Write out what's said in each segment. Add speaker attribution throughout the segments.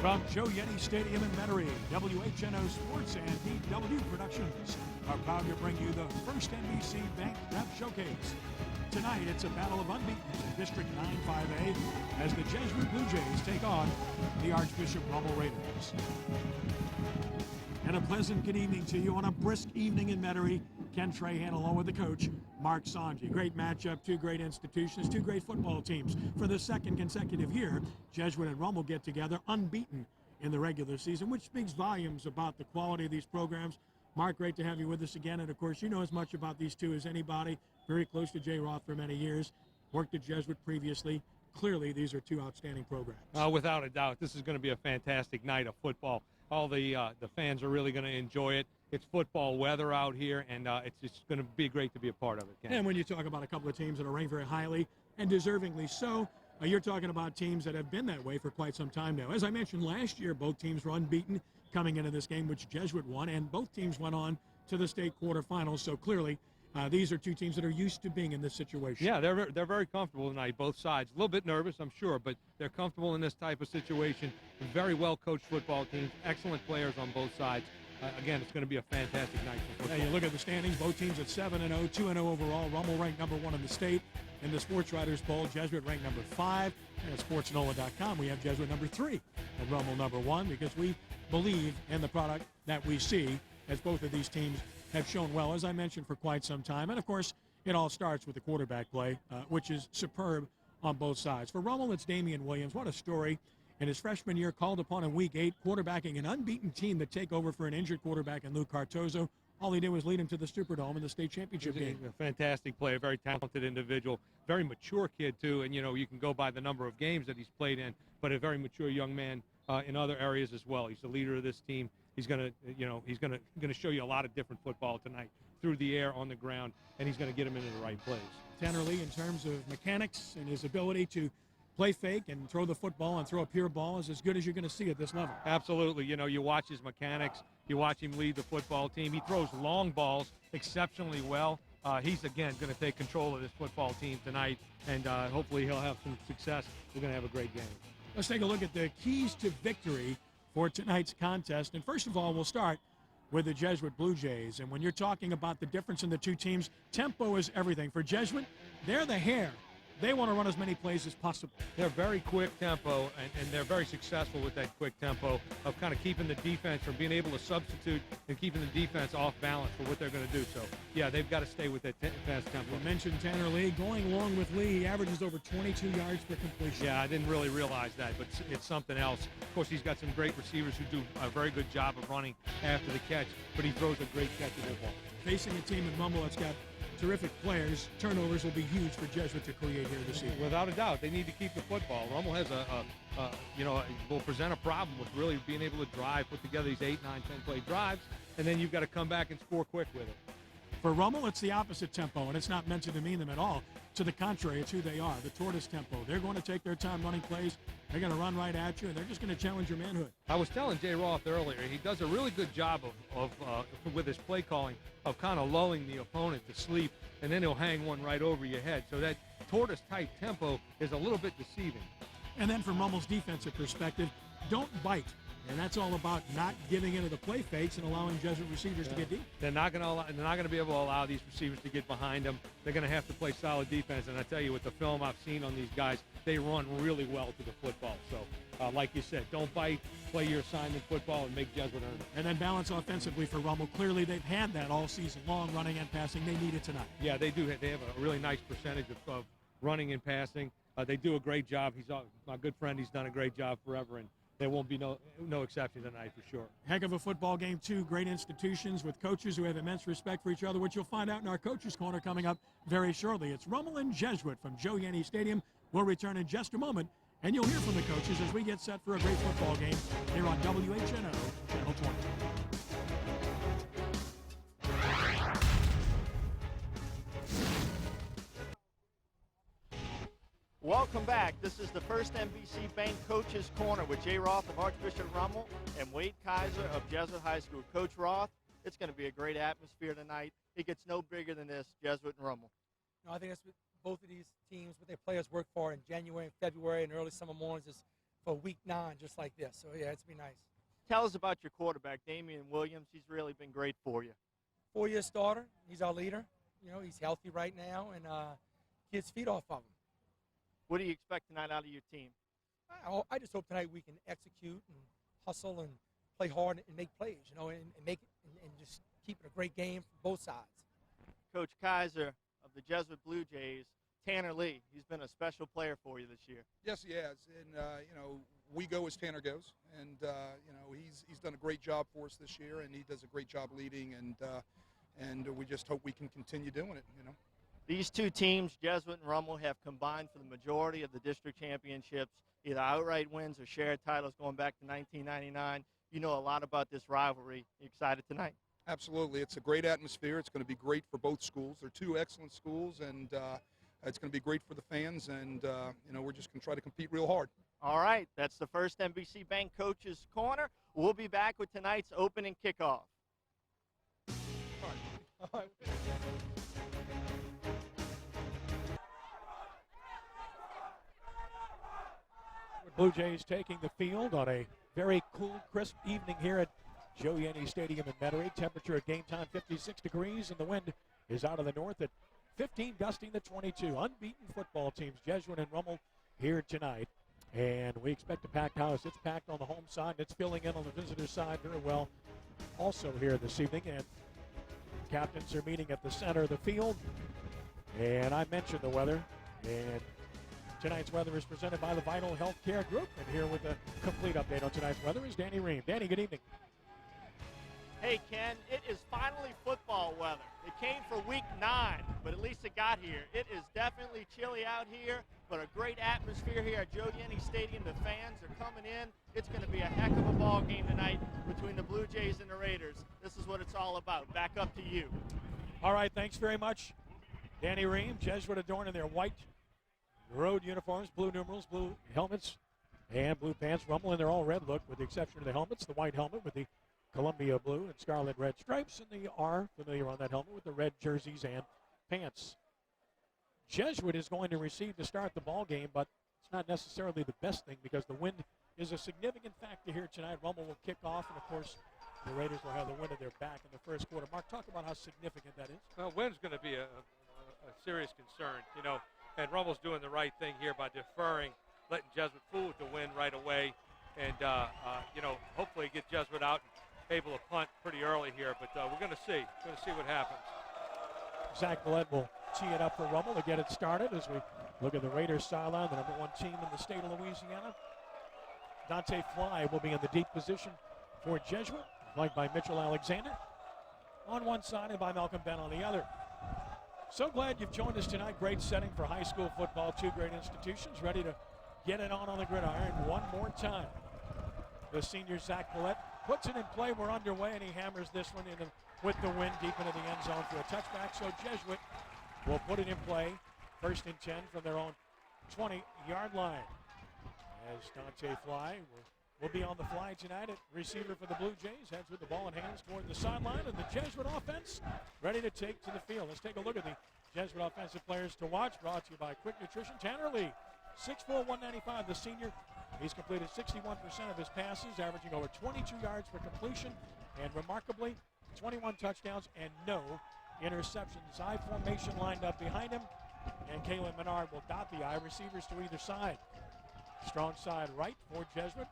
Speaker 1: From Joe Yeti Stadium in Metairie, WHNO Sports and DW Productions are proud to bring you the first NBC Bank Rep Showcase. Tonight, it's a battle of unbeatens in District 9-5A as the Jesuit Blue Jays take on the Archbishop Rummel Raiders. And a pleasant good evening to you on a brisk evening in Metairie. Ken Trahan along with the coach, Mark Sanji. Great matchup, two great institutions, two great football teams. For the second consecutive year, Jesuit and Rummel get together unbeaten in the regular season, which speaks volumes about the quality of these programs. Mark, great to have you with us again. And, of course, you know as much about these two as anybody. Very close to Jay Roth for many years. Worked at Jesuit previously. Clearly, these are two outstanding programs.
Speaker 2: Without a doubt, this is going to be a fantastic night of football. All the fans are really going to enjoy it. It's football weather out here, and it's just going to be great to be a part of it, Ken.
Speaker 1: And when you talk about a couple of teams that are ranked very highly, and deservingly so, you're talking about teams that have been that way for quite some time now. As I mentioned last year, both teams were unbeaten coming into this game, which Jesuit won, and both teams went on to the state quarterfinals. So clearly, these are two teams that are used to being in this situation.
Speaker 2: Yeah, they're very comfortable tonight, both sides. A little bit nervous, I'm sure, but they're comfortable in this type of situation. Very well-coached football teams, excellent players on both sides. Again, it's going to be a fantastic night for football.
Speaker 1: Yeah, you look at the standings, both teams at 7-0, 2-0 overall. Rummel ranked number 1 in the state. In the Sports Writers Bowl, Jesuit ranked number 5. And at SportsNola.com, we have Jesuit number 3 and Rummel number 1 because we believe in the product that we see, as both of these teams have shown well, as I mentioned, for quite some time. And, of course, it all starts with the quarterback play, which is superb on both sides. For Rummel, it's Damian Williams. What a story. In his freshman year, called upon in Week 8, quarterbacking an unbeaten team to take over for an injured quarterback in Luke Cartozo. All he did was lead him to the Superdome in the state championship game.
Speaker 2: A fantastic player, very talented individual, very mature kid, too. And, you know, you can go by the number of games that he's played in, but a very mature young man in other areas as well. He's the leader of this team. He's going to show you a lot of different football tonight, through the air, on the ground, and he's going to get him into the right place.
Speaker 1: Tanner Lee, in terms of mechanics and his ability to play fake and throw the football and throw a pure ball, is as good as you're going to see at this level.
Speaker 2: Absolutely. You know, you watch his mechanics. You watch him lead the football team. He throws long balls exceptionally well. He's, again, going to take control of this football team tonight, and hopefully he'll have some success. We're going to have a great game.
Speaker 1: Let's take a look at the keys to victory for tonight's contest. And first of all, we'll start with the Jesuit Blue Jays. And when you're talking about the difference in the two teams, tempo is everything. For Jesuit, they're the hare. They want to run as many plays as possible.
Speaker 2: They're very quick tempo, and they're very successful with that quick tempo of kind of keeping the defense from being able to substitute and keeping the defense off balance for what they're going to do. So, yeah, they've got to stay with that fast tempo.
Speaker 1: We mentioned Tanner Lee. Going along with Lee, he averages over 22 yards per completion.
Speaker 2: Yeah, I didn't really realize that, but it's something else. Of course, he's got some great receivers who do a very good job of running after the catch, but he throws a great catch of the ball.
Speaker 1: Facing a team in Rummel that's got terrific players, turnovers will be huge for Jesuit to create here this evening.
Speaker 2: Without a doubt, they need to keep the football. Rummel has will present a problem with really being able to drive, put together these 8, 9, 10 play drives, and then you've got to come back and score quick with it.
Speaker 1: For Rummel, it's the opposite tempo, and it's not meant to demean them at all. To the contrary, it's who they are, the tortoise tempo. They're going to take their time running plays. They're going to run right at you, and they're just going to challenge your manhood.
Speaker 2: I was telling Jay Roth earlier, he does a really good job of with his play calling, of kind of lulling the opponent to sleep, and then he'll hang one right over your head. So that tortoise-type tempo is a little bit deceiving.
Speaker 1: And then from Rummel's defensive perspective, don't bite. And that's all about not giving into the play fakes and allowing Jesuit receivers to get deep.
Speaker 2: They're not going to be able to allow these receivers to get behind them. They're going to have to play solid defense. And I tell you, with the film I've seen on these guys, they run really well to the football. So, like you said, don't bite, play your assignment football, and make Jesuit earn it.
Speaker 1: And then balance offensively for Rummel. Clearly, they've had that all season long, running and passing. They need it tonight.
Speaker 2: Yeah, they do. They have a really nice percentage of running and passing. They do a great job. He's my good friend. He's done a great job forever, and there won't be no exception tonight for sure.
Speaker 1: Heck of a football game, two great institutions with coaches who have immense respect for each other, which you'll find out in our Coaches Corner coming up very shortly. It's Rummel and Jesuit from Joe Yeti Stadium. We'll return in just a moment, and you'll hear from the coaches as we get set for a great football game here on WHNO Channel 20.
Speaker 3: Welcome back. This is the first NBC Bank Coaches Corner with Jay Roth of Archbishop Rummel and Wade Kaiser of Jesuit High School. Coach Roth, it's going to be a great atmosphere tonight. It gets no bigger than this, Jesuit and Rummel.
Speaker 4: I think that's what both of these teams, what their players work for in January and February and early summer mornings, is for week 9 just like this. So, yeah, it's been nice.
Speaker 3: Tell us about your quarterback, Damian Williams. He's really been great for you.
Speaker 4: 4-year starter. He's our leader. You know, he's healthy right now, and kids feed off of him.
Speaker 3: What do you expect tonight out of your team?
Speaker 4: I just hope tonight we can execute and hustle and play hard and make plays, you know, and make it and just keep it a great game for both sides.
Speaker 3: Coach Kaiser of the Jesuit Blue Jays, Tanner Lee, he's been a special player for you this year.
Speaker 5: Yes, he has, and you know, we go as Tanner goes, and you know, he's done a great job for us this year, and he does a great job leading, and we just hope we can continue doing it, you know.
Speaker 3: These two teams, Jesuit and Rummel, have combined for the majority of the district championships, either outright wins or shared titles going back to 1999. You know a lot about this rivalry. You excited tonight?
Speaker 5: Absolutely. It's a great atmosphere. It's going to be great for both schools. They're two excellent schools, and it's going to be great for the fans, and you know, we're just going to try to compete real hard.
Speaker 3: All right, that's the first NBC Bank Coaches Corner. We'll be back with tonight's opening kickoff.
Speaker 1: Blue Jays taking the field on a very cool, crisp evening here at Joe Yanni Stadium in Metairie. Temperature at game time 56 degrees, and the wind is out of the north at 15, gusting to 22. Unbeaten football teams, Jesuit and Rummel, here tonight. And we expect a packed house. It's packed on the home side. It's filling in on the visitor side very well also here this evening. And captains are meeting at the center of the field. And I mentioned the weather. And tonight's weather is presented by the Vital Healthcare Group. And here with a complete update on tonight's weather is Danny Ream. Danny, good evening.
Speaker 3: Hey, Ken, it is finally football weather. It came for week 9, but at least it got here. It is definitely chilly out here, but a great atmosphere here at Joe Yanni Stadium. The fans are coming in. It's going to be a heck of a ball game tonight between the Blue Jays and the Raiders. This is what it's all about. Back up to you.
Speaker 1: All right, thanks very much, Danny Ream. Jesuit adorned in their white road uniforms, blue numerals, blue helmets, and blue pants. Rummel in their all red look, with the exception of the helmets, the white helmet with the Columbia blue and scarlet red stripes, and the R familiar on that helmet with the red jerseys and pants. Jesuit is going to receive to start the ball game, but it's not necessarily the best thing because the wind is a significant factor here tonight. Rummel will kick off, and of course the Raiders will have the wind at their back in the first quarter. Mark, talk about how significant that is.
Speaker 2: Well, wind's going to be a serious concern, you know, and Rummel's doing the right thing here by deferring, letting Jesuit fool with the wind right away, and you know, hopefully get Jesuit out and able to punt pretty early here, but we're going to see. Going to see what happens.
Speaker 1: Zach Millett will tee it up for Rummel to get it started as we look at the Raiders sideline, the number 1 team in the state of Louisiana. Dante Fly will be in the deep position for Jesuit, flanked by Mitchell Alexander on one side and by Malcolm Benn on the other. So glad you've joined us tonight. Great setting for high school football. 2 great institutions ready to get it on the gridiron one more time. The senior Zach Millett puts it in play. We're underway, and he hammers this one in with the wind deep into the end zone for a touchback. So Jesuit will put it in play. 1st and 10 from their own 20-yard line. As Dante Fly will be on the fly tonight at receiver for the Blue Jays. Heads with the ball in hands toward the sideline, and the Jesuit offense ready to take to the field. Let's take a look at the Jesuit offensive players to watch. Brought to you by Quick Nutrition. Tanner Lee, 6'4", 195, the senior. He's completed 61% of his passes, averaging over 22 yards per completion, and remarkably, 21 touchdowns and no interceptions. I formation lined up behind him, and Kalen Menard will dot the I. Receivers to either side. Strong side right for Jesuit.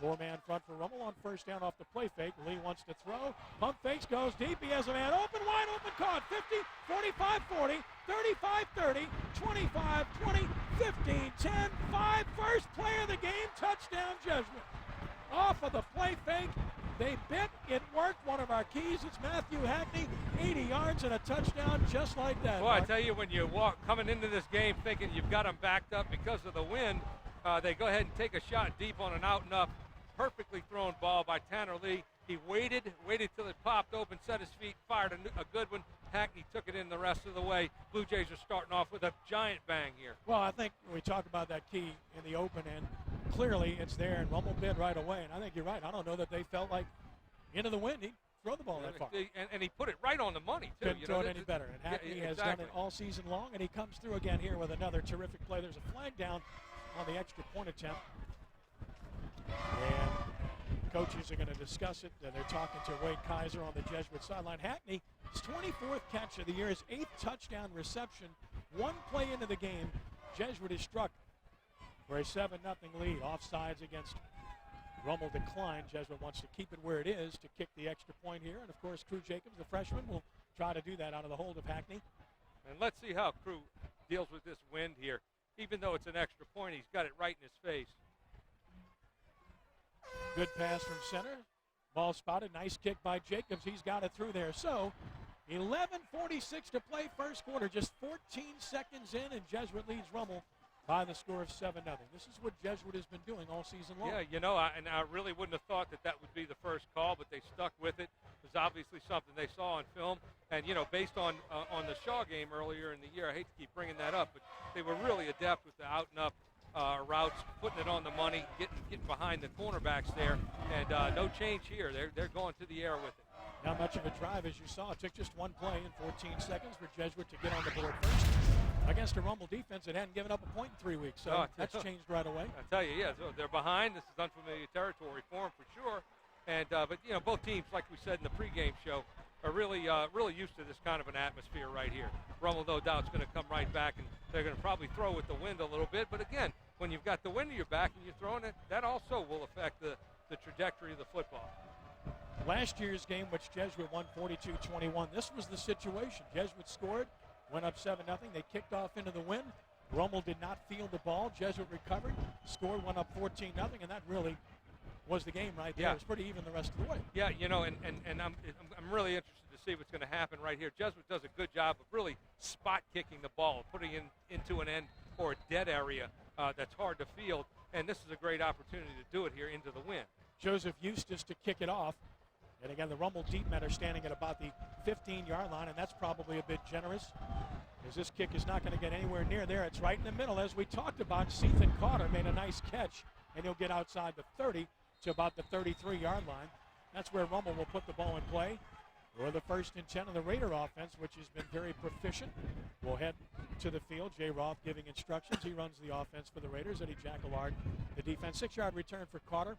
Speaker 1: 4-man front for Rummel on 1st down off the play fake. Lee wants to throw. Pump fakes, goes deep. He has a man open, wide open, caught. 50, 45, 40, 35, 30, 25, 20, 15, 10, 5. First play of the game, touchdown Jesuit. Off of the play fake. They bit, it worked. One of our keys, it's Matthew Hackney, 80 yards and a touchdown just like that.
Speaker 2: Well, I tell you, when you walk coming into this game thinking you've got them backed up because of the wind, they go ahead and take a shot deep on an out and up, perfectly thrown ball by Tanner Lee. He waited till it popped open, set his feet, fired a good one. Hackney took it in the rest of the way. Blue Jays are starting off with a giant bang here.
Speaker 1: Well, I think we talk about that key in the open, and clearly it's there, and Rummel bid right away. And I think you're right. I don't know that they felt like into the wind he'd throw the ball that far.
Speaker 2: And he put it right on the money, too.
Speaker 1: Couldn't throw it any better. And Hackney has done it all season long, and he comes through again here with another terrific play. There's a flag down on the extra point attempt. And coaches are going to discuss it. They're talking to Wade Kaiser on the Jesuit sideline. Hackney, his 24th catch of the year, his 8th touchdown reception. One play into the game, Jesuit is struck for a 7-0 lead. Offsides against Rummel declined. Jesuit wants to keep it where it is to kick the extra point here. And, of course, Crew Jacobs, the freshman, will try to do that out of the hold of Hackney.
Speaker 2: And let's see how Crew deals with this wind here. Even though it's an extra point, he's got it right in his face.
Speaker 1: Good pass from center. Ball spotted. Nice kick by Jacobs. He's got it through there. So 11:46 to play first quarter. Just 14 seconds in, and Jesuit leads Rummel by the score of 7-0. This is what Jesuit has been doing all season long.
Speaker 2: Yeah, you know, I really wouldn't have thought that would be the first call, but they stuck with it. It was obviously something they saw on film. And, you know, based on the Shaw game earlier in the year, I hate to keep bringing that up, but they were really adept with the out-and-up routes, putting it on the money, getting behind the cornerbacks there, and no change here. They're going to the air with it.
Speaker 1: Not much of a drive, as you saw. It took just one play in 14 seconds for Jesuit to get on the board first against a Rummel defense that hadn't given up a point in 3 weeks. So that's changed right away.
Speaker 2: I tell you, yeah, so they're behind. This is unfamiliar territory for them for sure. And but you know, both teams, like we said in the pregame show, are really used to this kind of an atmosphere right here. Rummel, no doubt, is going to come right back, and they're going to probably throw with the wind a little bit. But again, when you've got the wind at your back and you're throwing it, that also will affect the trajectory of the football.
Speaker 1: Last year's game, which Jesuit won 42-21, this was the situation. Jesuit scored, went up 7-0. They kicked off into the wind. Rummel did not field the ball. Jesuit recovered, scored, went up 14-0, and that really was the game right there.
Speaker 2: Yeah.
Speaker 1: It was pretty even the rest of the way.
Speaker 2: Yeah, you know, and I'm really interested to see what's going to happen right here. Jesuit does a good job of really spot kicking the ball, putting it into an end or a dead area that's hard to field, and this is a great opportunity to do it here into the wind.
Speaker 1: Joseph Eustace to kick it off. And again, the Rummel deep men are standing at about the 15-yard line, and that's probably a bit generous, as this kick is not going to get anywhere near there. It's right in the middle. As we talked about, Ethan Carter made a nice catch, and he'll get outside the 30 to about the 33-yard line. That's where Rummel will put the ball in play. Or the 1st and 10 of the Raider offense, which has been very proficient, will head to the field. Jay Roth giving instructions. He runs the offense for the Raiders. Eddie Jacquelard, the defense. 6-yard return for Carter,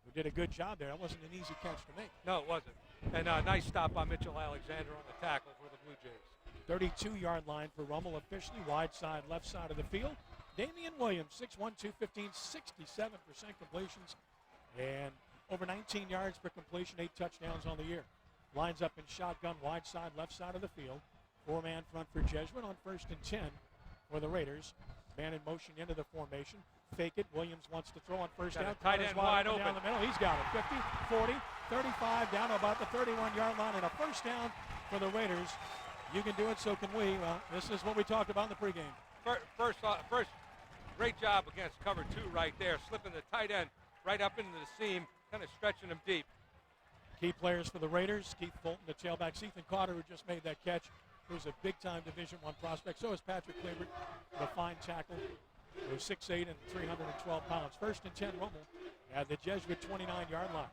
Speaker 1: who did a good job there. That wasn't an easy catch to make.
Speaker 2: No, it wasn't. And nice stop by Mitchell Alexander on the tackle for the Blue Jays.
Speaker 1: 32-yard line for Rummel officially. Wide side, left side of the field. Damian Williams, 6'1", 215, 67% completions, and over 19 yards per completion, 8 touchdowns on the year. Lines up in shotgun, wide side, left side of the field. 4-man front for Jesuit on 1st and 10 for the Raiders. Man in motion into the formation. Fake it. Williams wants to throw on first down.
Speaker 2: Tight end wide open.
Speaker 1: Down the middle. He's got it. 50, 40, 35, down to about the 31-yard line, and a first down for the Raiders. You can do it, so can we. Well, this is what we talked about in the pregame.
Speaker 2: First, great job against cover 2 right there, slipping the tight end right up into the seam, kind of stretching him deep.
Speaker 1: Key players for the Raiders: Keith Fulton, the tailback; Ethan Carter, who just made that catch, who's a big-time Division I prospect. So is Patrick Kleber, the fine tackle, who's 6'8" and 312 pounds. 1st and 10, Rummel at the Jesuit 29-yard line.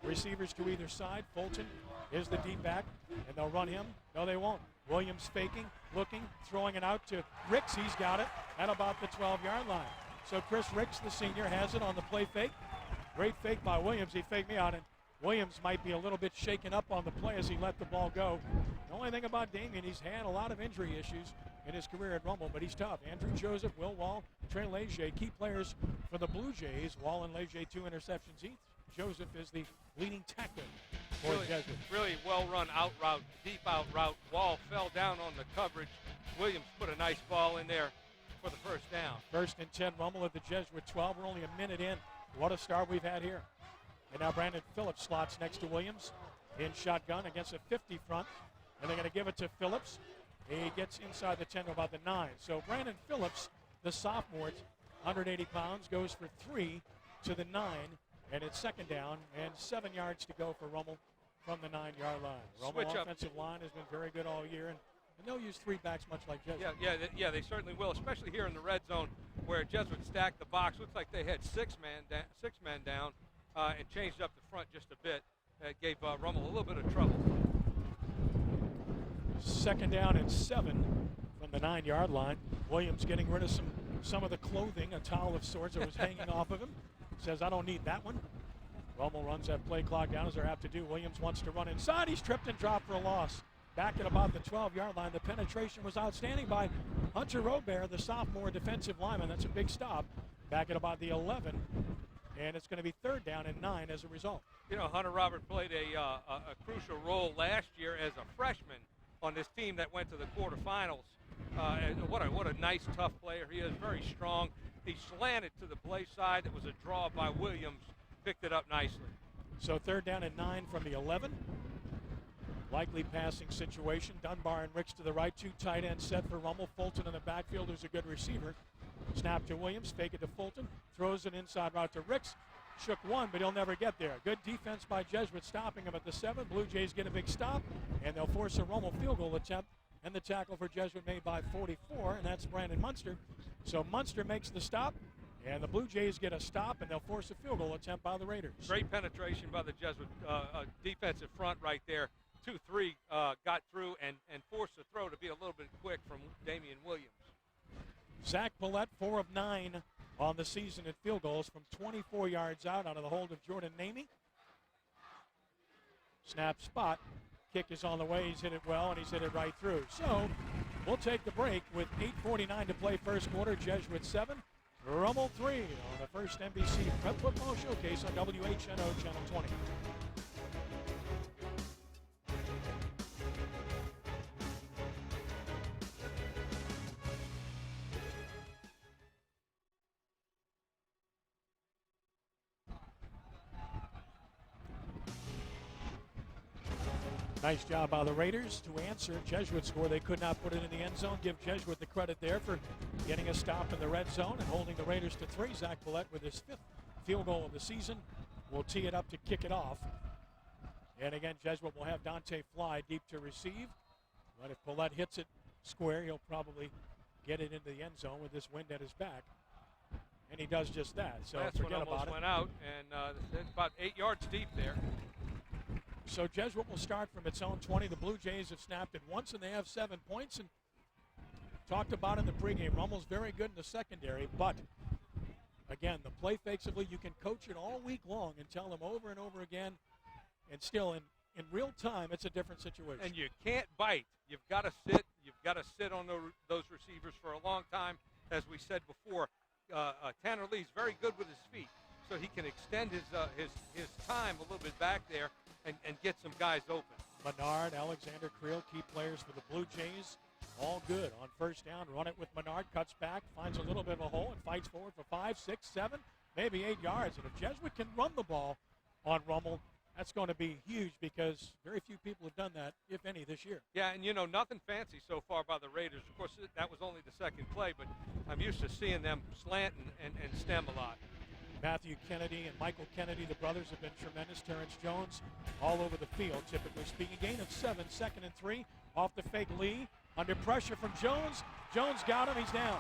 Speaker 1: Receivers to either side. Fulton is the deep back, and they'll run him. No, they won't. Williams faking, looking, throwing it out to Ricks. He's got it at about the 12-yard line. So Chris Ricks, the senior, has it on the play fake. Great fake by Williams. He faked me out, and Williams might be a little bit shaken up on the play as he let the ball go. The only thing about Damian, he's had a lot of injury issues in his career at Rummel, but he's tough. Andrew Joseph, Will Wall, Trey Leger, key players for the Blue Jays. Wall and Leger, 2 interceptions each. Joseph is the leading tackler for Jesuit.
Speaker 2: Really well-run out route, deep out route. Wall fell down on the coverage. Williams put a nice ball in there for the first down.
Speaker 1: 1st and 10, Rummel at the Jesuit 12. We're only a minute in. What a start we've had here. And now Brandon Phillips slots next to Williams in shotgun against a 50 front. And they're going to give it to Phillips. He gets inside the 10 to about the 9. So Brandon Phillips, the sophomore, 180 pounds, goes for 3 to the 9. And it's 2nd down and 7 yards to go for Rummel from the 9-yard line. Rummel's offensive line has been very good all year, and they'll use 3 backs much like Jesuit.
Speaker 2: Yeah, they certainly will, especially here in the red zone where Jesuit stacked the box. Looks like they had 6 men down and changed up the front just a bit. Gave Rummel a little bit of trouble.
Speaker 1: 2nd down and 7 from the 9-yard line. Williams getting rid of some of the clothing, a towel of sorts that was hanging off of him. says, I don't need that one. Rummel runs that play clock down as they're apt to do. Williams wants to run inside. He's tripped and dropped for a loss. Back at about the 12-yard line. The penetration was outstanding by Hunter Robert, the sophomore defensive lineman. That's a big stop. Back at about the 11. And it's going to be 3rd down and 9 as a result.
Speaker 2: You know, Hunter Robert played a crucial role last year as a freshman on this team that went to the quarterfinals. What a nice, tough player he is. Very strong. He slanted to the play side. It was a draw by Williams. Picked it up nicely.
Speaker 1: So 3rd down and 9 from the 11. Likely passing situation. Dunbar and Ricks to the right. 2 tight ends set for Rummel. Fulton in the backfield, who's a good receiver. Snap to Williams. Fake it to Fulton. Throws an inside route to Ricks. Shook one, but he'll never get there. Good defense by Jesuit, stopping him at the 7. Blue Jays get a big stop, and they'll force a Rummel field goal attempt. And the tackle for Jesuit made by 44, and that's Brandon Munster. So Munster makes the stop, and the Blue Jays get a stop, and they'll force a field goal attempt by the Raiders.
Speaker 2: Great penetration by the Jesuit defensive front right there. 2-3 got through and forced the throw to be a little bit quick from Damian Williams.
Speaker 1: Zach Paulette, 4 of 9 on the season at field goals from 24 yards out of the hold of Jordan Namey. Snap spot. Kick is on the way. He's hit it well, and he's hit it right through. So we'll take the break with 8:49 to play first quarter. Jesuit 7, Rummel 3 on the first NBC Prep Football Showcase on WHNO Channel 20. Nice job by the Raiders to answer Jesuit's score. They could not put it in the end zone. Give Jesuit the credit there for getting a stop in the red zone and holding the Raiders to 3. Zach Paulette with his 5th field goal of the season will tee it up to kick it off. And again, Jesuit will have Dante Fly deep to receive. But if Paulette hits it square, he'll probably get it into the end zone with this wind at his back. And he does just that. So
Speaker 2: that's
Speaker 1: forget
Speaker 2: one
Speaker 1: about
Speaker 2: almost
Speaker 1: it.
Speaker 2: Went out, and it's about 8 yards deep there.
Speaker 1: So Jesuit will start from its own 20. The Blue Jays have snapped it once, and they have 7 points. And talked about in the pregame, Rummel's very good in the secondary. But, again, the play fakes, you can coach it all week long and tell them over and over again. And still, in real time, it's a different situation.
Speaker 2: And you can't bite. You've got to sit. You've got to sit on those receivers for a long time. As we said before, Tanner Lee's very good with his feet, so he can extend his time a little bit back there and get some guys open.
Speaker 1: Menard, Alexander Creel, key players for the Blue Jays. All good on first down. Run it with Menard, cuts back, finds a little bit of a hole, and fights forward for 5, 6, 7, maybe 8 yards. And if Jesuit can run the ball on Rummel, that's going to be huge because very few people have done that, if any, this year.
Speaker 2: Yeah, and, nothing fancy so far by the Raiders. Of course, that was only the second play, but I'm used to seeing them slant and stem a lot.
Speaker 1: Matthew Kennedy and Michael Kennedy, the brothers, have been tremendous. Terrence Jones all over the field, typically speaking. Gain of 7, 2nd and 3. Off the fake Lee. Under pressure from Jones. Jones got him. He's down.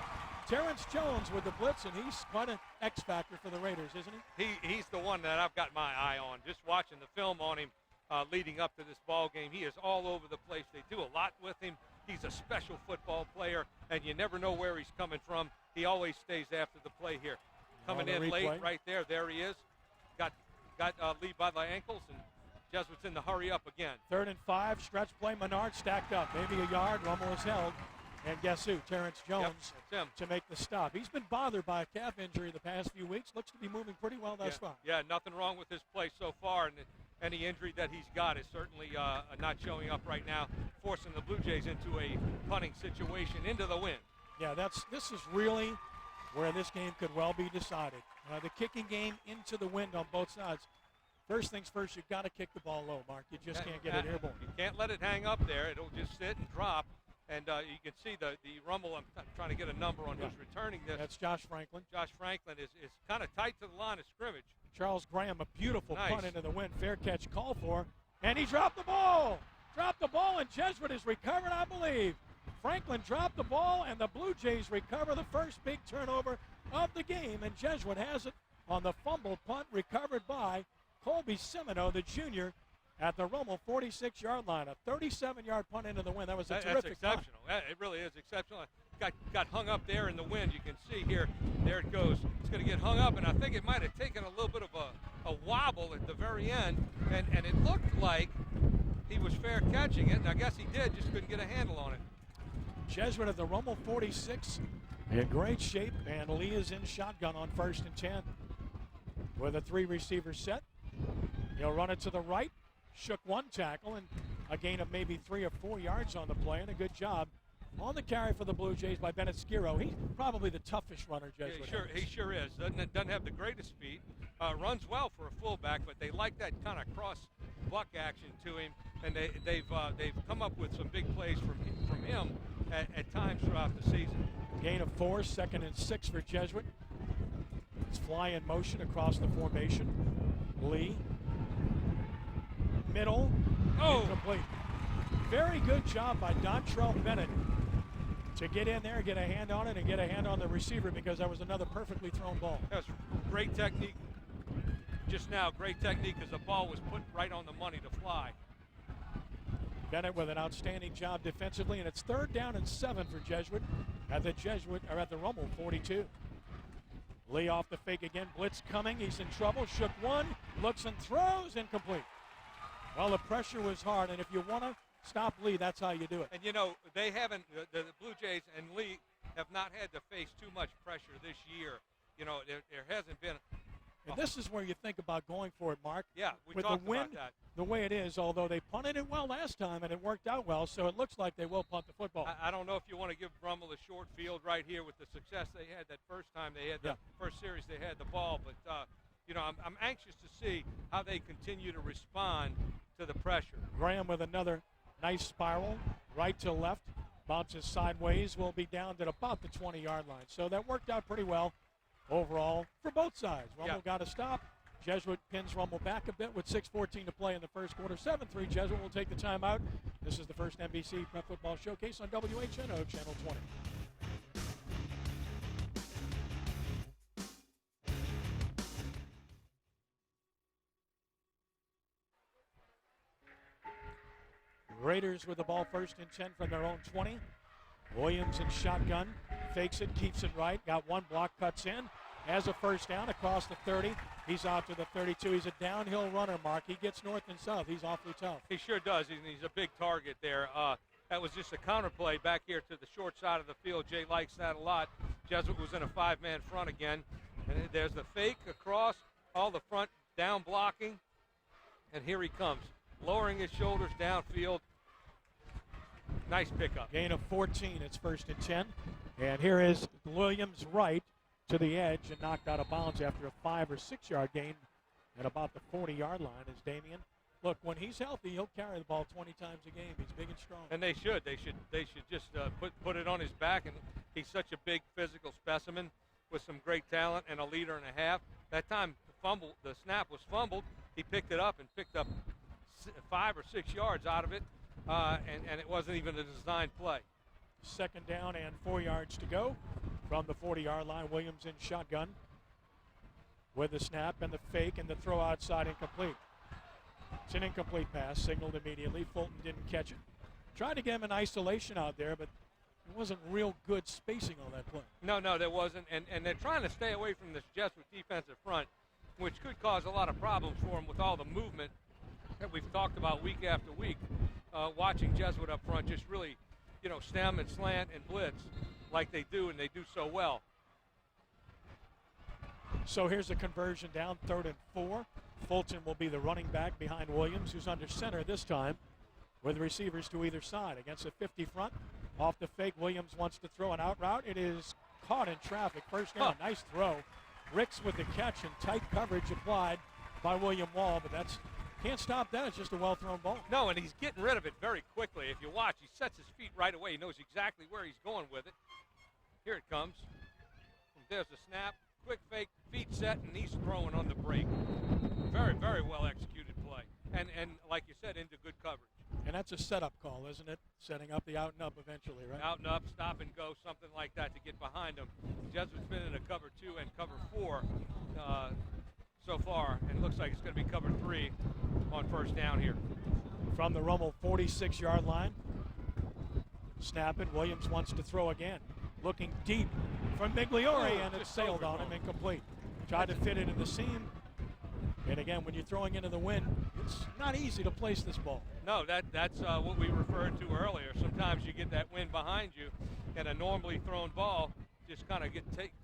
Speaker 1: Terrence Jones with the blitz, and he's quite an X factor for the Raiders, isn't he?
Speaker 2: He's the one that I've got my eye on. Just watching the film on him leading up to this ball game, he is all over the place. They do a lot with him. He's a special football player, and you never know where he's coming from. He always stays after the play here. Coming in late right there. There he is. Got Lee by the ankles, and Jesuit's in the hurry up again.
Speaker 1: 3rd and 5, stretch play. Menard stacked up. Maybe a yard. Rummel is held. And guess who? Terrence Jones to make the stop. He's been bothered by a calf injury the past few weeks. Looks to be moving pretty well thus far.
Speaker 2: Yeah, nothing wrong with his play so far. And any injury that he's got is certainly not showing up right now, forcing the Blue Jays into a punting situation into the wind.
Speaker 1: Yeah, this is really where this game could well be decided. The kicking game into the wind on both sides. First things first, you've got to kick the ball low, Mark. You just can't get it airborne.
Speaker 2: You can't let it hang up there. It'll just sit and drop. And you can see the Rummel. I'm trying to get a number on who's returning this.
Speaker 1: That's Josh Franklin.
Speaker 2: Josh Franklin is kind of tight to the line of scrimmage.
Speaker 1: Charles Graham, a beautiful punt into the wind. Fair catch called for. And he dropped the ball. Dropped the ball, and Jesuit is recovered, I believe. Franklin dropped the ball, and the Blue Jays recover the first big turnover of the game. And Jesuit has it on the fumble punt recovered by Colby Semino, the junior, at the Rummel 46-yard line. A 37-yard punt into the wind. That was a terrific
Speaker 2: That's exceptional.
Speaker 1: punt.
Speaker 2: It really is exceptional. got hung up there in the wind. You can see here, there it goes. It's going to get hung up, and I think it might have taken a little bit of a wobble at the very end, and it looked like he was fair catching it, and I guess he did, just couldn't get a handle on it.
Speaker 1: Jesuit at the Rummel 46 in great shape, and Lee is in shotgun on 1st and 10 with a 3-receiver set. He'll run it to the right, shook one tackle, and a gain of maybe 3 or 4 yards on the play, and a good job on the carry for the Blue Jays by Bennett Skiro. He's probably the toughest runner Jesuit has.
Speaker 2: He sure is. Doesn't have the greatest speed. Runs well for a fullback, but they like that kind of cross buck action to him, and they've come up with some big plays from him at times throughout the season.
Speaker 1: Gain of 4, 2nd and 6 for Jesuit. It's fly in motion across the formation. Lee. Middle.
Speaker 2: Oh!
Speaker 1: Incomplete. Very good job by Dontrell Bennett to get in there, get a hand on it, and get a hand on the receiver, because that was another perfectly thrown ball.
Speaker 2: That was great technique just now. Great technique, because the ball was put right on the money to fly.
Speaker 1: Bennett with an outstanding job defensively, and it's 3rd down and 7 for Jesuit at the Rummel 42. Lee off the fake again, blitz coming, he's in trouble, shook one, looks and throws, incomplete. Well, the pressure was hard, and if you want to stop Lee, that's how you do it.
Speaker 2: And they haven't, the Blue Jays and Lee have not had to face too much pressure this year. There hasn't been.
Speaker 1: And this is where you think about going for it, Mark.
Speaker 2: Yeah, we
Speaker 1: with
Speaker 2: talked
Speaker 1: the wind
Speaker 2: about that.
Speaker 1: The way it is, although they punted it well last time and it worked out well, so it looks like they will punt the football.
Speaker 2: I don't know if you want to give Rummel a short field right here with the success they had that first time they had the first series they had the ball, but I'm anxious to see how they continue to respond to the pressure.
Speaker 1: Graham with another nice spiral, right to left, bounces sideways, will be down at about the 20-yard line. So that worked out pretty well overall for both sides. Rummel got a stop. Jesuit pins Rummel back a bit with 6:14 to play in the first quarter. 7-3, Jesuit will take the timeout. This is the first NBC Prep Football Showcase on WHNO Channel 20. Raiders with the ball 1st and 10 from their own 20. Williams in shotgun, fakes it, keeps it right, got one block, cuts in, has a first down across the 30. He's out to the 32. He's a downhill runner, Mark. He gets north and south. He's awfully tough.
Speaker 2: He sure does. He's a big target there. That was just a counter play back here to the short side of the field. Jay likes that a lot. Jesuit was in a 5-man front again. And there's the fake across, all the front down blocking. And here he comes, lowering his shoulders downfield. Nice pickup.
Speaker 1: Gain of 14. It's 1st and 10. And here is Williams right to the edge and knocked out of bounds after a 5 or 6 yard gain at about the 40-yard line is Damian. Look, when he's healthy, he'll carry the ball 20 times a game. He's big and strong.
Speaker 2: And they should. They should just put it on his back. And he's such a big physical specimen with some great talent and a leader and a half. That time the snap was fumbled. He picked it up and picked up 5 or 6 yards out of it. And it wasn't even a designed play.
Speaker 1: 2nd down and 4 yards to go from the 40-yard line. Williams in shotgun with the snap and the fake and the throw outside incomplete. It's an incomplete pass, signaled immediately. Fulton didn't catch it. Tried to get him in isolation out there, but it wasn't real good spacing on that play.
Speaker 2: No, there wasn't. And they're trying to stay away from this Jesuit defensive front, which could cause a lot of problems for them with all the movement that we've talked about week after week. Watching Jesuit up front just really, stem and slant and blitz like they do, and they do so well.
Speaker 1: So here's the conversion down, 3rd and 4. Fulton will be the running back behind Williams, who's under center this time, with receivers to either side. Against a 50 front, off the fake, Williams wants to throw an out route. It is caught in traffic. First down, nice throw. Ricks with the catch and tight coverage applied by William Wall, but can't stop that. It's just a well-thrown ball.
Speaker 2: No, and he's getting rid of it very quickly. If you watch, he sets his feet right away. He knows exactly where he's going with it. Here it comes. There's the snap. Quick fake, feet set, and he's throwing on the break. Very, very well executed play. And like you said, into good coverage.
Speaker 1: And that's a setup call, isn't it? Setting up the out and up eventually, right?
Speaker 2: Out and up, stop and go, something like that to get behind him. Jesuit's been in a cover 2 and cover 4 so far, and looks like it's going to be cover 3 on first down here.
Speaker 1: From the Rummel 46-yard line. Snap it. Williams wants to throw again. looking deep from Migliore, and it
Speaker 2: just
Speaker 1: sailed on him, incomplete. Tried to fit it in the seam. And again, when you're throwing into the wind, it's not easy to place this ball.
Speaker 2: No, that's what we referred to earlier. Sometimes you get that wind behind you, and a normally thrown ball just kind of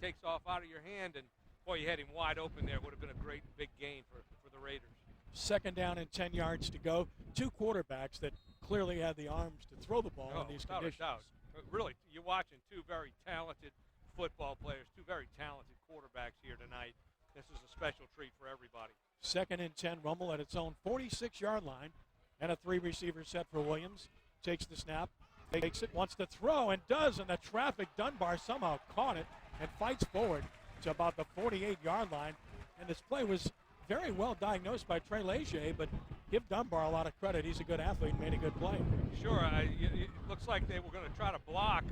Speaker 2: takes off out of your hand, and boy, you had him wide open there. Would have been a great big gain for the Raiders.
Speaker 1: Second down and 10 yards to go. Two quarterbacks that clearly have the arms to throw the ball in these conditions.
Speaker 2: Without a doubt. Really, you're watching two very talented football players, two very talented quarterbacks here tonight. This is a special treat for everybody.
Speaker 1: Second and 10, Rummel at its own 46-yard line, and a three-receiver set for Williams. Takes the snap, takes it, wants to throw, and does, and the traffic Dunbar somehow caught it and fights forward to about the 48-yard line. And this play was very well diagnosed by Trey Leger, but give Dunbar a lot of credit. He's a good athlete and made a good play.
Speaker 2: Sure, it looks like they were going to try to block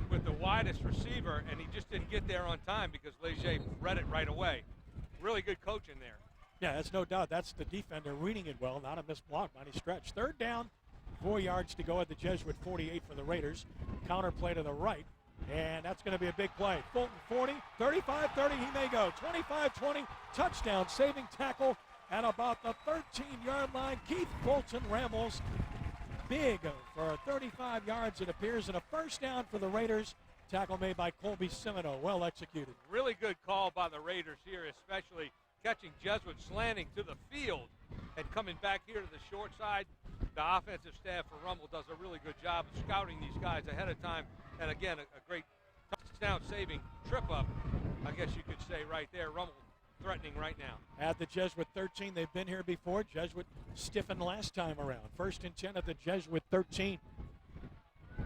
Speaker 2: with the widest receiver, and he just didn't get there on time because Leger read it right away. Really good coaching there.
Speaker 1: Yeah, that's no doubt. That's the defender reading it well, not a missed block by any stretch. Third down, 4 yards to go at the Jesuit 48 for the Raiders. Counter play to the right, and that's going to be a big play. Fulton 40, 35-30, he may go. 25-20, touchdown, saving tackle at about the 13-yard line. Keith Fulton Rummels, big for 35 yards, it appears, and a first down for the Raiders. Tackle made by Colby Semino, well executed.
Speaker 2: Really good call by the Raiders here, especially catching Jesuit slanting to the field and coming back here to the short side. The offensive staff for Rummel does a really good job of scouting these guys ahead of time. And again, a great touchdown-saving trip up, I guess you could say right there. Rummel threatening right now.
Speaker 1: At the Jesuit 13, they've been here before. Jesuit stiffened last time around. First and 10 at the Jesuit 13.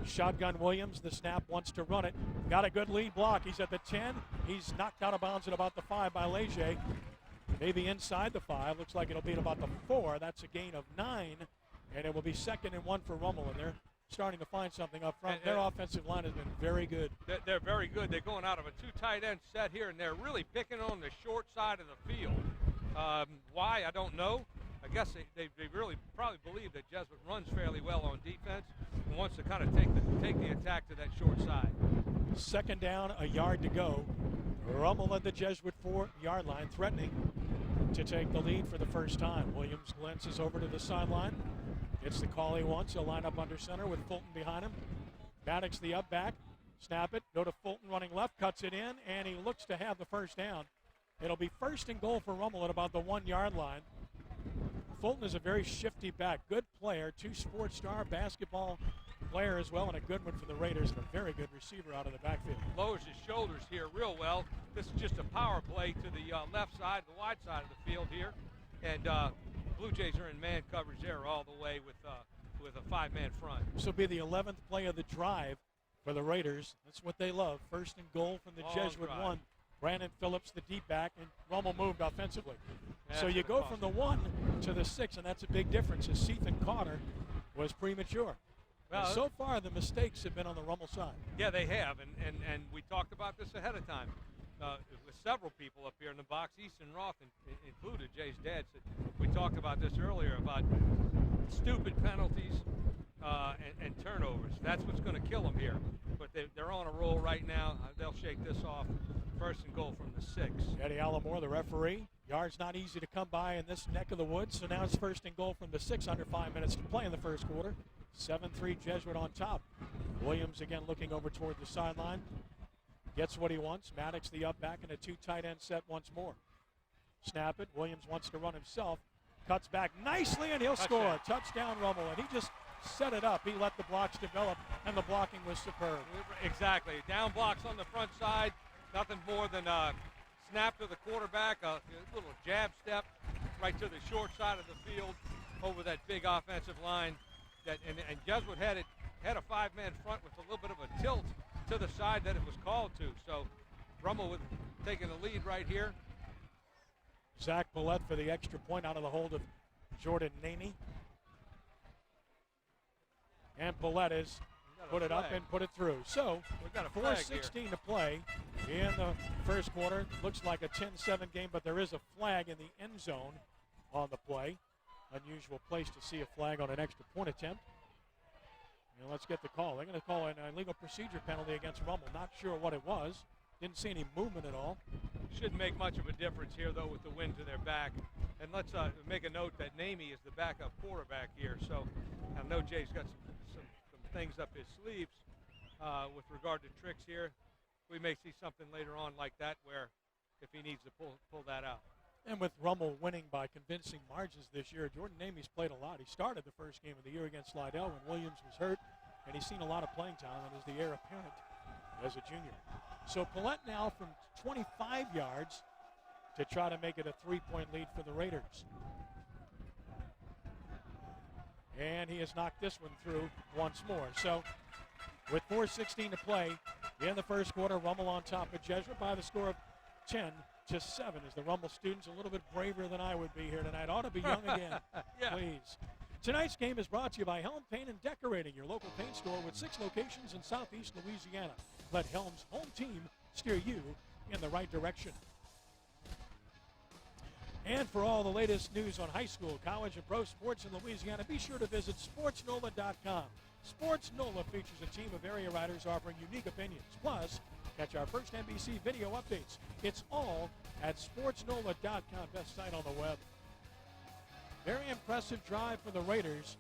Speaker 1: Shotgun Williams, the snap, wants to run it. Got a good lead block. He's at the 10. He's knocked out of bounds at about the 5 by Leger. Maybe inside the 5. Looks like it'll be at about the 4. That's a gain of 9. And it will be 2nd and 1 for Rummel. And they're starting to find something up front. Their offensive line has been very good.
Speaker 2: They're very good. They're going out of a 2 tight end set here, and they're really picking on the short side of the field. Why, I don't know. I guess they really probably believe that Jesuit runs fairly well on defense and wants to kind of take the attack to that short side.
Speaker 1: Second down, a yard to go. Rummel at the Jesuit 4-yard line, threatening to take the lead for the first time. Williams glances over to the sideline. Gets the call he wants. He'll line up under center with Fulton behind him. Maddox the up back. Snap it. Go to Fulton running left. Cuts it in, and he looks to have the first down. It'll be first and goal for Rummel at about the 1-yard line. Fulton is a very shifty back. Good player. 2 sports star basketball player as well, and a good one for the Raiders, and a very good receiver out of the backfield.
Speaker 2: Lowers his shoulders here real well. This is just a power play to the left side, the wide side of the field here. And Blue Jays are in man coverage there all the way with a 5-man front.
Speaker 1: This will be the 11th play of the drive for the Raiders. That's what they love. First and goal from the Jesuit 1. Brandon Phillips, the deep back, and Rummel moved offensively. So you go from the 1 to the 6, and that's a big difference, as Ethan Carter was premature. Well, so far, the mistakes have been on the Rummel side.
Speaker 2: Yeah, they have, and we talked about this ahead of time with several people up here in the box. Easton Roth included, Jay's dad. Said, we talked about this earlier about stupid penalties and turnovers. That's what's going to kill them here. But they're on a roll right now. They'll shake this off. First and goal from the 6.
Speaker 1: Eddie Allamore, the referee. Yards not easy to come by in this neck of the woods, so now it's first and goal from the 6, under 5 minutes to play in the first quarter. 7-3 Jesuit on top. Williams again looking over toward the sideline. Gets what he wants. Maddox the up back in a 2 tight end set once more. Snap it. Williams wants to run himself. Cuts back nicely, and he'll score. Touchdown Rummel, and he just set it up. He let the blocks develop, and the blocking was superb.
Speaker 2: Exactly. Down blocks on the front side. Nothing more than a snap to the quarterback, a little jab step right to the short side of the field over that big offensive line. And Jesuit had a 5-man front with a little bit of a tilt to the side that it was called to. So Rummel with taking the lead right here.
Speaker 1: Zach Millett for the extra point out of the hold of Jordan Naney. And Millett has put it up and put it through. So 4:16 to play in the first quarter. Looks like a 10-7 game, but there is a flag in the end zone on the play. Unusual place to see a flag on an extra point attempt. And let's get the call. They're going to call an illegal procedure penalty against Rummel. Not sure what it was. Didn't see any movement at all.
Speaker 2: Shouldn't make much of a difference here, though, with the wind to their back. And let's make a note that Namey is the backup quarterback here. So I know Jay's got some things up his sleeves with regard to tricks here. We may see something later on like that where if he needs to pull that out.
Speaker 1: And with Rummel winning by convincing margins this year, Jordan Namey's played a lot. He started the first game of the year against Slidell when Williams was hurt, and he's seen a lot of playing time and is the heir apparent as a junior. So Paulette now from 25 yards to try to make it a 3-point lead for the Raiders. And he has knocked this one through once more. So with 4:16 to play in the first quarter, Rummel on top of Jesuit by the score of 10-7 as the Rummel students a little bit braver than I would be here tonight. Ought to be young again,
Speaker 2: Yeah.
Speaker 1: Please. Tonight's game is brought to you by Helm Paint and Decorating, your local paint store with 6 locations in southeast Louisiana. Let Helm's home team steer you in the right direction. And for all the latest news on high school, college, and pro sports in Louisiana, be sure to visit SportsNola.com. SportsNola features a team of area writers offering unique opinions. Plus, catch our first NBC video updates. It's all at SportsNola.com, best site on the web. Very impressive drive for the Raiders.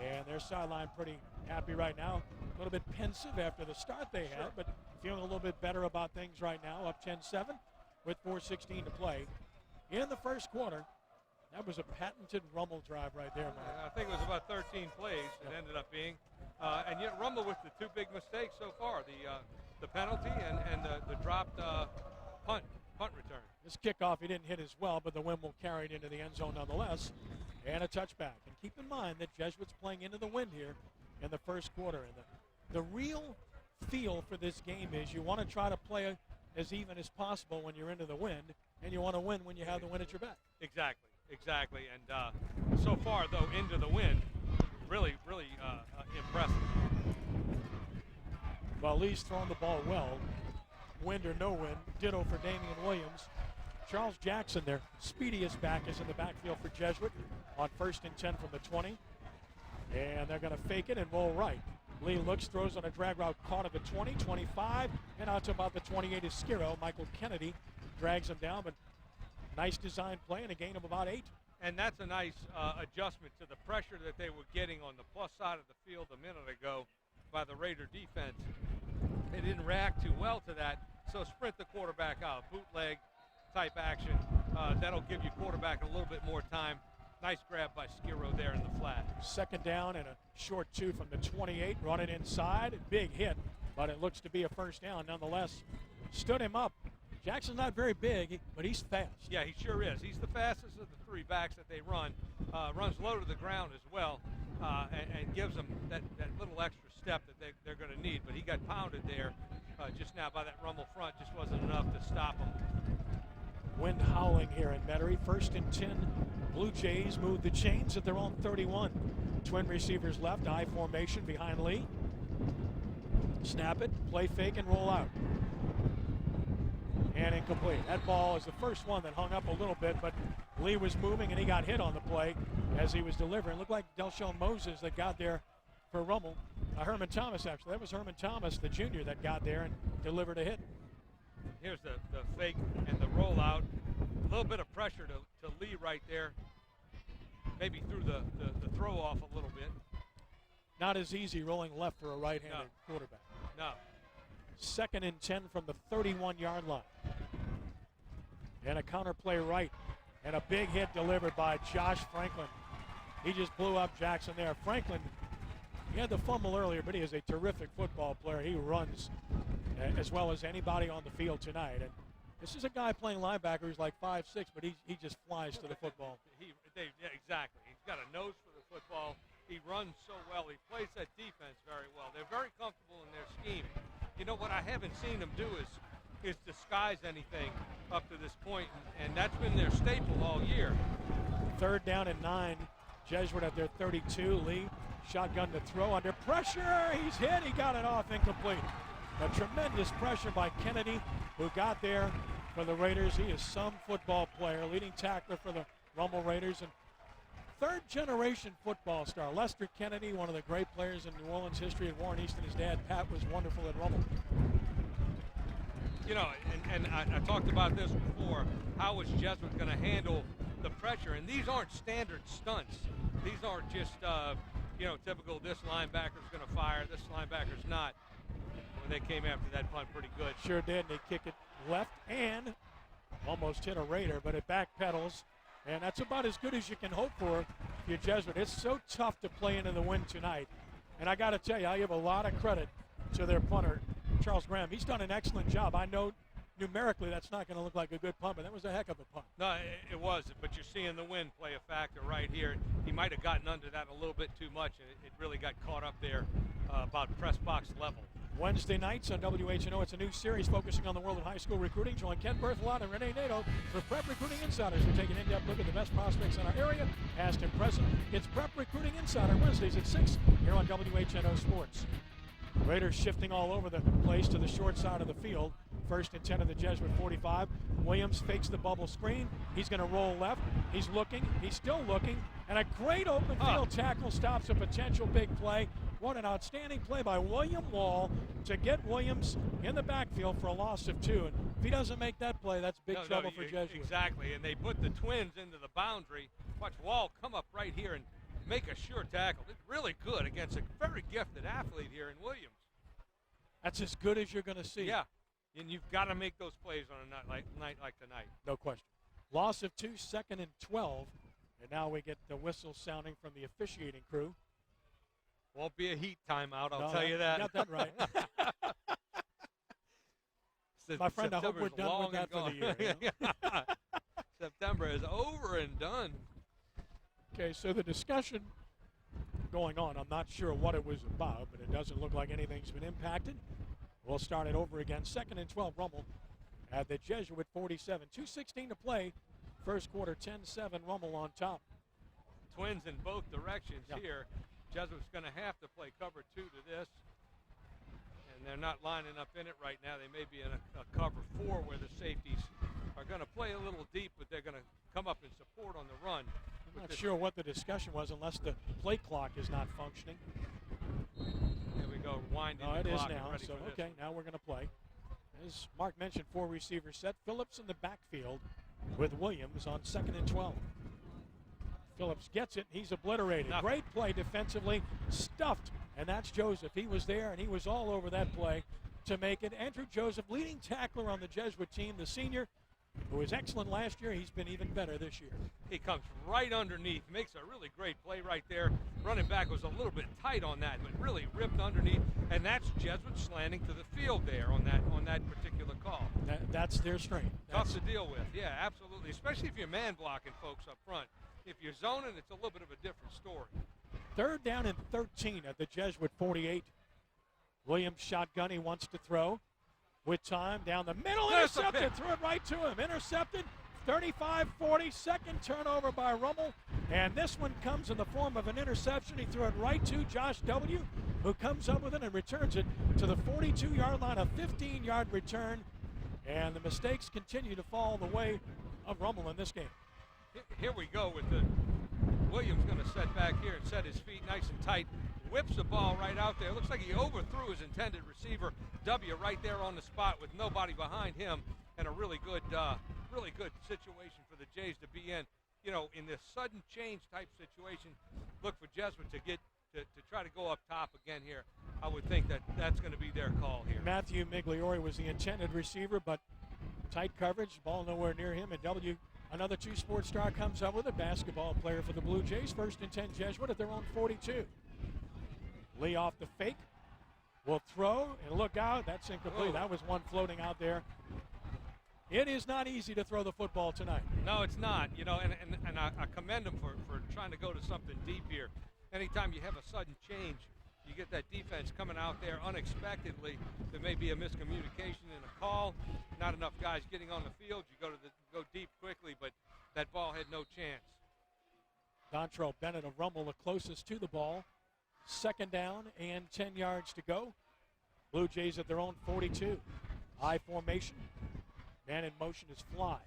Speaker 1: And their sideline pretty happy right now. A little bit pensive after the start they had, but feeling a little bit better about things right now. Up 10-7 with 4:16 to play. In the first quarter, that was a patented Rummel drive right there, Mike.
Speaker 2: I think it was about 13 plays it ended up being. And yet Rummel with the 2 big mistakes so far, the penalty and the dropped punt return.
Speaker 1: This kickoff he didn't hit as well, but the wind will carry it into the end zone nonetheless. And a touchback. And keep in mind that Jesuit's playing into the wind here in the first quarter. And the real feel for this game is you want to try to play as even as possible when you're into the wind, and you want to win when you have the wind at your back.
Speaker 2: Exactly. And so far, though, into the wind, really impressive.
Speaker 1: Well, Lee's thrown the ball well. Wind or no wind. Ditto for Damian Williams. Charles Jackson, their speediest back, is in the backfield for Jesuit on 1st and 10 from the 20. And they're going to fake it and roll right. Lee looks, throws on a drag route, caught at the 20, 25, and out to about the 28 is Skiro. Michael Kennedy drags him down, but nice design play and a gain of about 8.
Speaker 2: And that's a nice adjustment to the pressure that they were getting on the plus side of the field a minute ago by the Raider defense. They didn't react too well to that, so sprint the quarterback out. Bootleg type action. That'll give your quarterback a little bit more time. Nice grab by Skiro there in the flat. 2nd down and a short 2 from the 28. Run it inside. Big hit, but it looks to be a 1st down nonetheless. Stood him up. Jackson's not very big, but he's fast. Yeah, he sure is. He's the fastest of the 3 backs that they run. Runs low to the ground as well, and gives them that little extra step that they're going to need. But he got pounded there just now by that Rummel front. Just wasn't enough to stop him. Wind howling here in Metairie. 1st and 10. Blue Jays move the chains at their own 31. Twin receivers left, I formation behind Lee. Snap it, play fake, and roll out. And incomplete. That ball is the first one that hung up a little bit, but Lee was moving and he got hit on the play as he was delivering. Looked like Delshon Moses that got there for Rummel. Herman Thomas, actually. That was Herman Thomas, the junior, that got there and delivered a hit. Here's the fake and the rollout. A little bit of pressure to Lee right there. Maybe threw the throw off a little bit. Not as easy rolling left for a right-handed quarterback. No. 2nd and 10 from the 31-yard line. And a counter play right. And a big hit delivered by Josh Franklin. He just blew up Jackson there. Franklin, he had the fumble earlier, but he is a terrific football player. He runs as well as anybody on the field tonight. And this is a guy playing linebacker who's like 5'6", but he just flies to the football. Yeah, exactly. He's got a nose for the football. He runs so well. He plays that defense very well. They're very comfortable in their scheme. You know, what I haven't seen them do is disguise anything up to this point, and that's been their staple all year. 3rd down and 9. Jesuit at their 32. Lee, shotgun to throw under pressure. He's hit. He got it off, incomplete. A tremendous pressure by Kennedy, who got there for the Raiders. He is some football player, leading tackler for the Rummel Raiders. And
Speaker 1: third-generation football star. Lester Kennedy, one of the great players in New Orleans history, and Warren Easton, his dad, Pat, was wonderful at Rummel.
Speaker 2: You know, and I talked about this before. How is Jesuit going to handle the pressure? And these aren't standard stunts. These aren't just, you know, typical this linebacker's going to fire, this linebacker's not. When they came after that punt pretty good.
Speaker 1: Sure did, and they kick it left and almost hit a Raider, but it backpedals. And that's about as good as you can hope for if you're Jesuit. It's so tough to play into the wind tonight. And I got to tell you, I give a lot of credit to their punter, Charles Graham. He's done an excellent job. I know numerically that's not going to look like a good punt, but that was a heck of a punt.
Speaker 2: No, it was, but you're seeing the wind play a factor right here. He might have gotten under that a little bit too much, and it really got caught up there about press box level.
Speaker 1: Wednesday nights on WHNO, it's a new series focusing on the world of high school recruiting. Join Ken Berthelot and Renee Nato for Prep Recruiting Insiders. We're taking an in-depth look at the best prospects in our area, past and present. It's Prep Recruiting Insider Wednesdays at 6 here on WHNO Sports. Raiders shifting all over the place to the short side of the field. First and 10 of the Jesuit 45. Williams fakes the bubble screen. He's going to roll left. He's looking. He's still looking. And a great open field tackle stops a potential big play. What an outstanding play by William Wall to get Williams in the backfield for a loss of 2. And if he doesn't make that play, that's big trouble for Jesuit.
Speaker 2: Exactly, and they put the Twins into the boundary. Watch Wall come up right here and make a sure tackle. It's really good against a very gifted athlete here in Williams.
Speaker 1: That's as good as you're going to see.
Speaker 2: Yeah, and you've got to make those plays on a night like tonight.
Speaker 1: No question. Loss of 2, 2nd and 12. And now we get the whistle sounding from the officiating crew.
Speaker 2: Won't be a heat timeout, I'll tell you that.
Speaker 1: You got that right. My friend, I hope we're done with that for the year. You know?
Speaker 2: September is over and done.
Speaker 1: Okay, so the discussion going on, I'm not sure what it was about, but it doesn't look like anything's been impacted. We'll start it over again. 2nd and 12, Rummel at the Jesuit 47. 2:16 to play. First quarter, 10-7, Rummel on top.
Speaker 2: Twins in both directions here. Jesuit's going to have to play cover 2 to this. And they're not lining up in it right now. They may be in a cover 4 where the safeties are going to play a little deep, but they're going to come up and support on the run.
Speaker 1: I'm not sure what the discussion was unless the play clock is not functioning.
Speaker 2: There we go, winding the clock.
Speaker 1: It is now, so okay, now we're going to play. As Mark mentioned, 4 receiver set. Phillips in the backfield with Williams on 2nd and 12. Phillips gets it. He's obliterated. Great play defensively. Stuffed. And that's Joseph. He was there, and he was all over that play to make it. Andrew Joseph, leading tackler on the Jesuit team, the senior, who was excellent last year. He's been even better this year.
Speaker 2: He comes right underneath. Makes a really great play right there. Running back was a little bit tight on that, but really ripped underneath. And that's Jesuit slanting to the field there on that particular call.
Speaker 1: That's their strength.
Speaker 2: Tough to deal with. Yeah, absolutely. Especially if you're man blocking folks up front. If you're zoning, it's a little bit of a different story.
Speaker 1: 3rd down and 13 at the Jesuit 48. Williams shotgun. He wants to throw. With time down the middle. Intercepted. Threw it right to him. Intercepted. 35-40. Second turnover by Rummel. And this one comes in the form of an interception. He threw it right to Josh W., who comes up with it and returns it to the 42-yard line. A 15-yard return. And the mistakes continue to fall the way of Rummel in this game.
Speaker 2: Here we go with the Williams going to set back here and set his feet nice and tight. Whips the ball right out there. Looks like he overthrew his intended receiver, W, right there on the spot with nobody behind him, and a really good situation for the Jays to be in. You know, in this sudden change type situation, look for Jesuit to get to try to go up top again here. I would think that's going to be their call here.
Speaker 1: Matthew Migliore was the intended receiver, but tight coverage, ball nowhere near him, and W. Another 2-sport star comes up with a basketball player for the Blue Jays. 1st and 10 Jesuit at their own 42. Lee off the fake. Will throw and look out. That's incomplete. That was one floating out there. It is not easy to throw the football tonight.
Speaker 2: No, it's not. You know, and I commend him for trying to go to something deep here. Anytime you have a sudden change, you get that defense coming out there unexpectedly. There may be a miscommunication in a call. Not enough guys getting on the field. You go deep quickly, but that ball had no chance.
Speaker 1: Dontrell Bennett of Rummel the closest to the ball. 2nd down and 10 yards to go. Blue Jays at their own 42. I formation. Man in motion is Fly.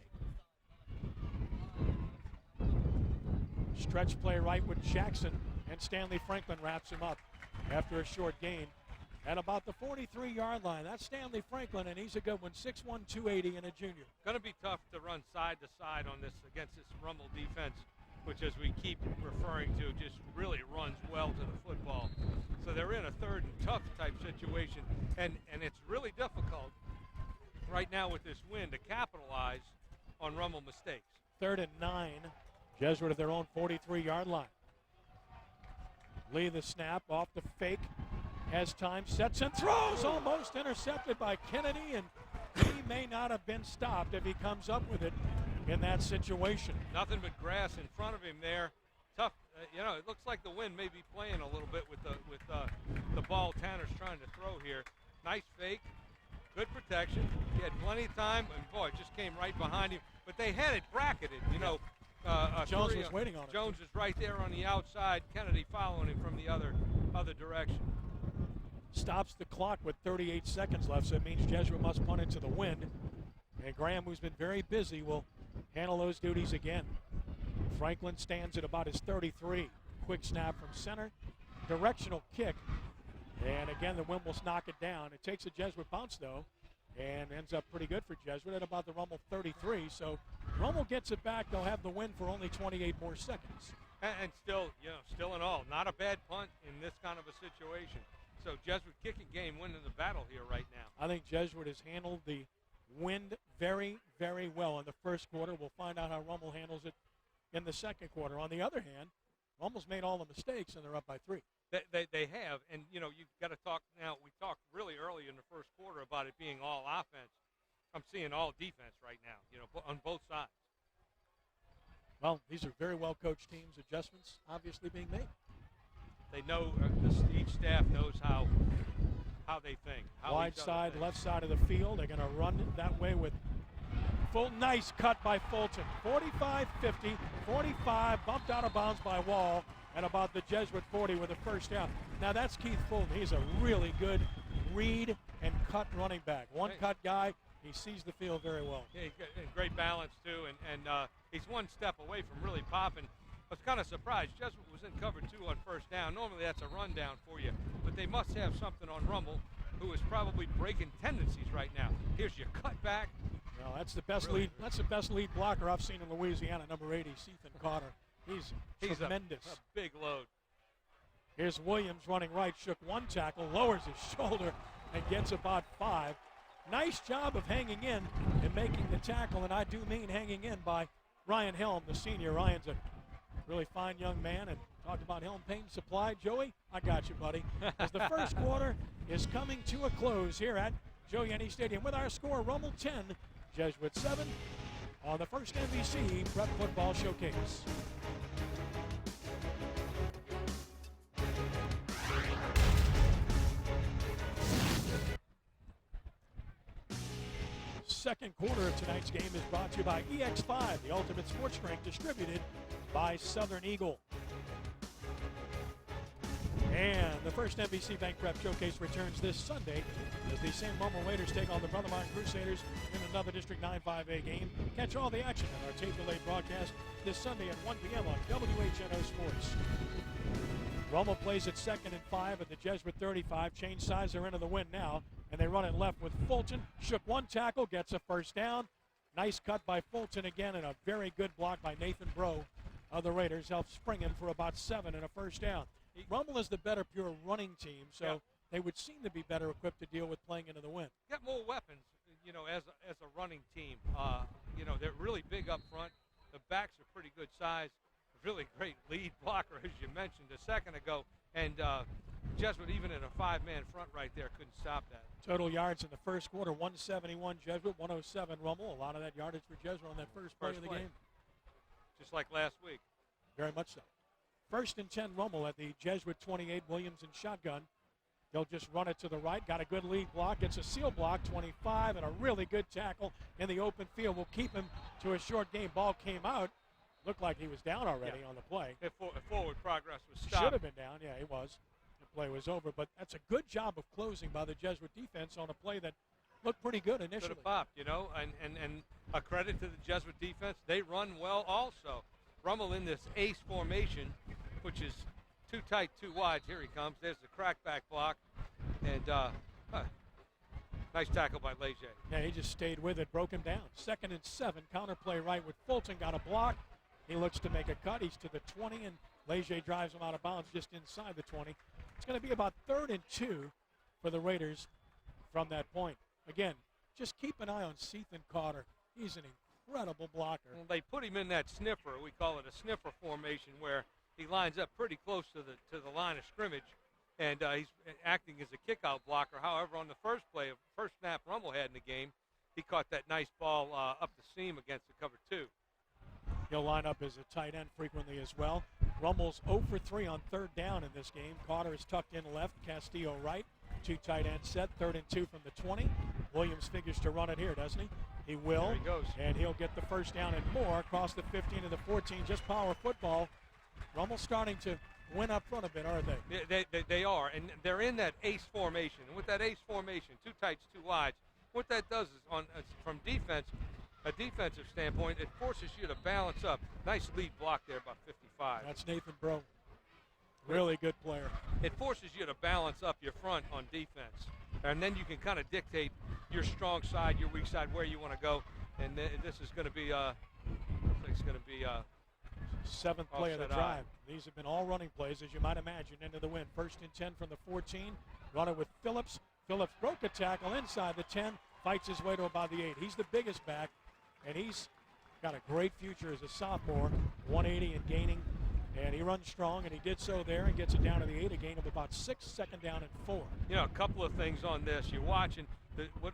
Speaker 1: Stretch play right with Jackson, and Stanley Franklin wraps him up after a short gain at about the 43-yard line. That's Stanley Franklin, and he's a good one, 6'1", 280, and a junior.
Speaker 2: Going to be tough to run side to side on this against this Rummel defense, which, as we keep referring to, just really runs well to the football. So they're in a third and tough type situation, and it's really difficult right now with this win to capitalize on Rummel mistakes.
Speaker 1: 3rd and 9, Jesuit at their own 43-yard line. Lee the snap off the fake, has time, sets and throws, almost intercepted by Kennedy, and he may not have been stopped if he comes up with it in that situation.
Speaker 2: Nothing but grass in front of him there. Tough, it looks like the wind may be playing a little bit with the ball Tanner's trying to throw here. Nice fake, good protection. He had plenty of time, and boy, it just came right behind him. But they had it bracketed,
Speaker 1: Jones was waiting on it.
Speaker 2: Jones is right there on the outside. Kennedy following him from the other direction.
Speaker 1: Stops the clock with 38 seconds left, so it means Jesuit must punt into the wind. And Graham, who's been very busy, will handle those duties again. Franklin stands at about his 33. Quick snap from center. Directional kick. And again, the wind will knock it down. It takes a Jesuit bounce, though, and ends up pretty good for Jesuit at about the Rummel 33. So Rummel gets it back. They'll have the win for only 28 more seconds.
Speaker 2: And still, still in all, not a bad punt in this kind of a situation. So Jesuit kicking game winning the battle here right now.
Speaker 1: I think Jesuit has handled the wind very, very well in the first quarter. We'll find out how Rummel handles it in the second quarter. On the other hand, Rummel's made all the mistakes, and they're up by 3.
Speaker 2: They have, and you've got to talk now. We talked really early in the first quarter about it being all offense. I'm seeing all defense right now, on both sides.
Speaker 1: Well, these are very well-coached teams. Adjustments obviously being made.
Speaker 2: They know, each staff knows how they think.
Speaker 1: Wide side, left side of the field. They're going to run that way with nice cut by Fulton. 45-50, 45, bumped out of bounds by Wall at about the Jesuit 40 with a first down. Now that's Keith Fulton. He's a really good read and cut running back. One cut guy. He sees the field very well.
Speaker 2: Yeah, he's got great balance, too, and he's one step away from really popping. I was kind of surprised. Jesuit was in cover 2 on first down. Normally that's a rundown for you, but they must have something on Rummel, who is probably breaking tendencies right now. Here's your cutback.
Speaker 1: Well, that's the best lead. That's the best lead blocker I've seen in Louisiana. Number 80, Ethan Carter. He's tremendous.
Speaker 2: A big load.
Speaker 1: Here's Williams running right. Shook one tackle, lowers his shoulder, and gets about 5. Nice job of hanging in and making the tackle, and I do mean hanging in by Ryan Helm, the senior. Ryan's a really fine young man, and talked about Helm Paint Supply. Joey, I got you, buddy. As the first quarter is coming to a close here at Joe Yenny Stadium with our score, Rummel 10, Jesuit 7 on the first NBC Prep Football Showcase. Second quarter of tonight's game is brought to you by EX5, the ultimate sports drink, distributed by Southern Eagle. And the first NBC Bank Prep Showcase returns this Sunday as the San Rummel Raiders take on the Brother Martin Crusaders in another District 9-5A game. Catch all the action on our tape-delayed broadcast this Sunday at 1 p.m. on WHNO Sports. Rummel plays at 2nd and 5 at the Jesuit 35. Change sides are into the wind now, and they run it left with Fulton. Shook one tackle, gets a first down. Nice cut by Fulton again, and a very good block by Nathan Bro of the Raiders helps spring him for about 7 and a first down. Rummel is the better pure running team, so they would seem to be better equipped to deal with playing into the wind.
Speaker 2: Got more weapons, as a running team. They're really big up front. The backs are pretty good size. Really great lead blocker, as you mentioned a second ago. And Jesuit, even in a 5-man front right there, couldn't stop that.
Speaker 1: Total yards in the first quarter, 171 Jesuit, 107 Rummel. A lot of that yardage for Jesuit on that first play of the game.
Speaker 2: Just like last week.
Speaker 1: Very much so. 1st and 10 Rummel at the Jesuit 28, Williams in shotgun. They'll just run it to the right. Got a good lead block. Gets a seal block, 25, and a really good tackle in the open field. Will keep him to a short game. Ball came out. Looked like he was down already on the play.
Speaker 2: If forward progress was stopped.
Speaker 1: Should have been down. Yeah, he was. The play was over. But that's a good job of closing by the Jesuit defense on a play that looked pretty good initially.
Speaker 2: Could have popped, and a credit to the Jesuit defense. They run well also. Rummel in this ace formation, which is too tight, too wide. Here he comes. There's the crackback block. And nice tackle by Leger.
Speaker 1: Yeah, he just stayed with it, broke him down. 2nd and 7, counterplay right with Fulton, got a block. He looks to make a cut. He's to the 20, and Leger drives him out of bounds just inside the 20. It's going to be about 3rd and 2 for the Raiders from that point. Again, just keep an eye on Sethan Carter. He's an incredible blocker.
Speaker 2: Well, they put him in that sniffer. We call it a sniffer formation, where he lines up pretty close to the line of scrimmage, and he's acting as a kickout blocker. However, on the first snap Rummel had in the game, he caught that nice ball up the seam against the cover 2.
Speaker 1: He'll line up as a tight end frequently as well. Rummel's 0 for 3 on 3rd down in this game. Carter is tucked in left, Castillo right. 2 tight end set, 3rd and 2 from the 20. Williams figures to run it here, doesn't he? He will.
Speaker 2: There he goes.
Speaker 1: And he'll get the first down and more across the 15 to the 14. Just power football. Rummel's starting to win up front a bit, aren't they?
Speaker 2: They are, and they're in that ace formation. And with that ace formation, 2 tights, 2 wides, what that does is, from a defensive standpoint, it forces you to balance up. Nice lead block there, about 55.
Speaker 1: That's Nathan Bro. Really good player.
Speaker 2: It forces you to balance up your front on defense, and then you can kind of dictate your strong side, your weak side, where you want to go. And this is going to be, it's going to be
Speaker 1: 7th play of the drive. These have been all running plays, as you might imagine, into the wind. 1st and 10 from the 14. Running with Phillips. Phillips broke a tackle inside the 10, fights his way to about the 8. He's the biggest back, and he's got a great future as a sophomore, 180 and gaining. And he runs strong, and he did so there and gets it down to the 8, a gain of about 6, 2nd down and 4.
Speaker 2: You know, a couple of things on this. You're watching.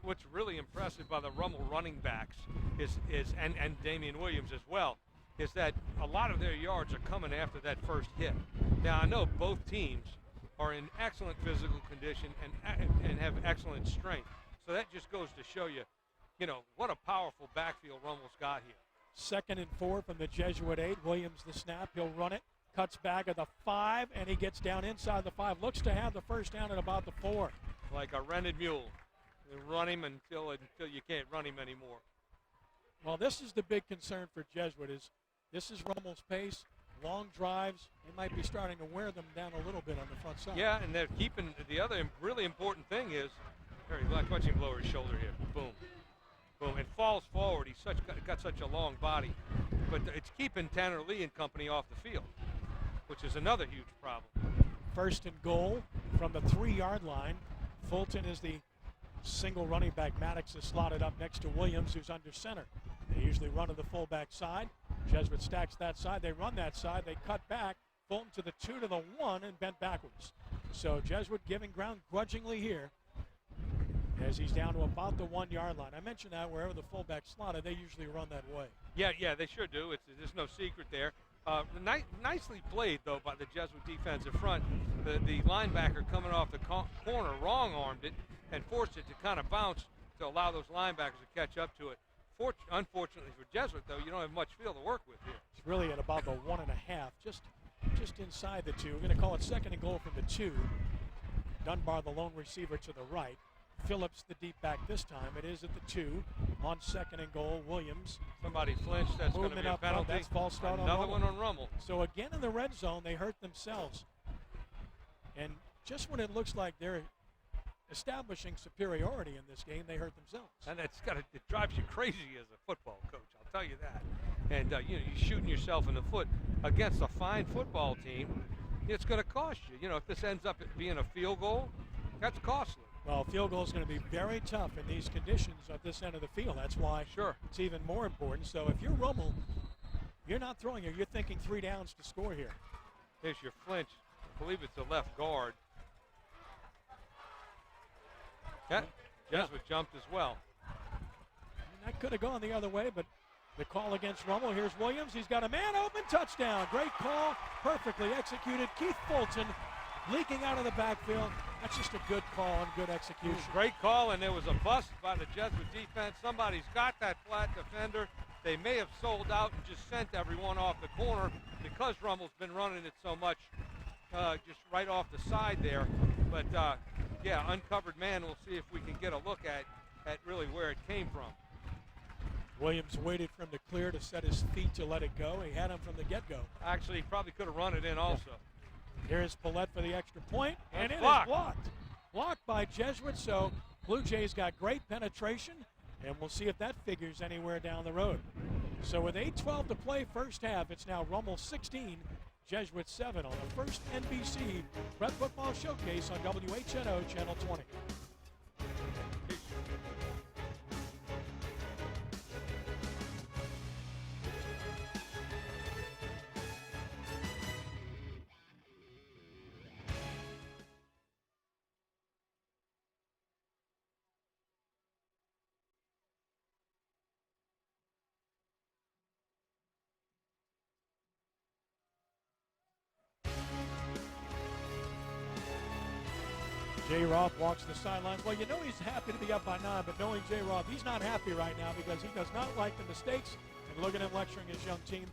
Speaker 2: What's really impressive by the Rummel running backs and Damian Williams as well, is that a lot of their yards are coming after that first hit. Now, I know both teams are in excellent physical condition and have excellent strength. So that just goes to show you, what a powerful backfield Rummel's got here.
Speaker 1: 2nd and 4 from the Jesuit 8. Williams the snap. He'll run it. Cuts back at the 5, and he gets down inside the 5. Looks to have the first down at about the 4.
Speaker 2: Like a rented mule. You run him until you can't run him anymore.
Speaker 1: Well, this is the big concern for Jesuit. This is Rummel's pace. Long drives. They might be starting to wear them down a little bit on the front side.
Speaker 2: Yeah, and they're keeping the other really important thing is, watch him lower his shoulder here. Boom. Boom. It falls forward. He's got such a long body. But it's keeping Tanner Lee and company off the field, which is another huge problem.
Speaker 1: 1st and goal from the 3-yard line. Fulton is the single running back. Maddox is slotted up next to Williams, who's under center. They usually run to the fullback side. Jesuit stacks that side. They run that side. They cut back. Fulton to the 2 to the 1 and bent backwards. So Jesuit giving ground grudgingly here as he's down to about the 1-yard line. I mentioned that wherever the fullback slotted, they usually run that way.
Speaker 2: Yeah, they sure do. There's no secret there. Nicely played, though, by the Jesuit defensive front. The linebacker coming off the corner wrong-armed it and forced it to kind of bounce to allow those linebackers to catch up to it. Unfortunately for Jesuit, though, you don't have much field to work with here.
Speaker 1: It's really at about the 1.5, just inside the 2. We're going to call it 2nd and goal from the 2. Dunbar, the lone receiver, to the right. Phillips, the deep back this time. It is at the 2 on 2nd and goal. Williams.
Speaker 2: Somebody flinched. That's going to be a penalty.
Speaker 1: That's false start.
Speaker 2: Another one on Rummel.
Speaker 1: So again in the red zone, they hurt themselves. And just when it looks like they're establishing superiority in this game, they hurt themselves.
Speaker 2: And it drives you crazy as a football coach, I'll tell you that. And you're shooting yourself in the foot against a fine football team. It's going to cost you. If this ends up being a field goal, that's costly.
Speaker 1: Well, field goal is going to be very tough in these conditions at this end of the field. That's why it's even more important. So if you're Rummel, you're not throwing it. You're thinking 3 downs to score here.
Speaker 2: Here's your flinch. I believe it's the left guard. Yeah, Jesuit jumped as well.
Speaker 1: And that could have gone the other way, but the call against Rummel. Here's Williams. He's got a man open. Touchdown. Great call. Perfectly executed. Keith Fulton leaking out of the backfield. That's just a good call and good execution.
Speaker 2: Great call, and there was a bust by the Jesuit defense. Somebody's got that flat defender. They may have sold out and just sent everyone off the corner because Rummel's been running it so much just right off the side there. But, uncovered man. We'll see if we can get a look at really where it came from.
Speaker 1: Williams waited for him to clear to set his feet to let it go. He had him from the get-go.
Speaker 2: Actually, he probably could have run it in also.
Speaker 1: Here's Paulette for the extra point, and
Speaker 2: That's
Speaker 1: it is blocked. Blocked by Jesuit, so Blue Jays got great penetration, and we'll see if that figures anywhere down the road. So with 8:12 to play first half, it's now Rummel 16, Jesuit 7 on the first NBC Prep Football Showcase on WHNO Channel 20. Jay Roth walks the sidelines. Well, you know he's happy to be up by 9, but knowing Jay Roth, he's not happy right now because he does not like the mistakes. And look at him lecturing his young team.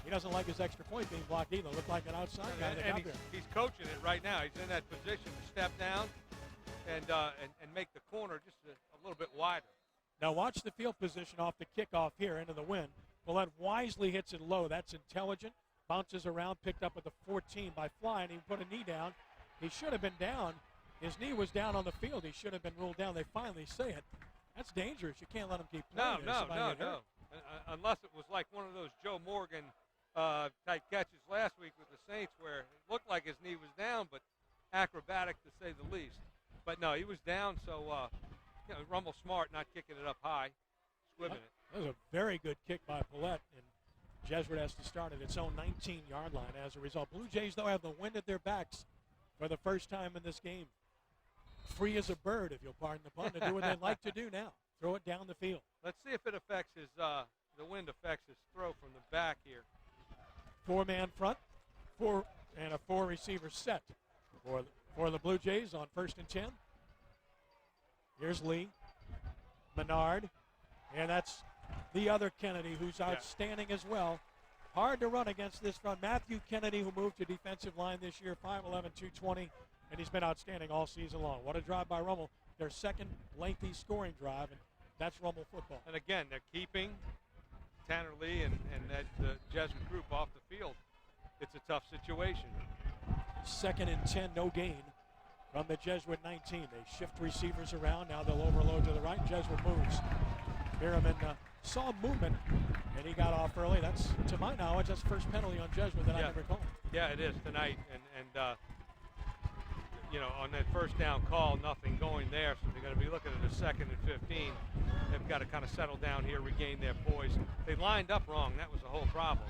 Speaker 1: He doesn't like his extra point being blocked either. Looked like an outside guy that got there.
Speaker 2: He's coaching it right now. He's in that position to step down and make the corner just a little bit wider.
Speaker 1: Now watch the field position off the kickoff here into the wind. Willett wisely hits it low. That's intelligent. Bounces around, picked up at the 14 by Fly, and he put a knee down. He should have been down. His knee was down on the field. He should have been ruled down. They finally say it. That's dangerous. You can't let him keep playing.
Speaker 2: No. Unless it was like one of those Joe Morgan type catches last week with the Saints where it looked like his knee was down, but acrobatic to say the least. But no, he was down, so Rummel smart not kicking it up high, squibbing it.
Speaker 1: That was a very good kick by Paulette, and Jesuit has to start at its own 19-yard line as a result. Blue Jays, though, have the wind at their backs for the first time in this game. Free as a bird, if you'll pardon the pun, to do what they like to do now. Throw it down the field.
Speaker 2: Let's see if it affects his, the wind affects his throw from the back here.
Speaker 1: 4-man front, and a 4-receiver set for the Blue Jays on 1st and 10. Here's Lee, Menard, and that's the other Kennedy who's outstanding as well. Hard to run against this front. Matthew Kennedy, who moved to defensive line this year, 5'11", 220, and he's been outstanding all season long. What a drive by Rummel. Their second lengthy scoring drive, and that's Rummel football.
Speaker 2: And again, they're keeping Tanner Lee and the Jesuit group off the field. It's a tough situation.
Speaker 1: 2nd and 10, no gain from the Jesuit 19. They shift receivers around. Now they'll overload to the right. Jesuit moves. Merriman saw movement, and he got off early. That's, to my knowledge, that's the first penalty on Jesuit that I can recall.
Speaker 2: Yeah, it is tonight. And on that first down call, nothing going there, so they're going to be looking at a 2nd and 15. They've got to kind of settle down here, regain their poise. They lined up wrong. That was the whole problem.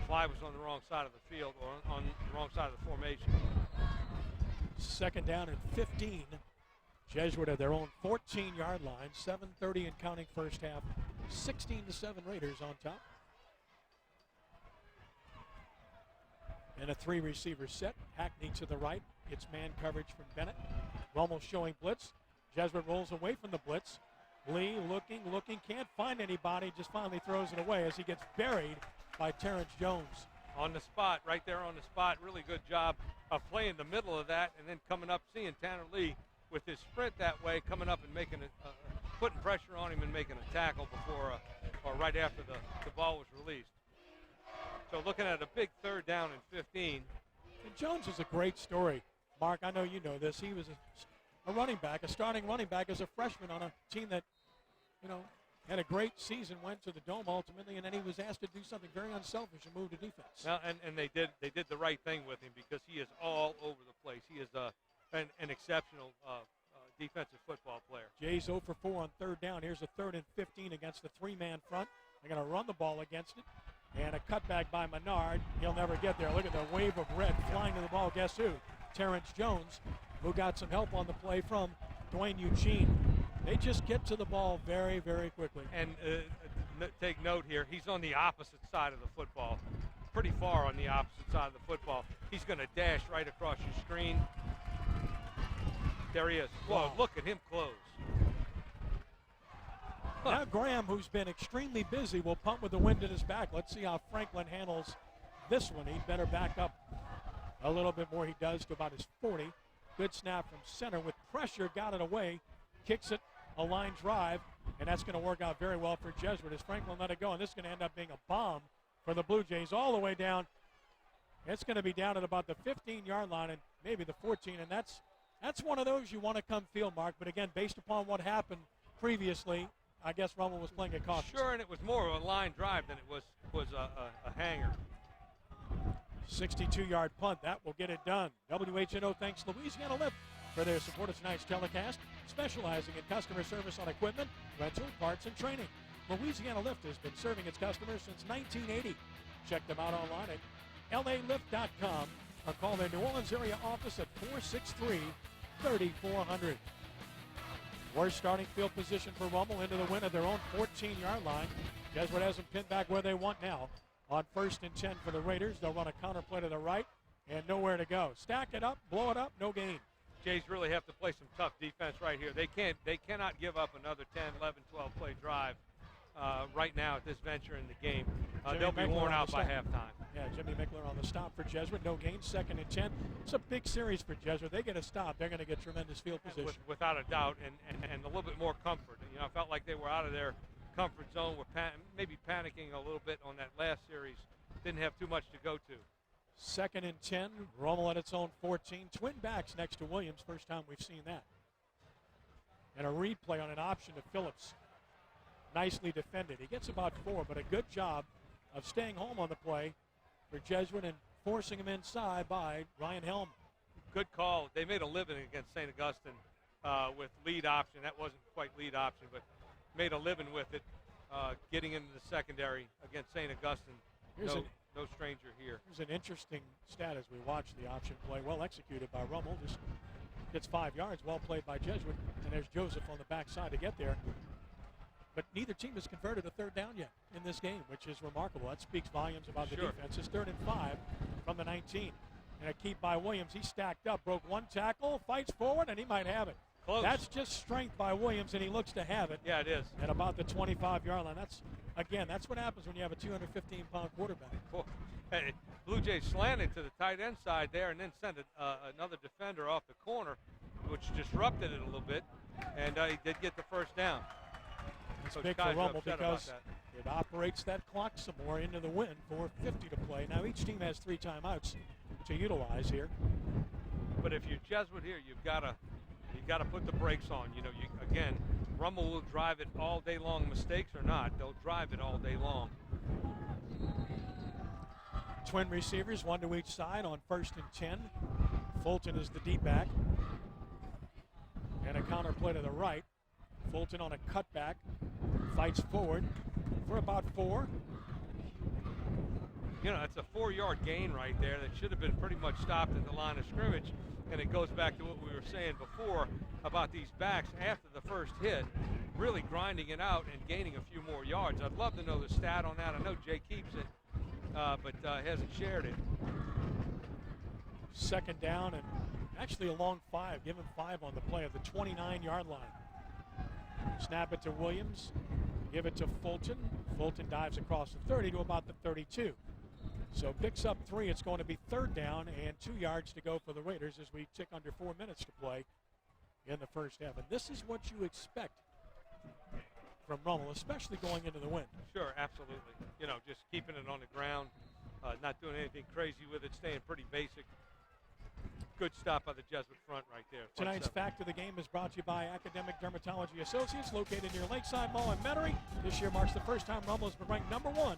Speaker 2: Fly was on the wrong side of the field, or on the wrong side of the formation.
Speaker 1: 2nd down and 15. Jesuit at their own 14-yard line. 7:30 and counting first half. 16-7 Raiders on top. And a 3-receiver set. Hackney to the right. It's man coverage from Bennett. Rummel showing blitz. Jesuit rolls away from the blitz. Lee looking, can't find anybody, just finally throws it away as he gets buried by Terrence Jones.
Speaker 2: On the spot, right there on the spot. Really good job of playing the middle of that and then coming up, seeing Tanner Lee with his sprint that way, coming up and making putting pressure on him and making a tackle before or right after the ball was released. So looking at a big 3rd down and 15.
Speaker 1: And Jones is a great story. Mark, I know you know this. He was a running back, a starting running back as a freshman on a team that, had a great season, went to the Dome ultimately, and then he was asked to do something very unselfish and move to defense.
Speaker 2: Well, and they did the right thing with him because he is all over the place. He is an exceptional defensive football player.
Speaker 1: Jays 0 for 4 on 3rd down. Here's a 3rd and 15 against the 3-man front. They're going to run the ball against it. And a cutback by Menard. He'll never get there. Look at the wave of red flying to the ball. Guess who? Terrence Jones, who got some help on the play from Dwayne Eugene. They just get to the ball very, very quickly.
Speaker 2: And take note here, he's on the opposite side of the football, pretty far on the opposite side of the football. He's going to dash right across your screen. There he is. Whoa, look at him close.
Speaker 1: Now Graham, who's been extremely busy, will punt with the wind at his back. Let's see how Franklin handles this one. He'd better back up a little bit more. He does to about his 40. Good snap from center with pressure, got it away, kicks it, a line drive, and that's going to work out very well for Jesuit as Franklin let it go, and this is going to end up being a bomb for the Blue Jays all the way down. It's going to be down at about the 15-yard line and maybe the 14, and that's one of those you want to come field, Mark. But again, based upon what happened previously, I guess Rummel was playing it cautious.
Speaker 2: Sure, and it was more of a line drive than it was a hanger.
Speaker 1: 62-yard punt. That will get it done. WHNO thanks Louisiana Lift for their support of tonight's telecast, specializing in customer service on equipment, rental, parts, and training. Louisiana Lift has been serving its customers since 1980. Check them out online at LALift.com or call their New Orleans area office at 463-3400. Worst starting field position for Rummel into the win at their own 14-yard line. Jesuit has them pinned back where they want now. On 1st and 10 for the Raiders, they'll run a counter play to the right and nowhere to go. Stack it up, blow it up, no gain.
Speaker 2: Jays really have to play some tough defense right here. They cannot give up another 10, 11, 12 play drive right now at this venture in the game. They'll be worn out by halftime.
Speaker 1: Yeah, Jimmy Mickler on the stop for Jesuit. No gain, 2nd and 10. It's a big series for Jesuit. They get a stop, they're going to get tremendous field position.
Speaker 2: Without a doubt, and a little bit more comfort. You know, I felt like they were out of their comfort zone, were maybe panicking a little bit on that last series. Didn't have too much to go to.
Speaker 1: 2nd and 10. Rummel at its own 14. Twin backs next to Williams. First time we've seen that. And a replay on an option to Phillips. Nicely defended. He gets about 4, but a good job of staying home on the play for Jesuit and forcing him inside by Ryan Helm.
Speaker 2: Good call. They made a living against St. Augustine with lead option. That wasn't quite lead option, but made a living with it, getting into the secondary against St. Augustine. No stranger here.
Speaker 1: Here's an interesting stat as we watch the option play. Well executed by Rummel. Just gets 5 yards. Well played by Jesuit. And there's Joseph on the backside to get there. But neither team has converted a 3rd down yet in this game, which is remarkable. That speaks volumes about the defense. It's 3rd and 5 from the 19. And a keep by Williams. He stacked up, broke one tackle, fights forward, and he might have it.
Speaker 2: Close.
Speaker 1: That's just strength by Williams, and he looks to have it.
Speaker 2: Yeah, it is.
Speaker 1: At about the 25-yard line. That's what happens when you have a 215-pound quarterback.
Speaker 2: Cool. Hey, Blue Jays slanted to the tight end side there and then sent another defender off the corner, which disrupted it a little bit, and he did get the 1st down.
Speaker 1: It's big for Rummel because it operates that clock some more into the win. 4:50 to play. Now each team has 3 timeouts to utilize here.
Speaker 2: But if you're Jesuit here, you've got to put the brakes on. You know, again, Rummel will drive it all day long, mistakes or not. They'll drive it all day long.
Speaker 1: Twin receivers, 1 to each side on 1st and 10. Fulton is the deep back. And a counter play to the right. Fulton on a cutback, fights forward for about 4.
Speaker 2: You know, it's a 4-yard gain right there that should have been pretty much stopped at the line of scrimmage. And it goes back to what we were saying before about these backs after the first hit, really grinding it out and gaining a few more yards. I'd love to know the stat on that. I know Jay keeps it, but hasn't shared it.
Speaker 1: 2nd down and actually a long 5. Give him 5 on the play at the 29-yard line. Snap it to Williams. Give it to Fulton. Fulton dives across the 30 to about the 32. So picks up 3. It's going to be 3rd down and 2 yards to go for the Raiders as we tick under 4 minutes to play in the first half. And this is what you expect from Rummel, especially going into the win.
Speaker 2: Sure, absolutely. You know, just keeping it on the ground, not doing anything crazy with it, staying pretty basic. Good stop by the Jesuit front right there.
Speaker 1: Tonight's Fact of the Game is brought to you by Academic Dermatology Associates, located near Lakeside Mall in Metairie. This year marks the first time Rummel has been ranked number 1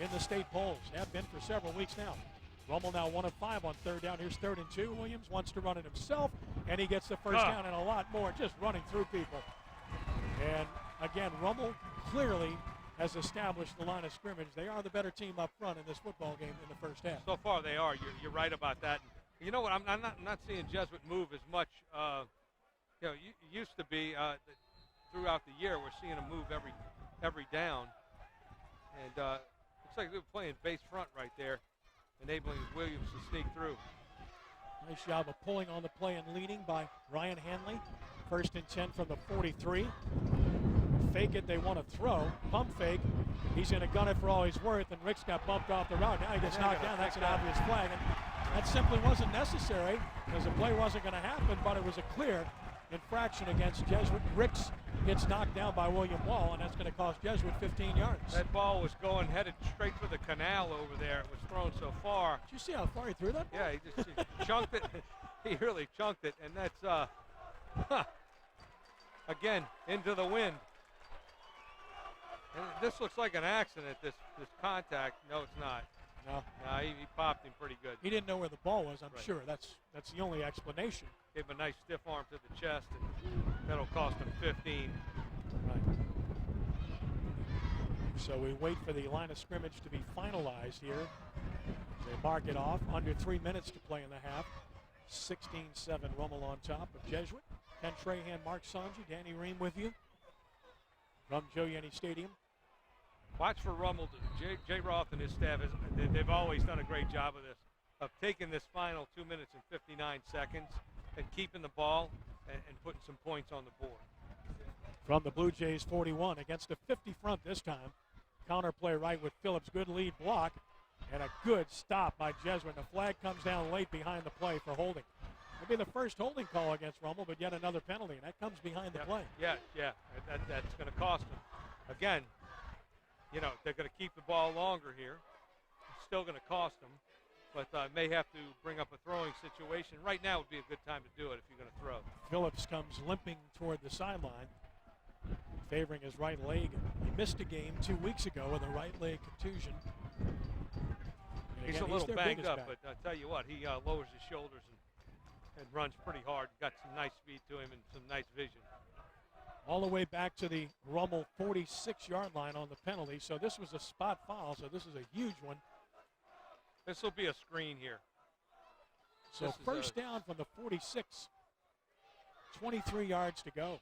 Speaker 1: in the state polls. Have been for several weeks now. Rummel now 1 of 5 on 3rd down. Here's 3rd and 2. Williams wants to run it himself, and he gets the 1st down and a lot more, just running through people. And again, Rummel clearly has established the line of scrimmage. They are the better team up front in this football game in the first half.
Speaker 2: So far they are. You're right about that. You know what? I'm not seeing Jesuit move as much. You know, it used to be throughout the year we're seeing them move every down, and looks like they're playing base front right there, enabling Williams to sneak through.
Speaker 1: Nice job of pulling on the play and leading by Ryan Hanley. 1st and 10 from the 43. Fake it, they want to throw. Pump fake. He's going to gun it for all he's worth, and Ricks got bumped off the route. Now he gets knocked down. That's an obvious flag. And that simply wasn't necessary because the play wasn't going to happen, but it was a clear. infraction against Jesuit. Ricks gets knocked down by William Wall, and that's going to cost Jesuit 15 yards.
Speaker 2: That ball was headed straight for the canal over there. It was thrown so far.
Speaker 1: Did you see how far he threw that ball?
Speaker 2: Yeah, he chunked it. He really chunked it, and that's, again, into the wind. And this looks like an accident, this contact. No, it's not.
Speaker 1: No.
Speaker 2: No, he popped him pretty good.
Speaker 1: He didn't know where the ball was, I'm
Speaker 2: Right.
Speaker 1: sure. That's the only explanation.
Speaker 2: Gave him a nice stiff arm to the chest, and that'll cost him 15.
Speaker 1: Right. So we wait for the line of scrimmage to be finalized here. They mark it off. Under 3 minutes to play in the half. 16-7 Rummel on top of Jesuit. Ken Trahan, Mark Sanji, Danny Ream with you from Joe Yenny Stadium.
Speaker 2: Watch for Rummel. Jay Roth and his staff, they've always done a great job of this, of taking this final 2 minutes and 59 seconds and keeping the ball and putting some points on the board.
Speaker 1: From the Blue Jays 41 against a 50 front this time. Counter play right with Phillips. Good lead block and a good stop by Jesuit. The flag comes down late behind the play for holding. It'll be the first holding call against Rummel, but yet another penalty, and that comes behind the play.
Speaker 2: Yeah. That's going to cost them. Again, they're going to keep the ball longer here. It's still going to cost them, but may have to bring up a throwing situation. Right now would be a good time to do it if you're going to throw.
Speaker 1: Phillips comes limping toward the sideline, favoring his right leg. He missed a game 2 weeks ago with a right leg contusion. And
Speaker 2: He's
Speaker 1: again,
Speaker 2: a little
Speaker 1: their
Speaker 2: banged
Speaker 1: biggest
Speaker 2: up,
Speaker 1: back.
Speaker 2: but I tell you what, he lowers his shoulders and runs pretty hard. Got some nice speed to him and some nice vision.
Speaker 1: All the way back to the Rummel 46-yard line on the penalty. So this was a spot foul, so this is a huge one.
Speaker 2: This will be a screen here.
Speaker 1: So first down from the 46. 23 yards to go.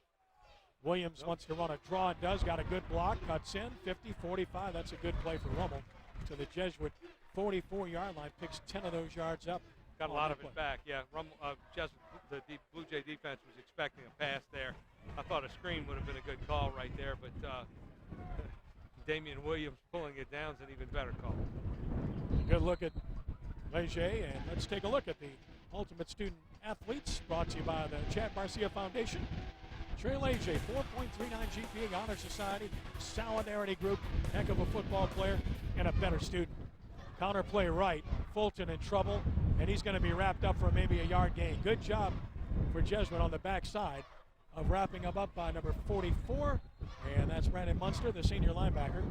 Speaker 1: Williams wants to run a draw and does. Got a good block. Cuts in. 50, 45. That's a good play for Rummel. To the Jesuit 44-yard line. Picks 10 of those yards up.
Speaker 2: Got a lot of it back. Yeah, Rummel, Jesuit, the Blue Jay defense was expecting a pass there. I thought a screen would have been a good call right there, but Damian Williams pulling it down is an even better call.
Speaker 1: Good look at Leger, and let's take a look at the Ultimate Student Athletes, brought to you by the Chad Marcia Foundation. Trey Leger, 4.39 GPA, Honor Society, Solidarity Group, heck of a football player, and a better student. Counter play right, Fulton in trouble, and he's going to be wrapped up for maybe a yard gain. Good job for Jesuit on the backside of wrapping him up by number 44, and that's Brandon Munster, the senior linebacker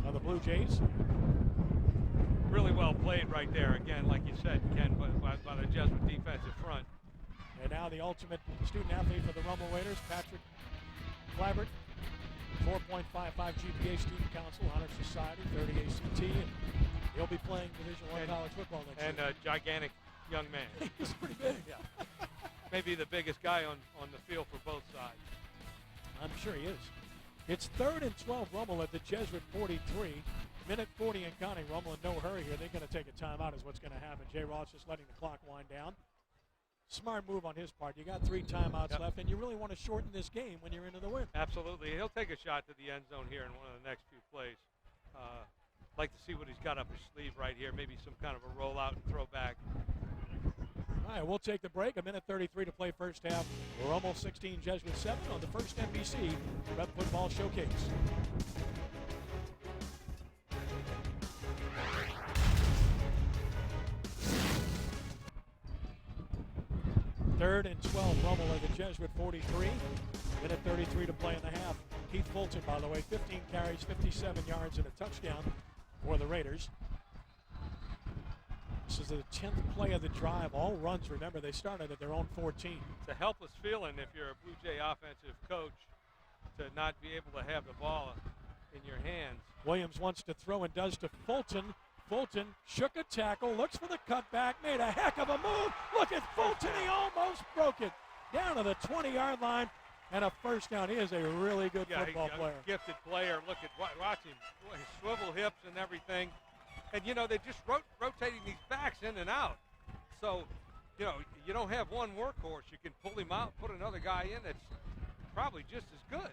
Speaker 1: of the Blue Jays.
Speaker 2: Really well played right there, again, like you said, Ken, by the Jesuit defensive front.
Speaker 1: And now the ultimate student athlete for the Rummel Raiders, Patrick Clabbert, 4.55 GPA Student Council, Honor Society, 30 ACT, and he'll be playing Division I college football next year.
Speaker 2: And a gigantic young man.
Speaker 1: He's pretty big. Yeah.
Speaker 2: Maybe the biggest guy on the field for both sides.
Speaker 1: I'm sure he is. It's 3rd and 12 Rummel at the Jesuit 43. Minute 40 and counting. Rummel in no hurry here. They're going to take a timeout is what's going to happen. Jay Ross just letting the clock wind down. Smart move on his part. You got 3 timeouts left, and you really want to shorten this game when you're into the win.
Speaker 2: Absolutely. He'll take a shot to the end zone here in one of the next few plays. Like to see what he's got up his sleeve right here. Maybe some kind of a rollout and throwback.
Speaker 1: All right, we'll take the break. A minute 33 to play first half. Rummel 16, Jesuit 7 on the first NBC Prep Football Showcase. 3rd and 12, Rummel at the Jesuit 43. Minute 33 to play in the half. Keith Fulton, by the way, 15 carries, 57 yards, and a touchdown for the Raiders. This is the 10th play of the drive. All runs, remember, they started at their own 14.
Speaker 2: It's a helpless feeling if you're a Blue Jay offensive coach to not be able to have the ball in your hands.
Speaker 1: Williams wants to throw and does to Fulton. Fulton shook a tackle, looks for the cutback, made a heck of a move. Look at Fulton, he almost broke it. Down to the 20-yard line and a first down. He is a really good football player.
Speaker 2: Gifted player. Look at, watch him, his swivel hips and everything. And, you know, they're just rotating these backs in and out. So, you know, you don't have one workhorse. You can pull him out, put another guy in that's probably just as good.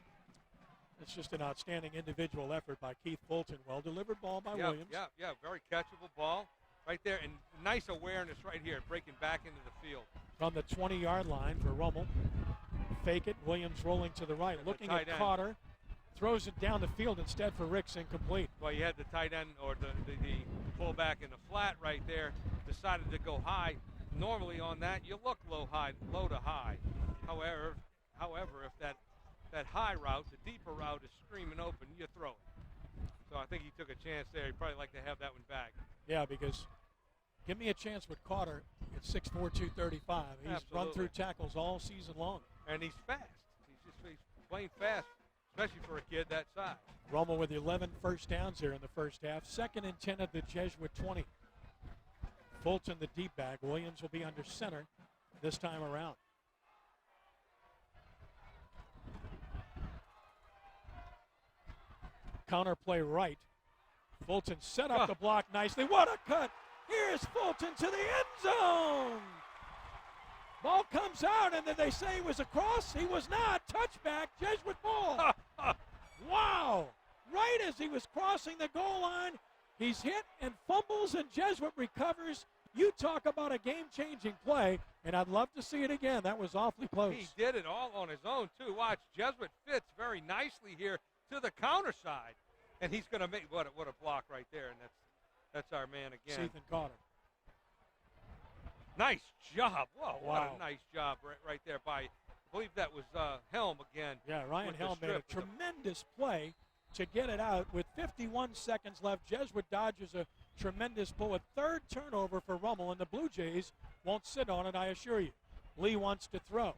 Speaker 1: It's just an outstanding individual effort by Keith Fulton. Well-delivered ball by Williams.
Speaker 2: Yeah, very catchable ball right there. And nice awareness right here, breaking back into the field.
Speaker 1: From the 20-yard line for Rummel. fake it. Williams rolling to the right,
Speaker 2: And
Speaker 1: looking
Speaker 2: the
Speaker 1: at
Speaker 2: tight end.
Speaker 1: Carter. Throws it down the field instead for Ricks, incomplete.
Speaker 2: Well, you had the tight end or the fullback in the flat right there, decided to go high. Normally on that, you look low to high. However, if that high route, the deeper route is screaming open, you throw it. So I think he took a chance there. He'd probably like to have that one back.
Speaker 1: Yeah, because give me a chance with Carter at 6'4", 235. He's run
Speaker 2: Absolutely.
Speaker 1: through tackles all season long.
Speaker 2: And he's fast. He's playing fast, especially for a kid that size.
Speaker 1: Rummel with 11 first downs here in the first half. 2nd and 10 at the Jesuit 20. Fulton the deep back. Williams will be under center this time around. Counter play right. Fulton set up the block nicely. What a cut! Here's Fulton to the end zone. Ball comes out, and then they say he was across. He was not. Touchback, Jesuit ball. Wow! Right as he was crossing the goal line, he's hit and fumbles, and Jesuit recovers. You talk about a game-changing play, and I'd love to see it again. That was awfully close.
Speaker 2: He did it all on his own, too. Watch, Jesuit fits very nicely here to the counter side. And he's going to make, what a block right there, and that's our man again.
Speaker 1: Ethan Carter.
Speaker 2: Nice job. Whoa,
Speaker 1: Wow.
Speaker 2: what a nice job right there by, I believe that was Helm again.
Speaker 1: Yeah, Ryan
Speaker 2: with the
Speaker 1: Helm made a
Speaker 2: strip.
Speaker 1: tremendous play to get it out with 51 seconds left. Jesuit dodges a tremendous pull. A third turnover for Rummel, and the Blue Jays won't sit on it, I assure you. Lee wants to throw.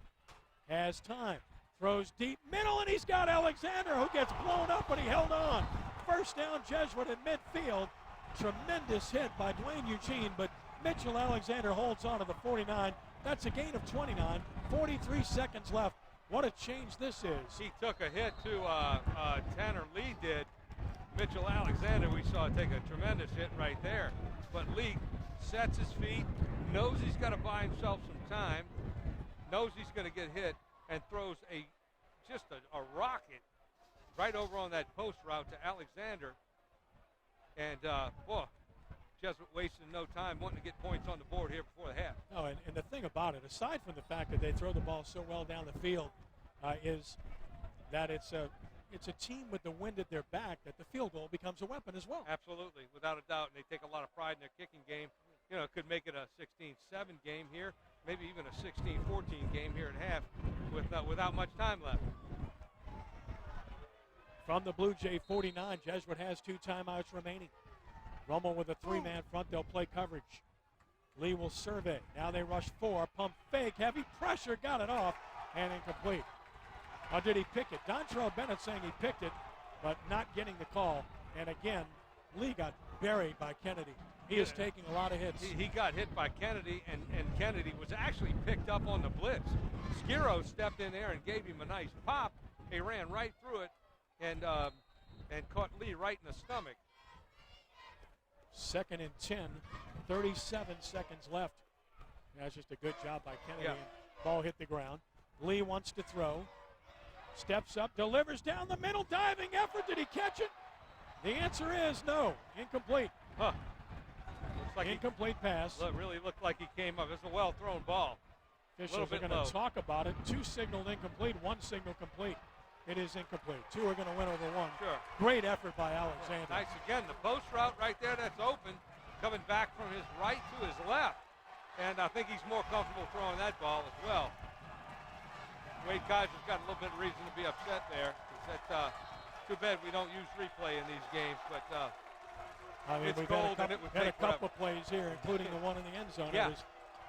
Speaker 1: Has time. Throws deep middle, and he's got Alexander, who gets blown up, but he held on. First down, Jesuit at midfield. Tremendous hit by Dwayne Eugene, but Mitchell Alexander holds on to the 49. That's a gain of 29. 43 seconds left. What a change this is.
Speaker 2: He took a hit to Tanner Lee did. Mitchell Alexander, we saw take a tremendous hit right there. But Lee sets his feet, knows he's got to buy himself some time, knows he's going to get hit, and throws just a rocket right over on that post route to Alexander. And, Jesuit wasting no time wanting to get points on the board here before the half.
Speaker 1: No, and the thing about it, aside from the fact that they throw the ball so well down the field, is that it's a team with the wind at their back that the field goal becomes a weapon as well.
Speaker 2: Absolutely, without a doubt. And they take a lot of pride in their kicking game. You know, it could make it a 16-7 game here, maybe even a 16-14 game here at half without much time left.
Speaker 1: From the Blue Jay 49, Jesuit has 2 timeouts remaining. Rummel with a 3-man front. They'll play coverage. Lee will survey. Now they rush 4. Pump fake. Heavy pressure. Got it off. And incomplete. Or did he pick it? Dontrell Bennett saying he picked it, but not getting the call. And again, Lee got buried by Kennedy. He is taking a lot of hits.
Speaker 2: He got hit by Kennedy, and Kennedy was actually picked up on the blitz. Skiro stepped in there and gave him a nice pop. He ran right through it and caught Lee right in the stomach.
Speaker 1: 2nd and 10, 37 seconds left. That's just a good job by Kennedy.
Speaker 2: Yeah.
Speaker 1: And ball hit the ground. Lee wants to throw. Steps up, delivers down the middle, diving effort. Did he catch it? The answer is no. Incomplete.
Speaker 2: Huh. Looks like
Speaker 1: Incomplete pass.
Speaker 2: really looked like he came up. It's a well-thrown ball.
Speaker 1: Officials are going to talk about it. 2 signaled incomplete, 1 signal complete. It is incomplete. 2 are going to win over 1.
Speaker 2: Sure.
Speaker 1: Great effort by Alexander.
Speaker 2: Nice again. The post route right there that's open, coming back from his right to his left. And I think he's more comfortable throwing that ball as well. Wade Kaiser's got a little bit of reason to be upset there. Too bad we don't use replay in these games, but it's
Speaker 1: we've
Speaker 2: cold
Speaker 1: had
Speaker 2: and it would
Speaker 1: a
Speaker 2: take
Speaker 1: couple of plays here, including the one in the end zone.
Speaker 2: Yeah.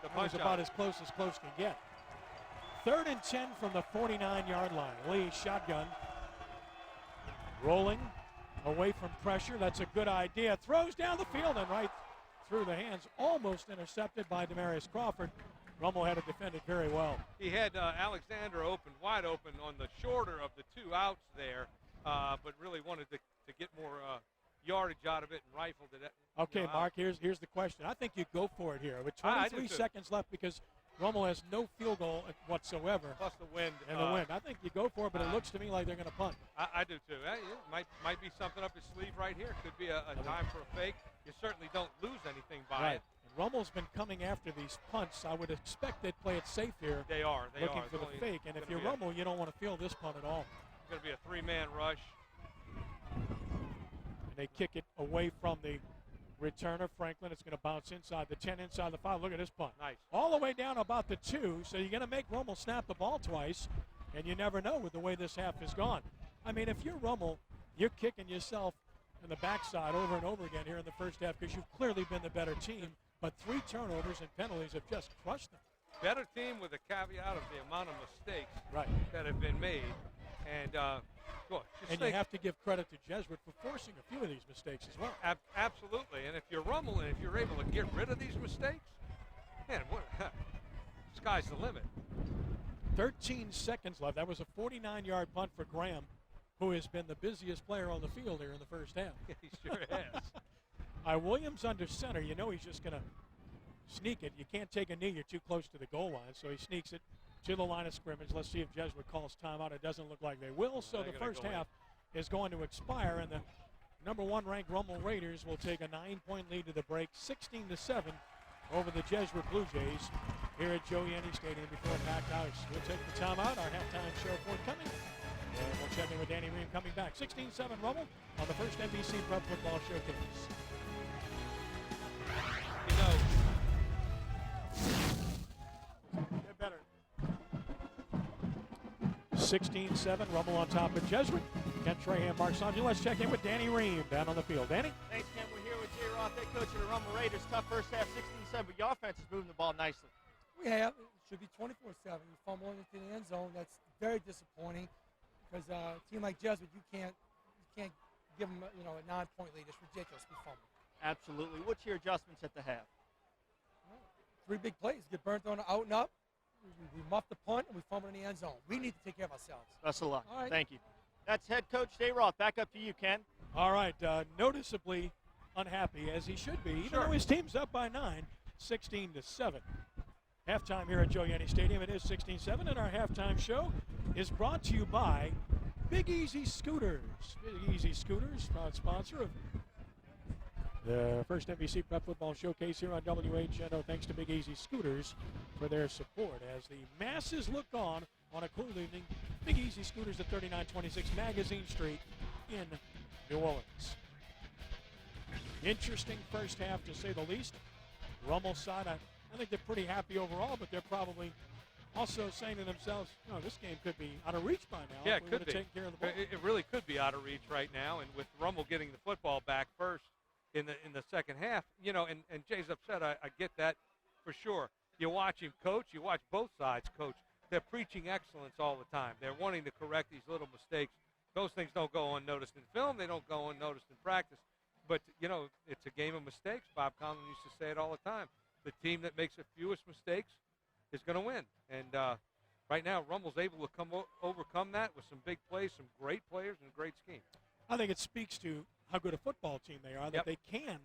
Speaker 1: It was about as close can get. 3rd and 10 from the 49-yard line. Lee shotgun. Rolling away from pressure. That's a good idea. Throws down the field and right through the hands. Almost intercepted by Demarius Crawford. Rummel had it defended very well.
Speaker 2: He had Alexander wide open on the shorter of the 2 outs there, but really wanted to get more yardage out of it and rifled it.
Speaker 1: Okay, Mark, here's the question. I think you go for it here. With 23 seconds left because Rummel has no field goal whatsoever.
Speaker 2: Plus the wind.
Speaker 1: And the wind. I think you go for it, but it looks to me like they're going to punt.
Speaker 2: I do too. It might be something up his sleeve right here. Could be a time for a fake. You certainly don't lose anything by it.
Speaker 1: Rummel's been coming after these punts. I would expect they'd play it safe here.
Speaker 2: They are. They
Speaker 1: looking
Speaker 2: are.
Speaker 1: for the fake. And if you're Rummel, you don't want to feel this punt at all.
Speaker 2: It's going to be a three-man rush.
Speaker 1: And they kick it away from the returner, Franklin. It's going to bounce inside the 10, inside the 5. Look at this punt.
Speaker 2: Nice.
Speaker 1: All the way down about the 2. So you're going to make Rummel snap the ball twice. And you never know with the way this half has gone. I mean, if you're Rummel, you're kicking yourself in the backside over and over again here in the first half because you've clearly been the better team. But 3 turnovers and penalties have just crushed them.
Speaker 2: Better team with a caveat of the amount of mistakes
Speaker 1: right.
Speaker 2: that have been made. And,
Speaker 1: you have to give credit to Jesuit for forcing a few of these mistakes as well.
Speaker 2: Absolutely. And if you're Rummel and if you're able to get rid of these mistakes, man, sky's the limit.
Speaker 1: 13 seconds left. That was a 49-yard punt for Graham, who has been the busiest player on the field here in the first half.
Speaker 2: He sure has.
Speaker 1: Williams under center. You know he's just going to sneak it. You can't take a knee. You're too close to the goal line. So he sneaks it to the line of scrimmage. Let's see if Jesuit calls timeout. It doesn't look like they will. So the first half is going to expire, and the number 1 ranked Rummel Raiders will take a 9-point lead to the break, 16-7 over the Jesuit Blue Jays here at Joe Yanni Stadium before a packed house. We'll take the timeout. Our halftime show forthcoming. And we'll check in with Danny Ream coming back. 16-7 Rummel on the first NBC Prep Football Showcase.
Speaker 2: You know,
Speaker 1: they're better. 16-7, Rummel on top of Jesuit. Ken Trahan, Mark Sanju. Let's check in with Danny Ream down on the field. Danny?
Speaker 3: Thanks, Ken. We're here with Jay Roth, head coach of the Rummel Raiders. Tough first half, 16-7, but your offense is moving the ball nicely.
Speaker 4: We have. It should be 24-7. You fumble into the end zone. That's very disappointing because a team like Jesuit, you can't give them a 9-point lead. It's ridiculous. We fumble.
Speaker 3: Absolutely. What's your adjustments at the half?
Speaker 4: 3 big plays. Get burnt on the out and up. We muff the punt, and we fumble in the end zone. We need to take care of ourselves.
Speaker 3: Best of luck.
Speaker 4: All right.
Speaker 3: Thank you. That's head coach Jay Roth. Back up to you, Ken.
Speaker 1: All right. Noticeably unhappy, as he should be, even though his team's up by 9, 16-7. Halftime here at Joe Yanni Stadium. It is 16-7, and our halftime show is brought to you by Big Easy Scooters. Big Easy Scooters, proud sponsor of the first NBC Prep Football Showcase here on WHNO. Thanks to Big Easy Scooters for their support. As the masses look on a cool evening, Big Easy Scooters at 3926 Magazine Street in New Orleans. Interesting first half, to say the least. Rummel side, I think they're pretty happy overall, but they're probably also saying to themselves, this game could be out of reach by now.
Speaker 2: Yeah,
Speaker 1: if
Speaker 2: it
Speaker 1: we
Speaker 2: could be.
Speaker 1: taken care of the ball.
Speaker 2: It really could be out of reach right now, and with Rummel getting the football back first in the second half, and Jay's upset. I get that for sure. You watch him coach. You watch both sides coach. They're preaching excellence all the time. They're wanting to correct these little mistakes. Those things don't go unnoticed in film. They don't go unnoticed in practice. But, it's a game of mistakes. Bob Conlon used to say it all the time. The team that makes the fewest mistakes is going to win. And right now, Rummel's able to overcome that with some big plays, some great players, and a great scheme.
Speaker 1: I think it speaks to how good a football team they are, that they can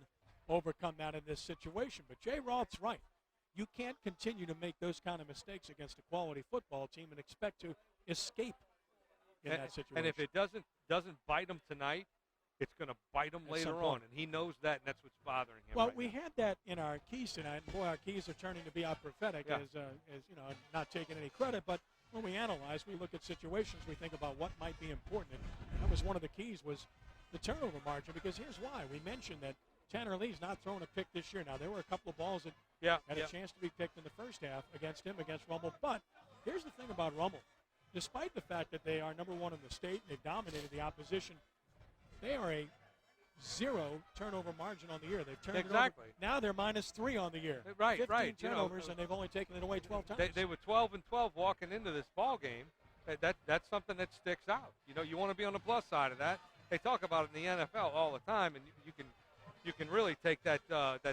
Speaker 1: overcome that in this situation. But Jay Roth's right. You can't continue to make those kind of mistakes against a quality football team and expect to escape in that situation.
Speaker 2: And if it doesn't bite them tonight, it's going to bite him later on, and he knows that, and that's what's bothering him.
Speaker 1: Well,
Speaker 2: right
Speaker 1: we
Speaker 2: now.
Speaker 1: had that in our keys tonight, and boy, our keys are turning to be our prophetic, as not taking any credit. But when we analyze, we look at situations, we think about what might be important. And that was one of the keys, was the turnover margin, because here's why. We mentioned that Tanner Lee's not thrown a pick this year. Now, there were a couple of balls that had a chance to be picked in the first half against Rummel. But here's the thing about Rummel. Despite the fact that they are number 1 in the state, they've dominated the opposition, they are a 0 turnover margin on the year. They've turned it over. Now they're -3 on the year.
Speaker 2: Right,
Speaker 1: 15 turnovers, and they've only taken it away 12 times.
Speaker 2: They were 12-12 walking into this ball game. That's something that sticks out. You want to be on the plus side of that. They talk about it in the NFL all the time, and you can really take that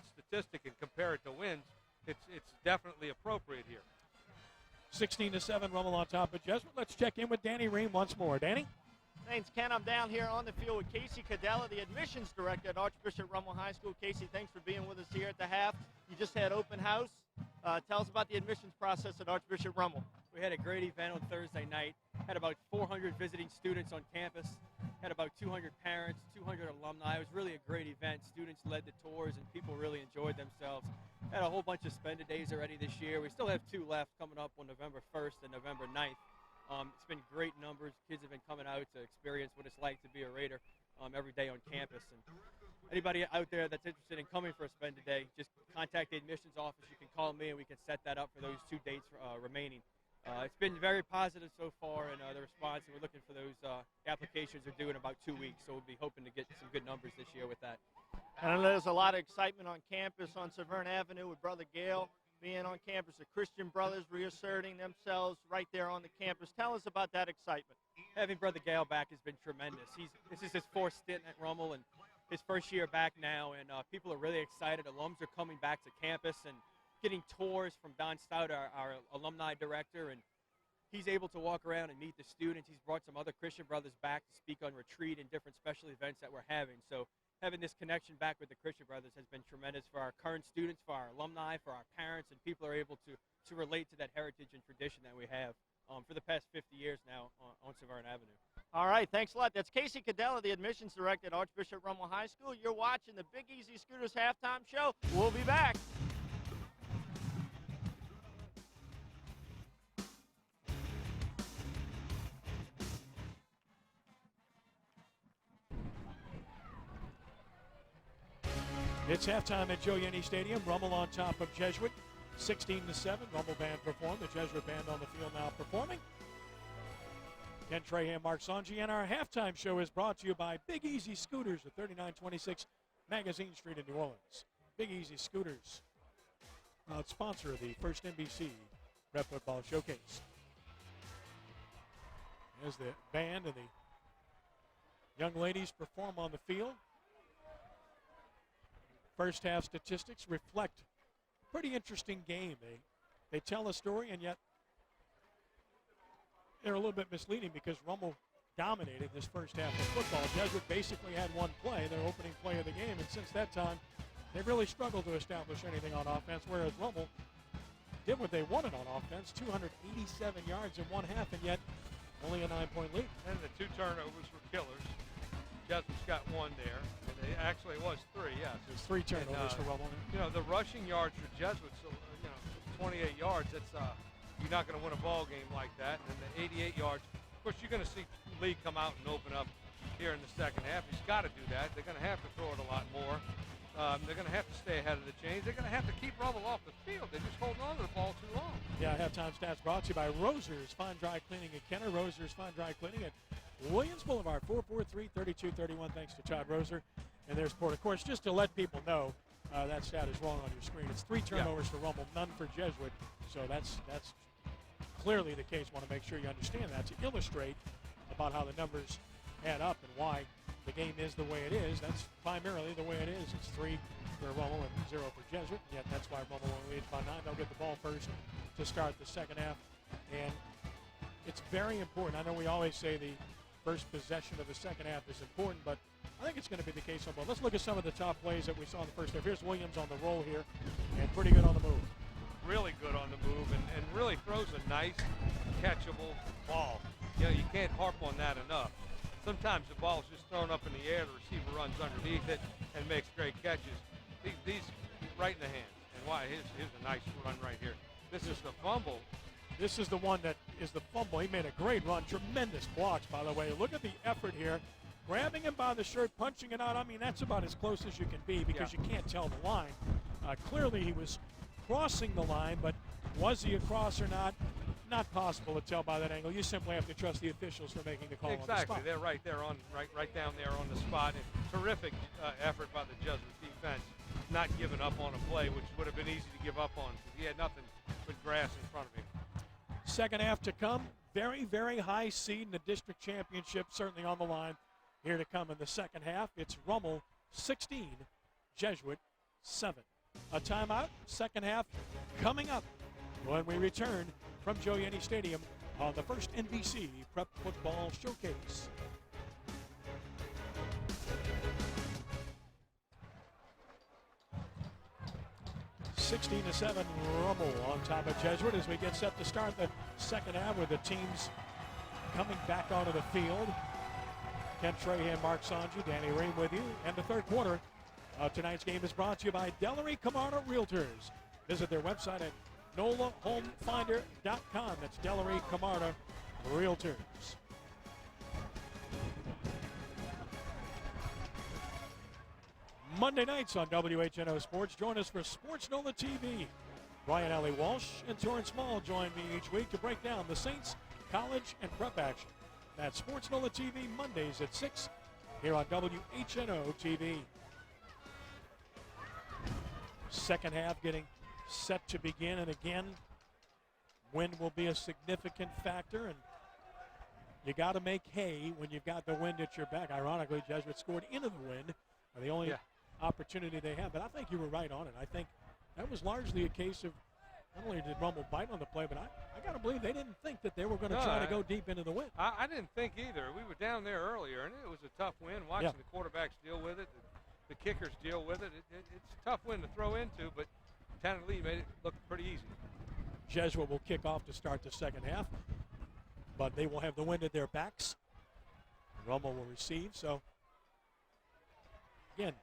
Speaker 2: statistic and compare it to wins. It's definitely appropriate here.
Speaker 1: 16-7, Rummel on top of Jesuit. Let's check in with Danny Ream once more. Danny?
Speaker 3: Thanks, Ken. I'm down here on the field with Casey Cadella, the admissions director at Archbishop Rummel High School. Casey, thanks for being with us here at the half. You just had open house. Tell us about the admissions process at Archbishop Rummel.
Speaker 6: We had a great event on Thursday night. Had about 400 visiting students on campus. Had about 200 parents, 200 alumni. It was really a great event. Students led the tours and people really enjoyed themselves. Had a whole bunch of spend days already this year. We still have 2 left coming up on November 1st and November 9th. It's been great numbers. Kids have been coming out to experience what it's like to be a Raider every day on campus. And anybody out there that's interested in coming for a spend a day, just contact the admissions office. You can call me and we can set that up for those 2 dates remaining. It's been very positive so far in the response, and we're looking for those applications are due in about 2 weeks, so we'll be hoping to get some good numbers this year with that.
Speaker 3: And there's a lot of excitement on campus on Severn Avenue with Brother Gale being on campus, the Christian brothers reasserting themselves right there on the campus. Tell us about that excitement.
Speaker 6: Having Brother Gale back has been tremendous. This is his 4th stint at Rummel and his first year back now, and people are really excited. Alums are coming back to campus and getting tours from Don Stout, our alumni director, and he's able to walk around and meet the students. He's brought some other Christian brothers back to speak on retreat and different special events that we're having. So having this connection back with the Christian brothers has been tremendous for our current students, for our alumni, for our parents, and people are able to relate to that heritage and tradition that we have for the past 50 years now on Severn Avenue.
Speaker 3: All right, thanks a lot. That's Casey Cadella, the admissions director at Archbishop Rummel High School. You're watching the Big Easy Scooters halftime show. We'll be back.
Speaker 1: It's halftime at Joe Yenny Stadium. Rummel on top of Jesuit, 16-7. Rummel band performed. The Jesuit band on the field now performing. Ken Trahan, Mark Sonji, and our halftime show is brought to you by Big Easy Scooters at 3926 Magazine Street in New Orleans. Big Easy Scooters, proud sponsor of the first NBC Rep Football Showcase. As the band and the young ladies perform on the field. First half statistics reflect a pretty interesting game. They tell a story, and yet they're a little bit misleading because Rummel dominated this first half of football. Jesuit basically had one play, their opening play of the game, and since that time, they've really struggled to establish anything on offense, whereas Rummel did what they wanted on offense, 287 yards in one half, and yet only a 9-point lead.
Speaker 2: And the 2 turnovers were killers. Jesuit's got 1 there. And actually, it was 3, yes.
Speaker 1: There's 3 turnovers for Rummel.
Speaker 2: You know, the rushing yards for Jesuit, so, 28 yards, that's you're not going to win a ball game like that. And then the 88 yards, of course, you're going to see Lee come out and open up here in the second half. He's got to do that. They're going to have to throw it a lot more. They're going to have to stay ahead of the chains. They're going to have to keep Rummel off the field. They're just holding on to the ball too long.
Speaker 1: Yeah, halftime stats brought to you by Roser's Fine Dry Cleaning at Kenner. Roser's Fine Dry Cleaning at Williams Boulevard, 443-3231. Thanks to Todd Roser. And there's Port. Of course, just to let people know, that stat is wrong on your screen. It's 3 turnovers for Rummel, none for Jesuit. So that's clearly the case. Want to make sure you understand that to illustrate about how the numbers add up and why the game is the way it is. That's primarily the way it is. It's 3 for Rummel and 0 for Jesuit. Yet that's why Rummel only leads by 9. They'll get the ball first to start the second half. And it's very important. I know we always say the first possession of the second half is important, but I think it's going to be the case on both. Let's look at some of the top plays that we saw in the first half. Here's Williams on the roll here, and pretty good on the move.
Speaker 2: Really good on the move, and really throws a nice, catchable ball. You know, you can't harp on that enough. Sometimes the ball's just thrown up in the air, the receiver runs underneath it and makes great catches. These right in the hands. And why, here's a nice run right here. This is the fumble.
Speaker 1: This is the one that is the fumble. He made a great run. Tremendous blocks, by the way. Look at the effort here. Grabbing him by the shirt, punching it out. I mean, that's about as close as you can be because you can't tell the line. Clearly, he was crossing the line, but was he across or not? Not possible to tell by that angle. You simply have to trust the officials for making the call on the spot.
Speaker 2: Exactly. They're right there right down there on the spot. And terrific effort by the Jesuit defense, not giving up on a play, which would have been easy to give up on because he had nothing but grass in front of him.
Speaker 1: Second half to come. Very, very high seed in the district championship, certainly on the line. Here to come in the second half, it's Rummel 16, Jesuit 7. A timeout, second half coming up when we return from Joe Yenny Stadium on the first NBC Prep Football Showcase. 16-7 Rummel on top of Jesuit as we get set to start the second half with the teams coming back onto the field. Ken Trahan, Mark Sanji, Danny Ream with you. And the third quarter of tonight's game is brought to you by Delary Camarda Realtors. Visit their website at nolahomefinder.com. That's Delary Camarda Realtors. Monday nights on WHNO Sports. Join us for Sports Nola TV. Brian Alley Walsh and Torrance Small join me each week to break down the Saints college and prep action. That's Sports Nola TV Mondays at 6 here on WHNO TV. Second half getting set to begin, and again, wind will be a significant factor, and you got to make hay when you've got the wind at your back. Ironically, Jesuit scored into the wind, the only opportunity they have. But I think you were right on it. I think that was largely a case of not only did Rummel bite on the play, but I got to believe they didn't think that they were going to try to go deep into the wind.
Speaker 2: I didn't think either. We were down there earlier, and it was a tough win. Watching the quarterbacks deal with it, the kickers deal with it. It's a tough win to throw into, but Tanner-Lee made it look pretty easy.
Speaker 1: Jesuit will kick off to start the second half, but they will have the wind at their backs. Rummel will receive. So, again,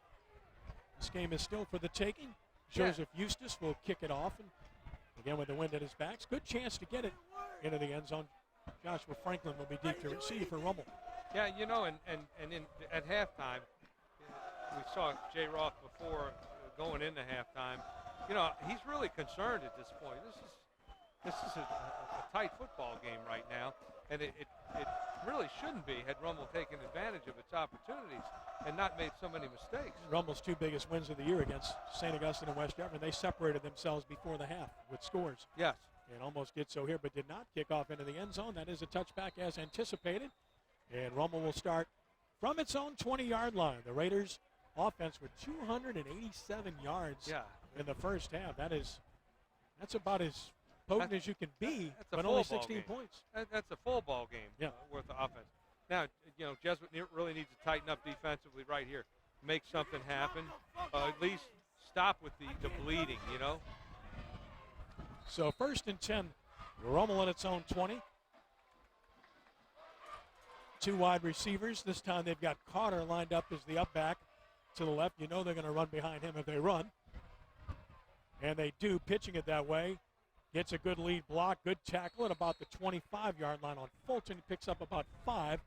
Speaker 1: this game is still for the taking. Joseph Eustace will kick it off, and again with the wind at his backs. Good chance to get it into the end zone. Joshua Franklin will be deep to receive for Rummel.
Speaker 2: Yeah, you know, and at halftime, we saw Jay Roth before going into halftime. You know, he's really concerned at this point. This is a tight football game right now, and it really shouldn't be had Rummel taken advantage of its opportunities and not made so many mistakes.
Speaker 1: Rummel's two biggest wins of the year against St. Augustine and West Jefferson, they separated themmselves before the half with scores.
Speaker 2: Yes.
Speaker 1: And almost did so here, but did not kick off into the end zone. That is a touchback as anticipated. And Rummel will start from its own 20-yard line. The Raiders' offense with 287 yards in the first half. That's about as potent as you can be, but only 16 points.
Speaker 2: That's a full ball game worth of offense. Now, you know, Jesuit really needs to tighten up defensively right here. Make something happen. At least stop with the bleeding, you know.
Speaker 1: So 1st and 10, Rummel at its own 20. Two wide receivers. This time they've got Carter lined up as the up back to the left. You know they're going to run behind him if they run. And they do, pitching it that way. Gets a good lead block, good tackle at about the 25-yard line on Fulton. He picks up about 5.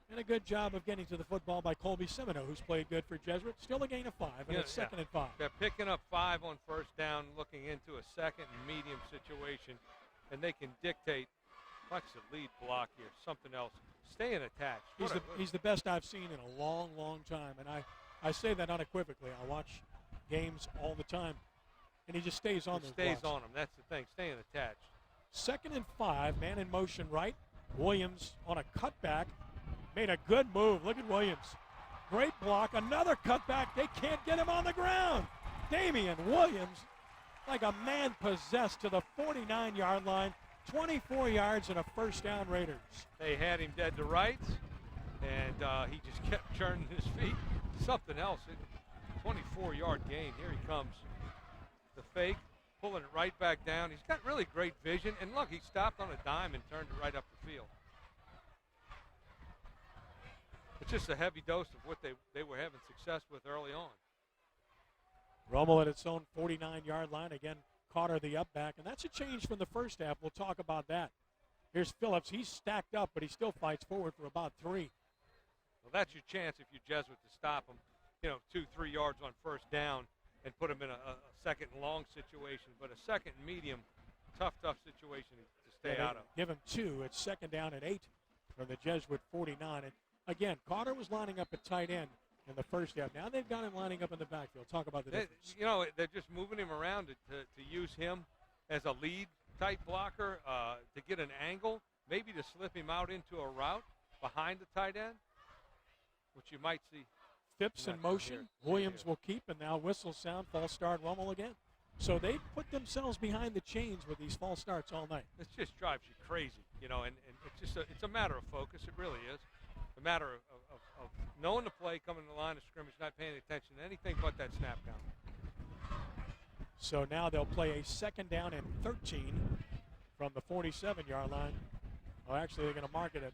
Speaker 1: And a good job of getting to the football by Colby Semino, who's played good for Jesuit. Still a gain of 5, and it's 2nd and 5.
Speaker 2: They're picking up 5 on first down, looking into a second and medium situation, and they can dictate, watch the lead block here, something else. Staying attached.
Speaker 1: He's the best I've seen in a long, long time, and I say that unequivocally. I watch games all the time, and he just stays on those blocks.
Speaker 2: Stays on them. That's the thing, staying attached.
Speaker 1: 2nd and 5, man in motion right. Williams on a cutback. Made a good move. Look at Williams. Great block. Another cutback. They can't get him on the ground. Damian Williams, like a man possessed, to the 49-yard line. 24 yards and a first down, Raiders.
Speaker 2: They had him dead to rights, and he just kept churning his feet. Something else. 24-yard gain. Here he comes. The fake, pulling it right back down. He's got really great vision. And look, he stopped on a dime and turned it right up the field. It's just a heavy dose of what they were having success with early on.
Speaker 1: Rummel at its own 49-yard line. Again, Carter the up back. And that's a change from the first half. We'll talk about that. Here's Phillips. He's stacked up, but he still fights forward for about 3.
Speaker 2: Well, that's your chance if you're Jesuit to stop him, 2-3 yards on first down and put him in a second and long situation. But a second and medium, tough situation to stay out of.
Speaker 1: Give him 2. It's 2nd down and 8 from the Jesuit 49. And again, Carter was lining up at tight end in the first half. Now they've got him lining up in the backfield. Talk about the difference.
Speaker 2: They're just moving him around to use him as a lead-type blocker, to get an angle, maybe to slip him out into a route behind the tight end, which you might see.
Speaker 1: Phipps in motion. Williams will keep, and now whistle sound, false start, Rummel again. So they put themselves behind the chains with these false starts all night.
Speaker 2: This just drives you crazy, and it's a matter of focus. It really is. A matter of knowing the play, coming to the line of scrimmage, not paying attention to anything but that snap count.
Speaker 1: So now they'll play a 2nd down and 13 from the 47-yard line. Oh, actually, they're going to mark it at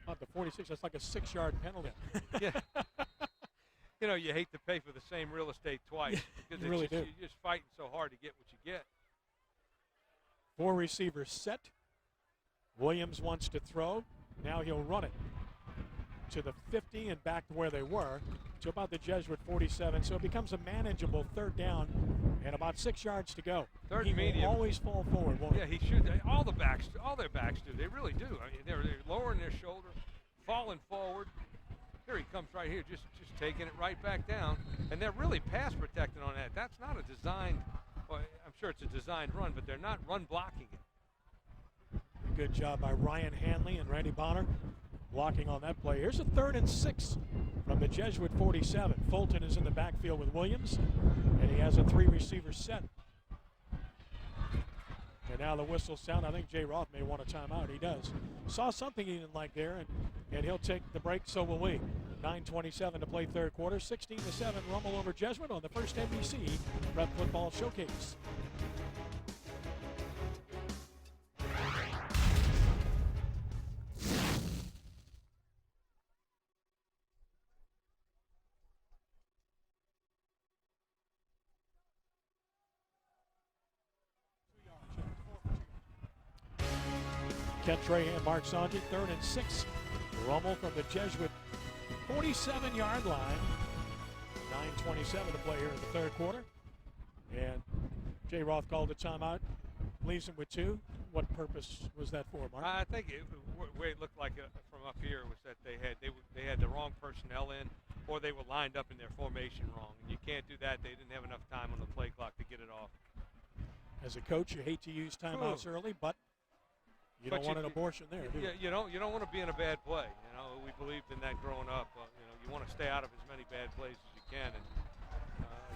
Speaker 1: about the 46. That's like a 6-yard penalty.
Speaker 2: Yeah. You know, you hate to pay for the same real estate twice because
Speaker 1: You really do.
Speaker 2: you're just fighting so hard to get what you get.
Speaker 1: 4 receivers set. Williams wants to throw. Now he'll run it to the 50 and back to where they were, to about the Jesuit 47. So it becomes a manageable 3rd down and about 6 yards to go.
Speaker 2: Third
Speaker 1: he
Speaker 2: medium.
Speaker 1: will always fall forward, won't he?
Speaker 2: Yeah, he should. All their backs do. They really do. I mean, they're lowering their shoulder, falling forward. Here he comes right here, just taking it right back down. And they're really pass protecting on that. That's not a designed, well, I'm sure it's a designed run, but they're not run blocking it.
Speaker 1: Good job by Ryan Hanley and Randy Bonner blocking on that play. Here's a 3rd and 6 from the Jesuit 47. Fulton is in the backfield with Williams, and he has a 3 receiver set. And now the whistle sound. I think Jay Roth may want a timeout. He does. Saw something he didn't like there, and he'll take the break. So will we. 9:27 to play 3rd quarter. 16-7 Rummel over Jesuit on the first NBC Prep Football Showcase. Kent Trey and Mark Sanji, 3rd and 6. Rummel from the Jesuit 47-yard line. 9:27 to play here in the 3rd quarter. And Jay Roth called a timeout. Leaves him with 2. What purpose was that for, Mark?
Speaker 2: I think the way it looked like from up here was that they had the wrong personnel in, or they were lined up in their formation wrong. And you can't do that. They didn't have enough time on the play clock to get it off.
Speaker 1: As a coach, you hate to use timeouts early, but you don't want an abortion there, do you?
Speaker 2: You don't want to be in a bad play. You know, we believed in that growing up. You want to stay out of as many bad plays as you can. And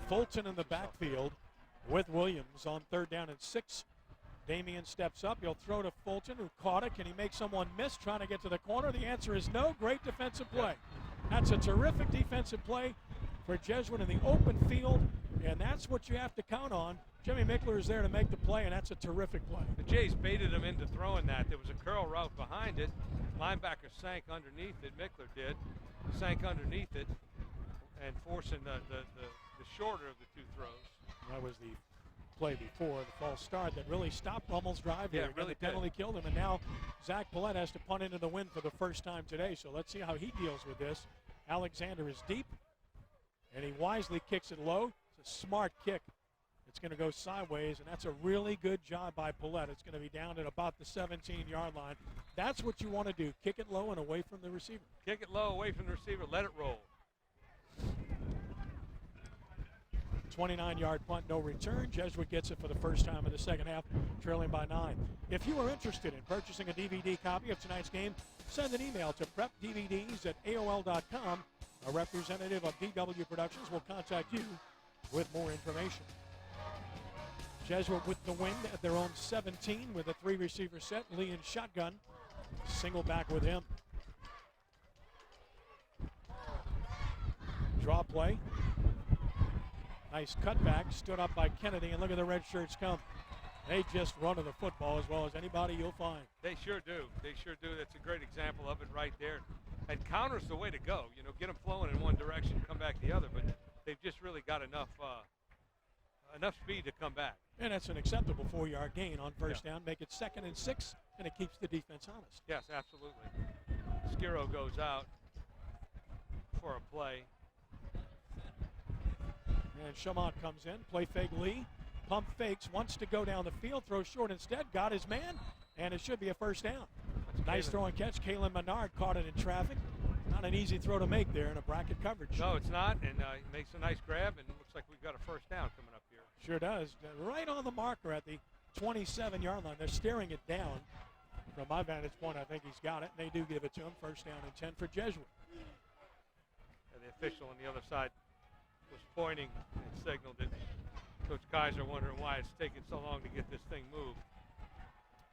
Speaker 1: Fulton in the backfield with Williams on 3rd down and 6. Damian steps up. He'll throw to Fulton, who caught it. Can he make someone miss trying to get to the corner? The answer is no. Great defensive play. That's a terrific defensive play for Jesuit in the open field, and that's what you have to count on. Jimmy Mickler is there to make the play, and that's a terrific play.
Speaker 2: The Jays baited him into throwing that. There was a curl route behind it. Linebacker sank underneath it. Mickler did. Sank underneath it and forcing the shorter of the 2 throws.
Speaker 1: That was the play before the false start that really stopped Rummel's drive here.
Speaker 2: Yeah, really
Speaker 1: the penalty killed him, and now Zach Paulette has to punt into the wind for the first time today. So let's see how he deals with this. Alexander is deep, and he wisely kicks it low. It's a smart kick. It's going to go sideways, and that's a really good job by Paulette. It's going to be down at about the 17-yard line. That's what you want to do. Kick it low and away from the receiver.
Speaker 2: Kick it low, away from the receiver. Let it roll.
Speaker 1: 29-yard punt, no return. Jesuit gets it for the first time in the second half, trailing by 9. If you are interested in purchasing a DVD copy of tonight's game, send an email to prepdvds@aol.com. A representative of DW Productions will contact you with more information. Jesuit with the win at their own 17 with a 3 receiver set. Lee in shotgun. Single back with him. Draw play. Nice cutback. Stood up by Kennedy, and look at the red shirts come. They just run to the football as well as anybody you'll find.
Speaker 2: They sure do. They sure do. That's a great example of it right there. And counter's the way to go. You know, get them flowing in one direction, come back the other. But they've just really got enough speed to come back.
Speaker 1: And that's an acceptable 4-yard gain on first down. Make it 2nd and 6, and it keeps the defense honest.
Speaker 2: Yes, absolutely. Skiro goes out for a play.
Speaker 1: And Chamont comes in. Play fake Lee. Pump fakes. Wants to go down the field. Throws short instead. Got his man. And it should be a first down. Nice throw and catch. Kalen Menard caught it in traffic. Not an easy throw to make there in a bracket coverage.
Speaker 2: No, it's not. And he makes a nice grab. And it looks like we've got a first down coming up here.
Speaker 1: Sure does. Right on the marker at the 27-yard line. They're staring it down. From my vantage point, I think he's got it. And they do give it to him. First down and 10 for Jesuit.
Speaker 2: And the official on the other side was pointing and signaled it. Coach Kaiser wondering why it's taking so long to get this thing moved.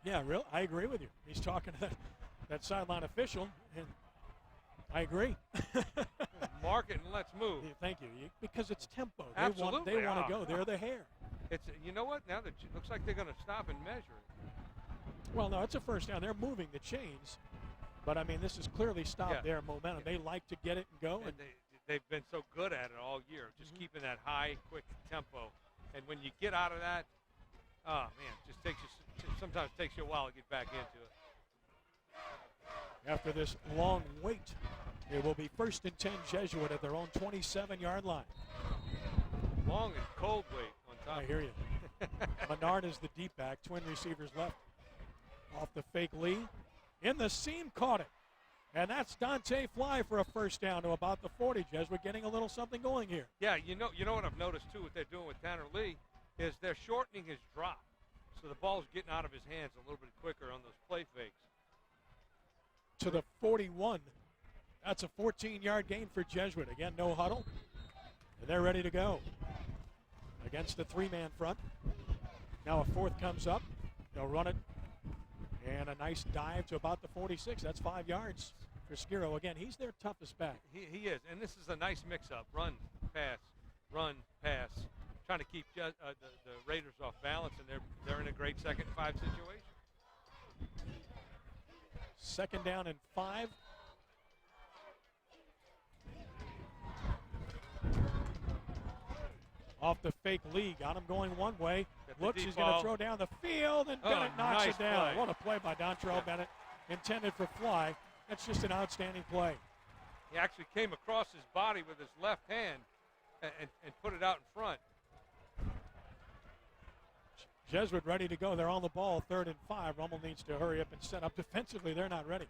Speaker 1: Yeah, I agree with you. He's talking to that sideline official, and I agree.
Speaker 2: Mark it and let's move.
Speaker 1: Yeah, thank you. Because it's tempo.
Speaker 2: Absolutely.
Speaker 1: They want to go. They're the hair.
Speaker 2: It's, you know what? Now that it looks like they're going to stop and measure it.
Speaker 1: Well, no, it's a first down. They're moving the chains. But, I mean, this has clearly stopped their momentum. They like to get it and go.
Speaker 2: And they've been so good at it all year, just keeping that high, quick tempo. And when you get out of that, oh, man, it just sometimes takes you a while to get back into it.
Speaker 1: After this long wait, it will be 1st and 10 Jesuit at their own 27-yard line.
Speaker 2: Long and cold wait on top.
Speaker 1: I hear you. Menard is the deep back, twin receivers left. Off the fake Lee. In the seam, caught it. And that's Dante Fly for a first down to about the 40. Jesuit getting a little something going here.
Speaker 2: Yeah, you know what I've noticed, too, what they're doing with Tanner Lee is they're shortening his drop. So the ball's getting out of his hands a little bit quicker on those play fakes.
Speaker 1: To the 41. That's a 14-yard gain for Jesuit. Again, no huddle. And they're ready to go. Against the 3-man front. Now a fourth comes up. They'll run it. And a nice dive to about the 46. That's 5 yards for Skiro. Again, he's their toughest back.
Speaker 2: He is. And this is a nice mix-up. Run, pass, trying to keep the Raiders off balance, and they're in a great 2nd and 5 situation.
Speaker 1: 2nd down and 5. Off the fake Lee. Got him going one way. Looks, he's going to throw down the field, and Bennett knocks it down.
Speaker 2: Play.
Speaker 1: What a play by Dontrell Bennett. Intended for Fly. That's just an outstanding play.
Speaker 2: He actually came across his body with his left hand and put it out in front.
Speaker 1: Jesuit ready to go. They're on the ball, 3rd and 5. Rummel needs to hurry up and set up defensively. They're not ready.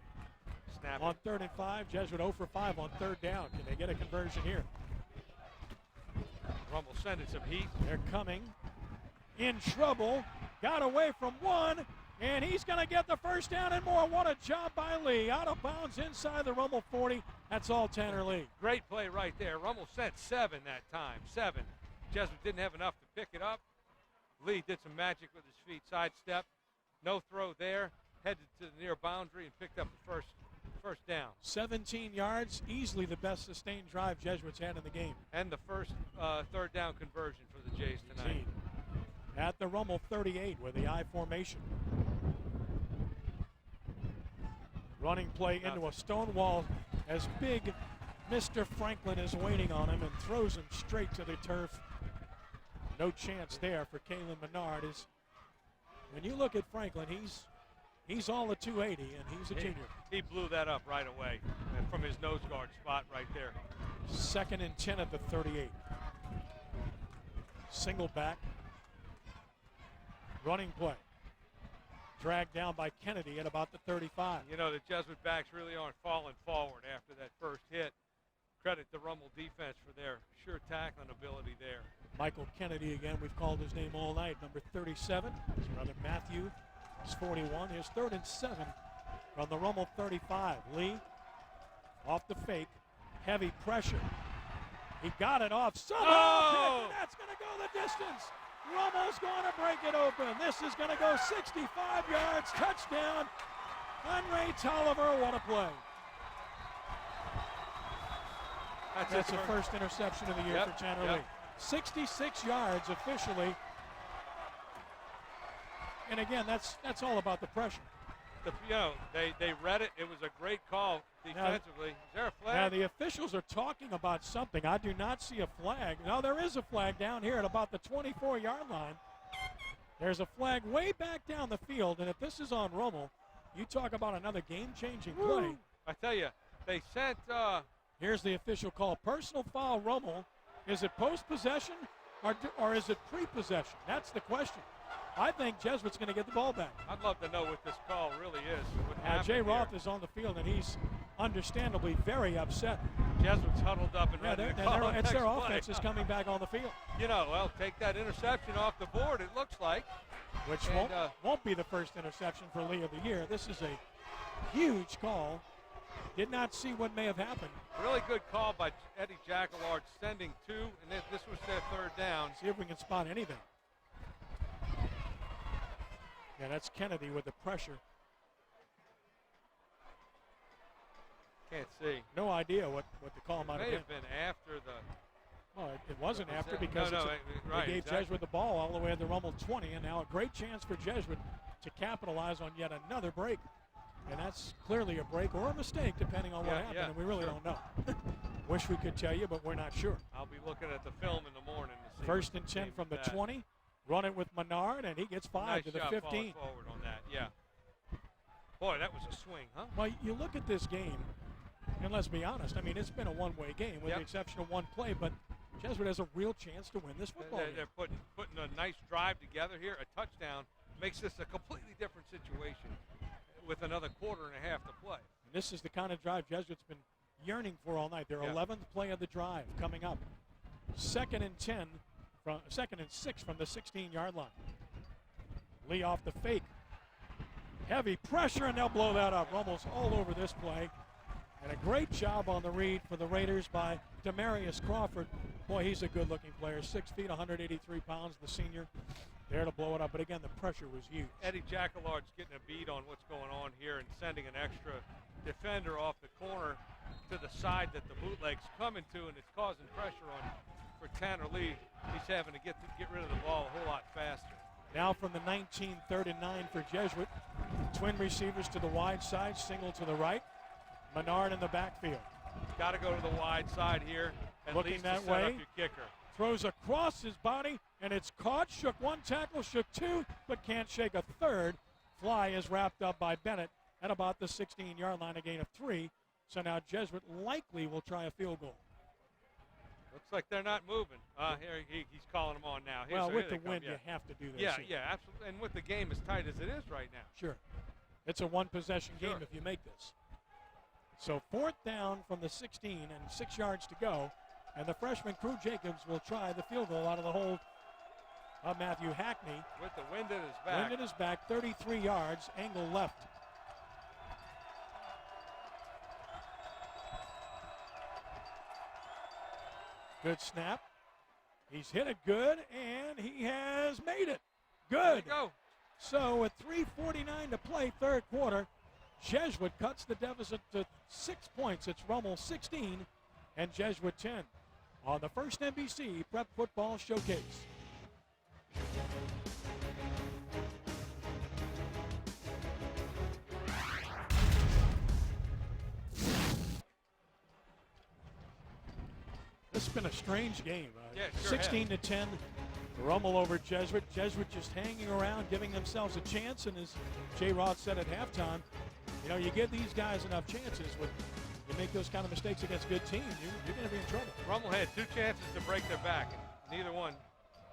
Speaker 2: Snap
Speaker 1: on 3rd and 5, Jesuit 0 for 5 on 3rd down. Can they get a conversion here?
Speaker 2: Rummel sending some heat.
Speaker 1: They're coming. In trouble. Got away from one. And he's going to get the first down and more. What a job by Lee. Out of bounds inside the Rummel 40. That's all Tanner Lee.
Speaker 2: Great play right there. Rummel sent 7 that time. 7. Jesuit didn't have enough to pick it up. Lee did some magic with his feet. Sidestep. No throw there. Headed to the near boundary and picked up the first down. 17
Speaker 1: yards. Easily the best sustained drive Jesuits had in the game.
Speaker 2: And the first 3rd down conversion for the Jays tonight.
Speaker 1: Indeed. At the Rummel 38 with the I formation. Running play into a stone wall as big Mr. Franklin is waiting on him and throws him straight to the turf. No chance there for Kalen Menard. When you look at Franklin, he's all of 280, and he's a junior.
Speaker 2: He blew that up right away from his nose guard spot right there.
Speaker 1: 2nd and 10 at the 38. Single back. Running play. Dragged down by Kennedy at about the 35.
Speaker 2: You know, the Jesuit backs really aren't falling forward after that first hit. Credit the Rummel defense for their sure tackling ability there.
Speaker 1: Michael Kennedy again. We've called his name all night. Number 37. His brother Matthew is 41. His 3rd and 7 from the Rummel 35. Lee off the fake. Heavy pressure. He got it off. Somehow that's going to go the distance. Rummel's going to break it open. This is going to go 65 yards. Touchdown. Henry Tolliver. What a play. That's the first interception of the year for Tanner Lee. 66 yards officially. And again, that's all about the pressure.
Speaker 2: They read it. It was a great call defensively. Is there a flag?
Speaker 1: Now the officials are talking about something. I do not see a flag. No, there is a flag down here at about the 24-yard line. There's a flag way back down the field, and if this is on Rummel, you talk about another game-changing play.
Speaker 2: I tell you, they sent.
Speaker 1: Here's the official call. Personal foul, Rummel. Is it post-possession or is it pre-possession? That's the question. I think Jesuit's going to get the ball back.
Speaker 2: I'd love to know what this call really is.
Speaker 1: Jay Roth is on the field, and he's understandably very upset.
Speaker 2: Jesuits huddled up and ready to call
Speaker 1: it's their offense is coming back on the field.
Speaker 2: Take that interception off the board, it looks like.
Speaker 1: Which won't be the first interception for Lee of the year. This is a huge call. Did not see what may have happened.
Speaker 2: Really good call by Eddie Jackalard, sending 2, and this was their 3rd down.
Speaker 1: See if we can spot anything. Yeah, that's Kennedy with the pressure.
Speaker 2: Can't see.
Speaker 1: No idea what the call might have been.
Speaker 2: May have been after the.
Speaker 1: Well, It wasn't after
Speaker 2: that?
Speaker 1: because
Speaker 2: No, right,
Speaker 1: they gave
Speaker 2: exactly.
Speaker 1: Jesuit the ball all the way at the Rummel 20, and now a great chance for Jesuit to capitalize on yet another break. And that's clearly a break or a mistake, depending on what happened, and we really don't know. Wish we could tell you, but we're not sure.
Speaker 2: I'll be looking at the film in the morning to see.
Speaker 1: First and 10 from the 20. Run it with Menard, and he gets 5
Speaker 2: nice
Speaker 1: to the
Speaker 2: shot
Speaker 1: 15.
Speaker 2: Forward on that, yeah. Boy, that was a swing, huh?
Speaker 1: Well, you look at this game, and let's be honest. I mean, it's been a one-way game with the exception of one play, but Jesuit has a real chance to win this football game.
Speaker 2: They're putting a nice drive together here. A touchdown makes this a completely different situation with another quarter and a half to play.
Speaker 1: And this is the kind of drive Jesuit's been yearning for all night. Their 11th play of the drive coming up. Second and 6 from the 16-yard line. Lee off the fake. Heavy pressure, and they'll blow that up. Rummel's all over this play. And a great job on the read for the Raiders by Demarius Crawford. Boy, he's a good-looking player. 6 feet, 183 pounds, the senior. There to blow it up. But again, the pressure was huge.
Speaker 2: Eddie Jacquelard's getting a beat on what's going on here and sending an extra defender off the corner to the side that the bootleg's coming to, and it's causing pressure on for Tanner Lee. He's having to get rid of the ball a whole lot faster.
Speaker 1: Now from the 1939 for Jesuit. Twin receivers to the wide side, single to the right. Menard in the backfield.
Speaker 2: Got to go to the wide side here. At
Speaker 1: Looking
Speaker 2: least
Speaker 1: that
Speaker 2: to set
Speaker 1: way.
Speaker 2: up your kicker.
Speaker 1: Throws across his body, and it's caught. Shook one tackle, shook two, but can't shake a third. Fly is wrapped up by Bennett at about the 16-yard line, a gain of 3. So now Jesuit likely will try a field goal.
Speaker 2: Looks like they're not moving. Here he's calling them on now.
Speaker 1: Well,
Speaker 2: Here
Speaker 1: with
Speaker 2: they
Speaker 1: the
Speaker 2: come,
Speaker 1: wind, you have to do this.
Speaker 2: Yeah, absolutely. And with the game as tight as it is right now.
Speaker 1: Sure. It's a one-possession game if you make this. So 4th down from the 16 and 6 yards to go. And the freshman Crew Jacobs will try the field goal out of the hold of Matthew Hackney.
Speaker 2: With the wind at his back.
Speaker 1: Wind at his back, 33 yards, angle left. Good snap. He's hit it good, and he has made it. Good.
Speaker 2: There you go.
Speaker 1: So with 3:49 to play, third quarter, Jesuit cuts the deficit to 6 points. It's Rummel 16 and Jesuit 10 on the first NBC Prep Football Showcase. This has been a strange game.
Speaker 2: Yeah, it sure
Speaker 1: 16 to 10, Rummel over Jesuit. Jesuit just hanging around, giving themselves a chance. And as Jay Roth said at halftime, you know, you give these guys enough chances. You make those kind of mistakes against good teams, you're going to be in trouble.
Speaker 2: Rummel had 2 chances to break their back. Neither one.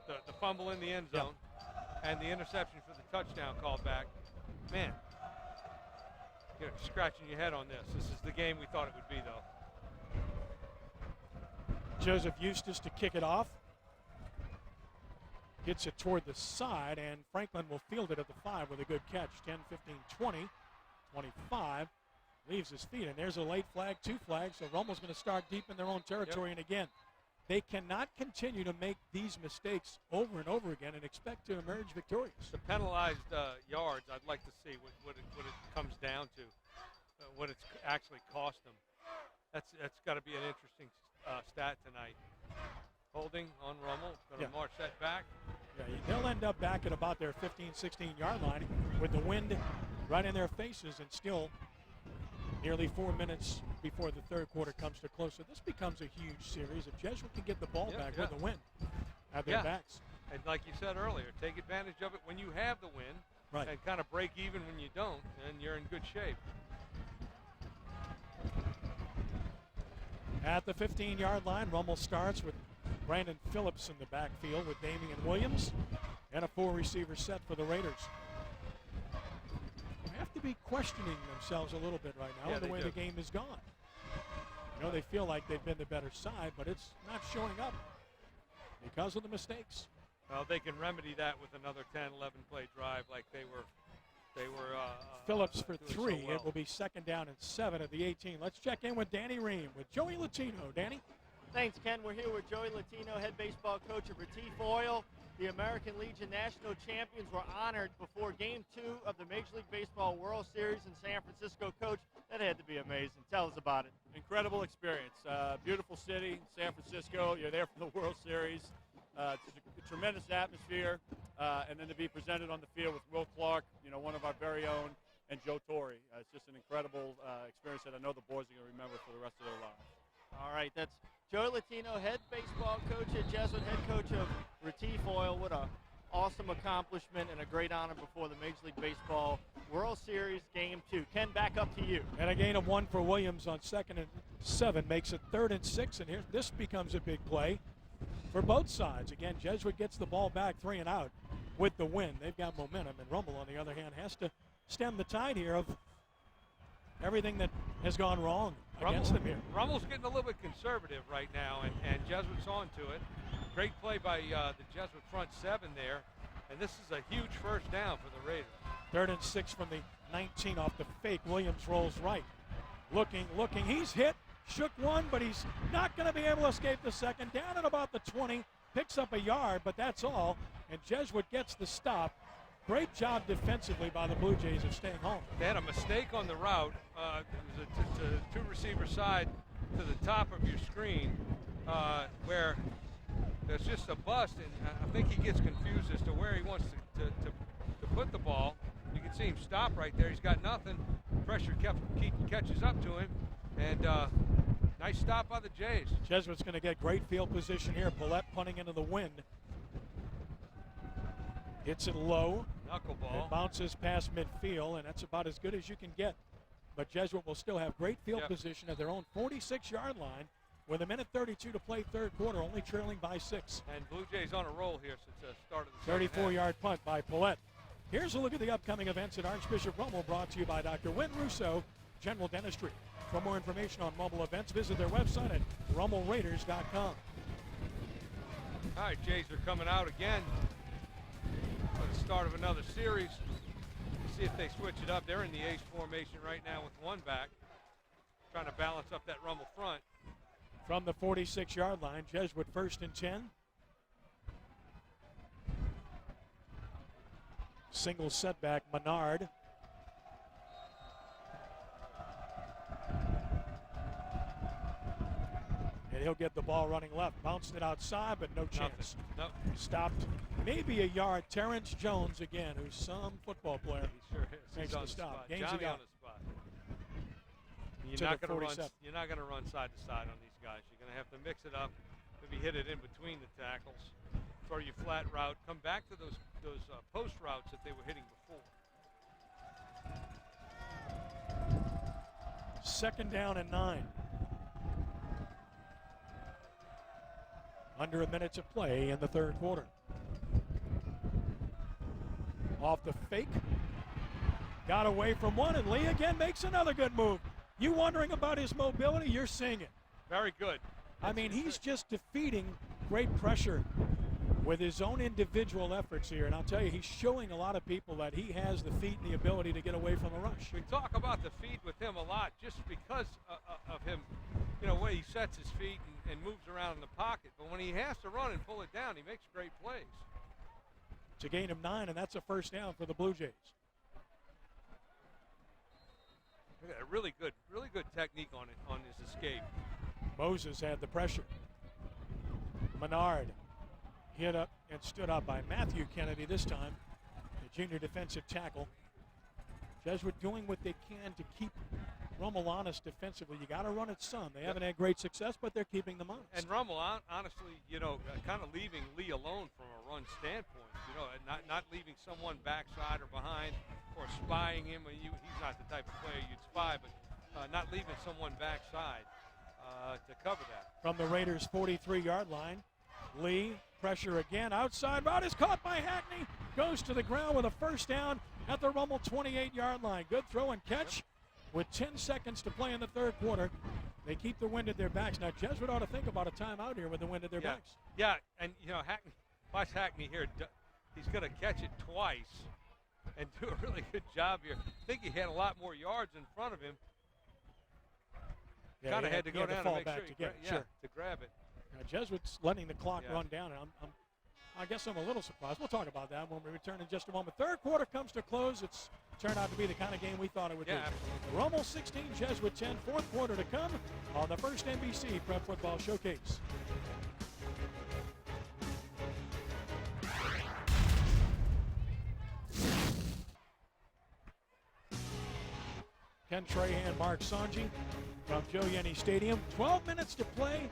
Speaker 2: The fumble in the end zone and the interception for the touchdown called back. Man, you're scratching your head on this. This is the game we thought it would be, though.
Speaker 1: Joseph Eustace to kick it off. Gets it toward the side, and Franklin will field it at the 5 with a good catch. 10, 15, 20, 25. Leaves his feet, and there's a late flag, 2 flags, so Rummel's going to start deep in their own territory. And again, they cannot continue to make these mistakes over and over again and expect to emerge victorious.
Speaker 2: The penalized yards, I'd like to see what it comes down to, what it's actually cost them. That's got to be an interesting stat tonight. Holding on Rummel, going to march that back.
Speaker 1: Yeah, they'll end up back at about their 15, 16-yard line with the wind right in their faces, and still nearly 4 minutes before the third quarter comes to close. So this becomes a huge series. If Jesuit can get the ball back with the wind at their backs.
Speaker 2: And like you said earlier, take advantage of it when you have the win and kind of break even when you don't, and you're in good shape.
Speaker 1: At the 15-yard line, Rummel starts with Brandon Phillips in the backfield with Damian Williams and a 4-receiver set for the Raiders. They have to be questioning themselves a little bit right now with the way the game has gone. You know, they feel like they've been the better side, but it's not showing up because of the mistakes.
Speaker 2: Well, they can remedy that with another 10, 11-play drive like they were
Speaker 1: Phillips for 3.
Speaker 2: so well.
Speaker 1: It will be 2nd down and 7 at the 18. Let's check in with Danny Ream with Joey Latino. Danny?
Speaker 3: Thanks, Ken. We're here with Joey Latino, head baseball coach of Retief Oil. the American Legion National Champions were honored before Game 2 of the Major League Baseball World Series in San Francisco. Coach, that had to be amazing. Tell us about it.
Speaker 7: Incredible experience. Beautiful city, San Francisco. You're there for the World Series. It's a tremendous atmosphere. And then to be presented on the field with Will Clark, one of our very own, and Joe Torre. It's just an incredible experience that I know the boys are going to remember for the rest of their lives.
Speaker 3: All right, that's Joey Latino, head baseball coach at Jesuit, head coach of Retief Oil. What an awesome accomplishment and a great honor before the Major League Baseball World Series Game 2. Ken, back up to you.
Speaker 1: And a gain of 1 for Williams on 2nd and 7 makes it 3rd and 6, and here this becomes a big play for both sides. Again, Jesuit gets the ball back 3 and out with the win. They've got momentum, and Rummel, on the other hand, has to stem the tide here of everything that has gone wrong against them here.
Speaker 2: Rummel's getting a little bit conservative right now, and Jesuit's on to it. Great play by the Jesuit front 7 there, and this is a huge first down for the Raiders.
Speaker 1: 3rd and 6 from the 19 off the fake. Williams rolls right. Looking. He's hit. Shook one, but he's not going to be able to escape the second. Down at about the 20. Picks up a yard, but that's all. And Jesuit gets the stop. Great job defensively by the Blue Jays of staying home.
Speaker 2: They had a mistake on the route. It was a two-receiver side to the top of your screen where there's just a bust, and I think he gets confused as to where he wants to put the ball. You can see him stop right there. He's got nothing. Pressure catches up to him, and nice stop by the Jays.
Speaker 1: Jesuit's going to get great field position here. Paulette punting into the wind. Hits it low.
Speaker 2: Knuckleball.
Speaker 1: It bounces past midfield, and that's about as good as you can get. But Jesuit will still have great field position at their own 46-yard line with 1:32 to play, 3rd quarter, only trailing by 6.
Speaker 2: And Blue Jays on a roll here since the start of the
Speaker 1: 34-yard punt by Paulette. Here's a look at the upcoming events at Archbishop Rummel, brought to you by Dr. Wynn Russo, General Dentistry. For more information on mobile events, visit their website at rummelraiders.com.
Speaker 2: All right, Jays are coming out again for the start of another series. See if they switch it up. They're in the ace formation right now with 1 back, trying to balance up that Rummel front.
Speaker 1: From the 46-yard line, Jesuit 1st and 10. Single setback, Menard. And he'll get the ball running left. Bounced it outside, but no chance.
Speaker 2: Nope.
Speaker 1: Stopped maybe a yard. Terrence Jones again, who's some football player.
Speaker 2: He sure is.
Speaker 1: Makes
Speaker 2: He's on
Speaker 1: the
Speaker 2: the
Speaker 1: stop.
Speaker 2: spot.
Speaker 1: Gains
Speaker 2: Johnny
Speaker 1: it down.
Speaker 2: on the spot. You're not going to run side to side on these guys. You're going to have to mix it up, maybe hit it in between the tackles, throw your flat route, come back to those post routes that they were hitting before.
Speaker 1: 2nd down and 9. Under a minute to play in the 3rd quarter. Off the fake. Got away from one, and Lee again makes another good move. You wondering about his mobility? You're seeing it.
Speaker 2: Very good.
Speaker 1: I mean, he's just defeating great pressure with his own individual efforts here. And I'll tell you, he's showing a lot of people that he has the feet and the ability to get away from a rush.
Speaker 2: We talk about the feet with him a lot just because of him, the way he sets his feet and moves around in the pocket. But when he has to run and pull it down, he makes great plays.
Speaker 1: It's a gain of 9, and that's a 1st down for the Blue Jays.
Speaker 2: Look at that, really good technique on his escape.
Speaker 1: Moses had the pressure. Menard hit up and stood up by Matthew Kennedy this time, the junior defensive tackle. Jesuit doing what they can to keep Rummel honest defensively. You got to run it some. They haven't had great success, but they're keeping them honest.
Speaker 2: And Rummel, honestly, kind of leaving Lee alone from a run standpoint. Not leaving someone backside or behind or spying him. He's not the type of player you'd spy, but not leaving someone backside to cover that.
Speaker 1: From the Raiders' 43-yard line, Lee, pressure again. Outside route is caught by Hackney. Goes to the ground with a 1st down at the Rummel 28-yard line. Good throw and catch. With 10 seconds to play in the 3rd quarter, they keep the wind at their backs. Now, Jesuit ought to think about a timeout here with the wind at their backs.
Speaker 2: Yeah, and, Hackney, watch Hackney here. He's going to catch it twice and do a really good job here. I think he had a lot more yards in front of him.
Speaker 1: Yeah,
Speaker 2: kind of had to go down
Speaker 1: fall
Speaker 2: and make
Speaker 1: back
Speaker 2: sure
Speaker 1: to get it. Sure.
Speaker 2: to grab it.
Speaker 1: Now, Jesuit's letting the clock run down, and I'm I guess I'm a little surprised. We'll talk about that when we return in just a moment. Third quarter comes to close. It's turned out to be the kind of game we thought it would be.
Speaker 2: Absolutely.
Speaker 1: Rummel 16, Jesuit 10. Fourth quarter to come on the first NBC Prep Football Showcase. Ken Trahan, Mark Sanji from Joe Yenny Stadium. 12 minutes to play.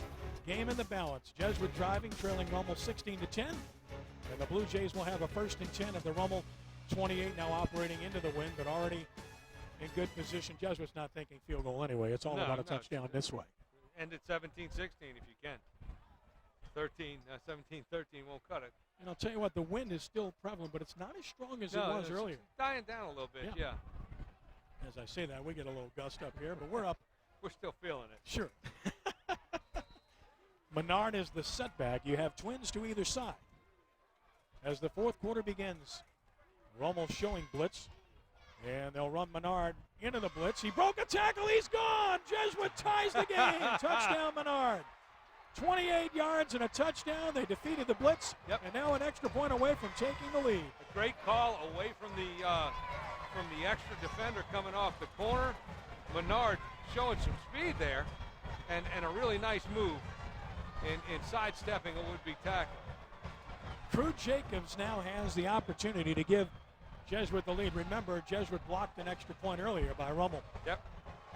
Speaker 1: Game in the balance. Jesuit driving, trailing Rummel 16-10. And the Blue Jays will have a 1st and 10 at the Rummel 28, now operating into the wind, but already in good position. Jesuit's not thinking field goal anyway. It's all about a touchdown this way.
Speaker 2: End at 17-16 if you can. 17-13 won't cut it.
Speaker 1: And I'll tell you what, the wind is still prevalent, but it's not as strong as it was earlier.
Speaker 2: It's dying down a little bit, yeah.
Speaker 1: As I say that, we get a little gust up here, but we're up.
Speaker 2: We're still feeling it.
Speaker 1: Sure. Menard is the setback. You have twins to either side. As the fourth quarter begins, Rummel showing blitz, and they'll run Menard into the blitz. He broke a tackle. He's gone. Jesuit ties the game. Touchdown, Menard. 28 yards and a touchdown. They defeated the blitz, and now an extra point away from taking the lead.
Speaker 2: A great call away from the extra defender coming off the corner. Menard showing some speed there, and a really nice move in sidestepping a would-be tackle.
Speaker 1: Drew Jacobs now has the opportunity to give Jesuit the lead. Remember, Jesuit blocked an extra point earlier by Rummel.
Speaker 2: Yep.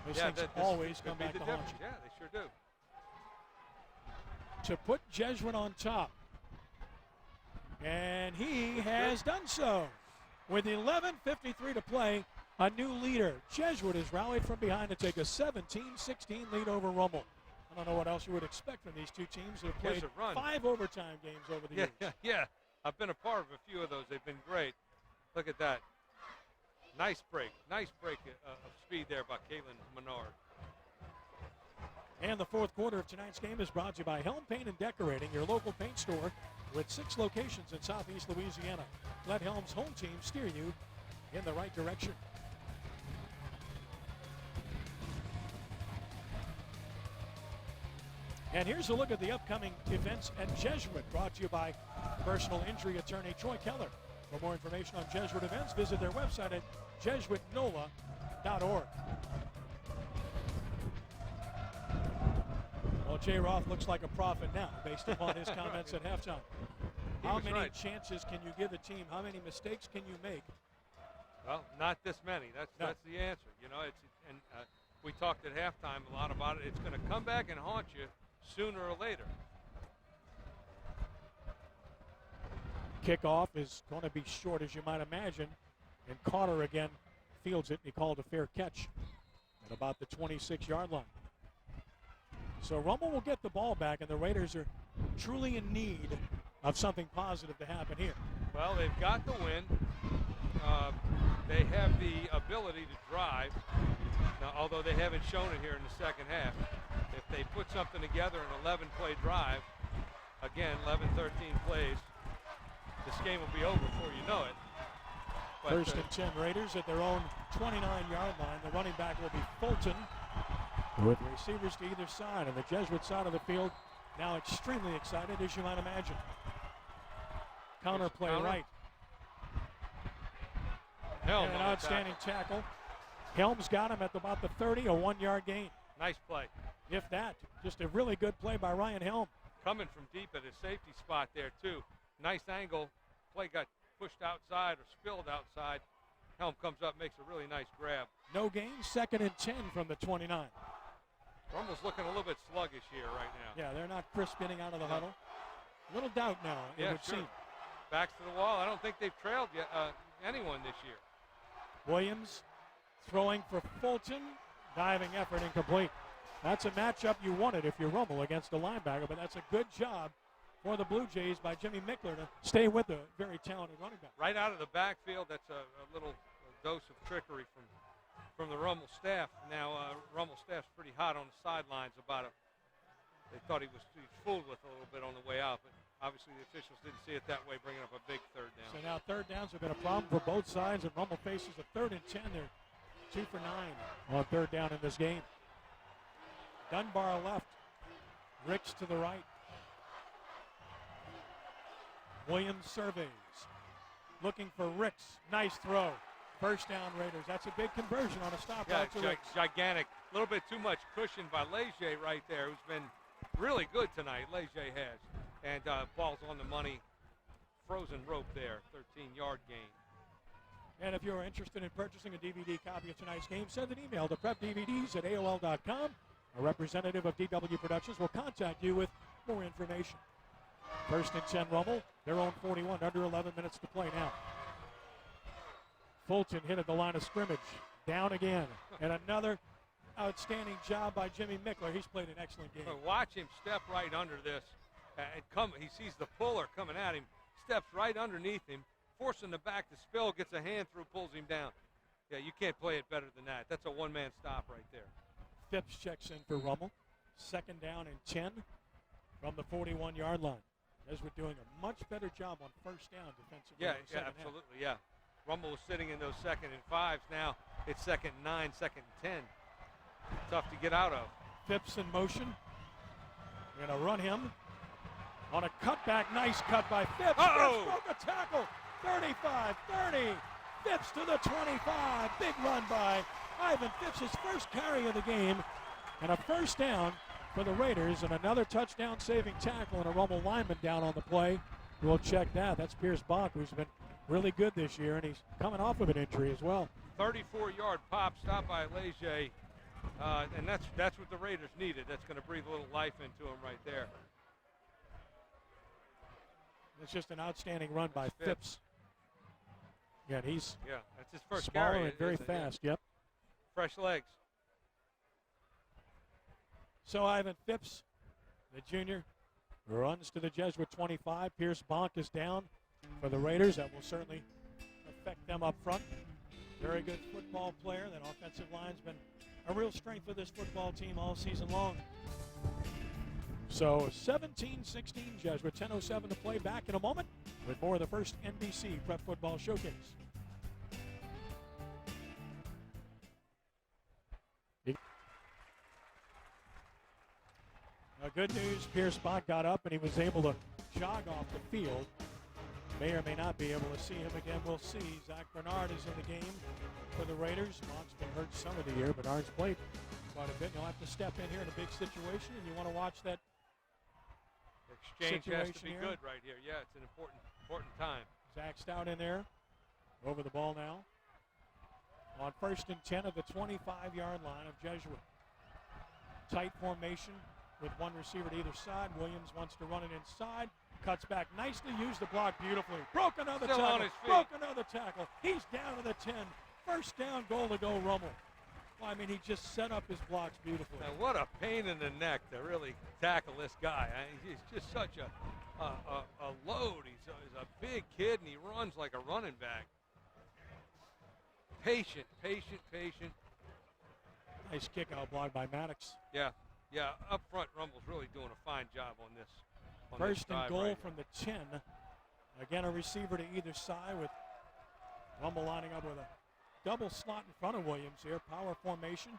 Speaker 1: Those things always come back to haunt you.
Speaker 2: Yeah, they sure do.
Speaker 1: To put Jesuit on top. And he has done so. With 11:53 to play, a new leader. Jesuit has rallied from behind to take a 17-16 lead over Rummel. I don't know what else you would expect from these two teams that have played 5 overtime games over the years.
Speaker 2: Yeah. I've been a part of a few of those. They've been great. Look at that. Nice break of speed there by Kalen Menard.
Speaker 1: And the fourth quarter of tonight's game is brought to you by Helm Paint and Decorating, your local paint store with 6 locations in Southeast Louisiana. Let Helm's home team steer you in the right direction. And here's a look at the upcoming events at Jesuit, brought to you by personal injury attorney Troy Keller. For more information on Jesuit events, visit their website at jesuitnola.org. Well, Jay Roth looks like a prophet now, based upon his comments at halftime. How many chances can you give a team? How many mistakes can you make?
Speaker 2: Well, not this many. That's the answer. You know, we talked at halftime a lot about it. It's going to come back and haunt you sooner or later.
Speaker 1: Kickoff is going to be short, as you might imagine, and Carter again fields it. He called a fair catch at about the 26-yard line. So Rummel will get the ball back, and the Raiders are truly in need of something positive to happen here.
Speaker 2: Well, they've got the win. They have the ability to drive. Now, although they haven't shown it here in the second half. If they put something together, an 11-play drive, again, 11, 13 plays, this game will be over before you know it. But,
Speaker 1: First and 10 Raiders at their own 29-yard line. The running back will be Fulton, with receivers to either side. On the Jesuit side of the field, now extremely excited, as you might imagine. Counter play right.
Speaker 2: Helm,
Speaker 1: an outstanding tackle. Helm's got him at about the 30, a 1-yard gain.
Speaker 2: Nice play.
Speaker 1: If that, just a really good play by Ryan Helm.
Speaker 2: Coming from deep at his safety spot there, too. Nice angle. Play got pushed outside or spilled outside. Helm comes up, makes a really nice grab.
Speaker 1: No gain, 2nd and 10 from the 29.
Speaker 2: Rummel's looking a little bit sluggish here right now.
Speaker 1: Yeah, they're not crisp getting out of the huddle. A little doubt now, it would seem.
Speaker 2: Backs to the wall. I don't think they've trailed yet, anyone this year.
Speaker 1: Williams throwing for Fulton. Diving effort incomplete. That's a matchup you wanted if you're Rummel against a linebacker, but that's a good job for the Blue Jays by Jimmy Mickler to stay with a very talented running back.
Speaker 2: Right out of the backfield, that's a little dose of trickery from the Rummel staff. Now, Rummel staff's pretty hot on the sidelines about it. They thought he was fooled with a little bit on the way out, but obviously the officials didn't see it that way, bringing up a big third down.
Speaker 1: So now third downs have been a problem for both sides, and Rummel faces a 3rd and 10. They're 2 for 9 on third down in this game. Dunbar left, Ricks to the right. Williams surveys. Looking for Ricks. Nice throw. First down, Raiders. That's a big conversion on a stop out to Ricks.
Speaker 2: Gigantic. A little bit too much cushion by Leger right there, who's been really good tonight. Leger has. And ball's on the money. Frozen rope there. 13-yard gain.
Speaker 1: And if you're interested in purchasing a DVD copy of tonight's game, send an email to prepdvds@aol.com. A representative of DW Productions will contact you with more information. First and 10 Rummel, their own 41, under 11 minutes to play now. Fulton hit at the line of scrimmage. Down again. And another outstanding job by Jimmy Mickler. He's played an excellent game.
Speaker 2: Watch him step right under this. He sees the puller coming at him, steps right underneath him, forcing the back to spill, gets a hand through, pulls him down. Yeah, you can't play it better than that. That's a one-man stop right there.
Speaker 1: Phipps checks in for Rummel. Second down and 10 from the 41-yard line. Jesuit doing a much better job on first down defensively.
Speaker 2: Yeah, absolutely, yeah. Rummel was sitting in those 2nd and 5s. Now it's 2nd and 9, 2nd and 10. Tough to get out of.
Speaker 1: Phipps in motion. We're going to run him on a cutback. Nice cut by Phipps. Phipps broke a tackle. 35, 30. Phipps to the 25. Big run by Ivan Phipps, his first carry of the game. And a first down for the Raiders, and another touchdown saving tackle, and a Rummel lineman down on the play. We'll check that. That's Pierce Bonk, who's been really good this year, and he's coming off of an injury as well.
Speaker 2: 34-yard pop, stopped by Leger, and that's what the Raiders needed. That's going to breathe a little life into him right there.
Speaker 1: It's just an outstanding run by Phipps. Yeah, that's
Speaker 2: his first
Speaker 1: smaller
Speaker 2: carry,
Speaker 1: and very fast. Yep.
Speaker 2: Fresh legs.
Speaker 1: So Ivan Phipps, the junior, runs to the Jesuit 25. Pierce Bonk is down for the Raiders. That will certainly affect them up front. Very good football player. That offensive line's been a real strength for this football team all season long. So 17-16 Jesuit, 10:07 to play. Back in a moment with more of the first NBC Prep Football Showcase. Good news, Pierce Bonk got up and he was able to jog off the field. May or may not be able to see him again. We'll see. Zach Bernard is in the game for the Raiders. Bonk's been hurt some of the year. Bernard's played quite a bit. You'll have to step in here in a big situation, and you want to watch that
Speaker 2: exchange has to be
Speaker 1: here.
Speaker 2: good right here. Yeah, it's an important time.
Speaker 1: Zach Stout in there. Over the ball now. On first and 10 of the 25-yard line of Jesuit. Tight formation with one receiver to either side. Williams wants to run it inside. Cuts back nicely. Used the block beautifully. Broke another
Speaker 2: Still
Speaker 1: tackle.
Speaker 2: on his feet.
Speaker 1: Broke another tackle. He's down to the 10. First down, goal to go, Rummel. Well, I mean, he just set up his blocks beautifully.
Speaker 2: Now, what a pain in the neck to really tackle this guy. He's just such a load. He's a big kid, and he runs like a running back. Patient.
Speaker 1: Nice kick out block by Maddox.
Speaker 2: Yeah, up front, Rummel's really doing a fine job on this.
Speaker 1: First and goal from the 10. Again, a receiver to either side with Rummel lining up with a double slot in front of Williams here. Power formation.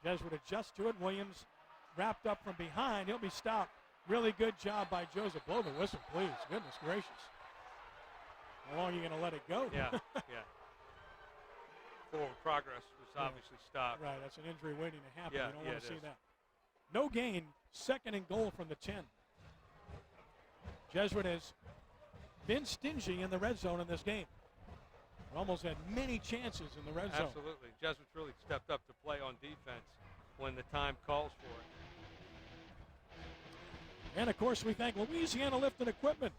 Speaker 1: Jesuit adjusts to it. Williams wrapped up from behind. He'll be stopped. Really good job by Joseph. Blow the whistle, please. Goodness gracious. How long are you going to let it go?
Speaker 2: Yeah. Forward progress was obviously stopped.
Speaker 1: Right, that's an injury waiting to happen.
Speaker 2: Yeah,
Speaker 1: you don't want to see
Speaker 2: is.
Speaker 1: that. No gain. Second and goal from the 10. Jesuit has been stingy in the red zone in this game. Almost had many chances in the red zone.
Speaker 2: Absolutely. Jesuits really stepped up to play on defense when the time calls for it.
Speaker 1: And, of course, we thank Louisiana Lift and Equipment.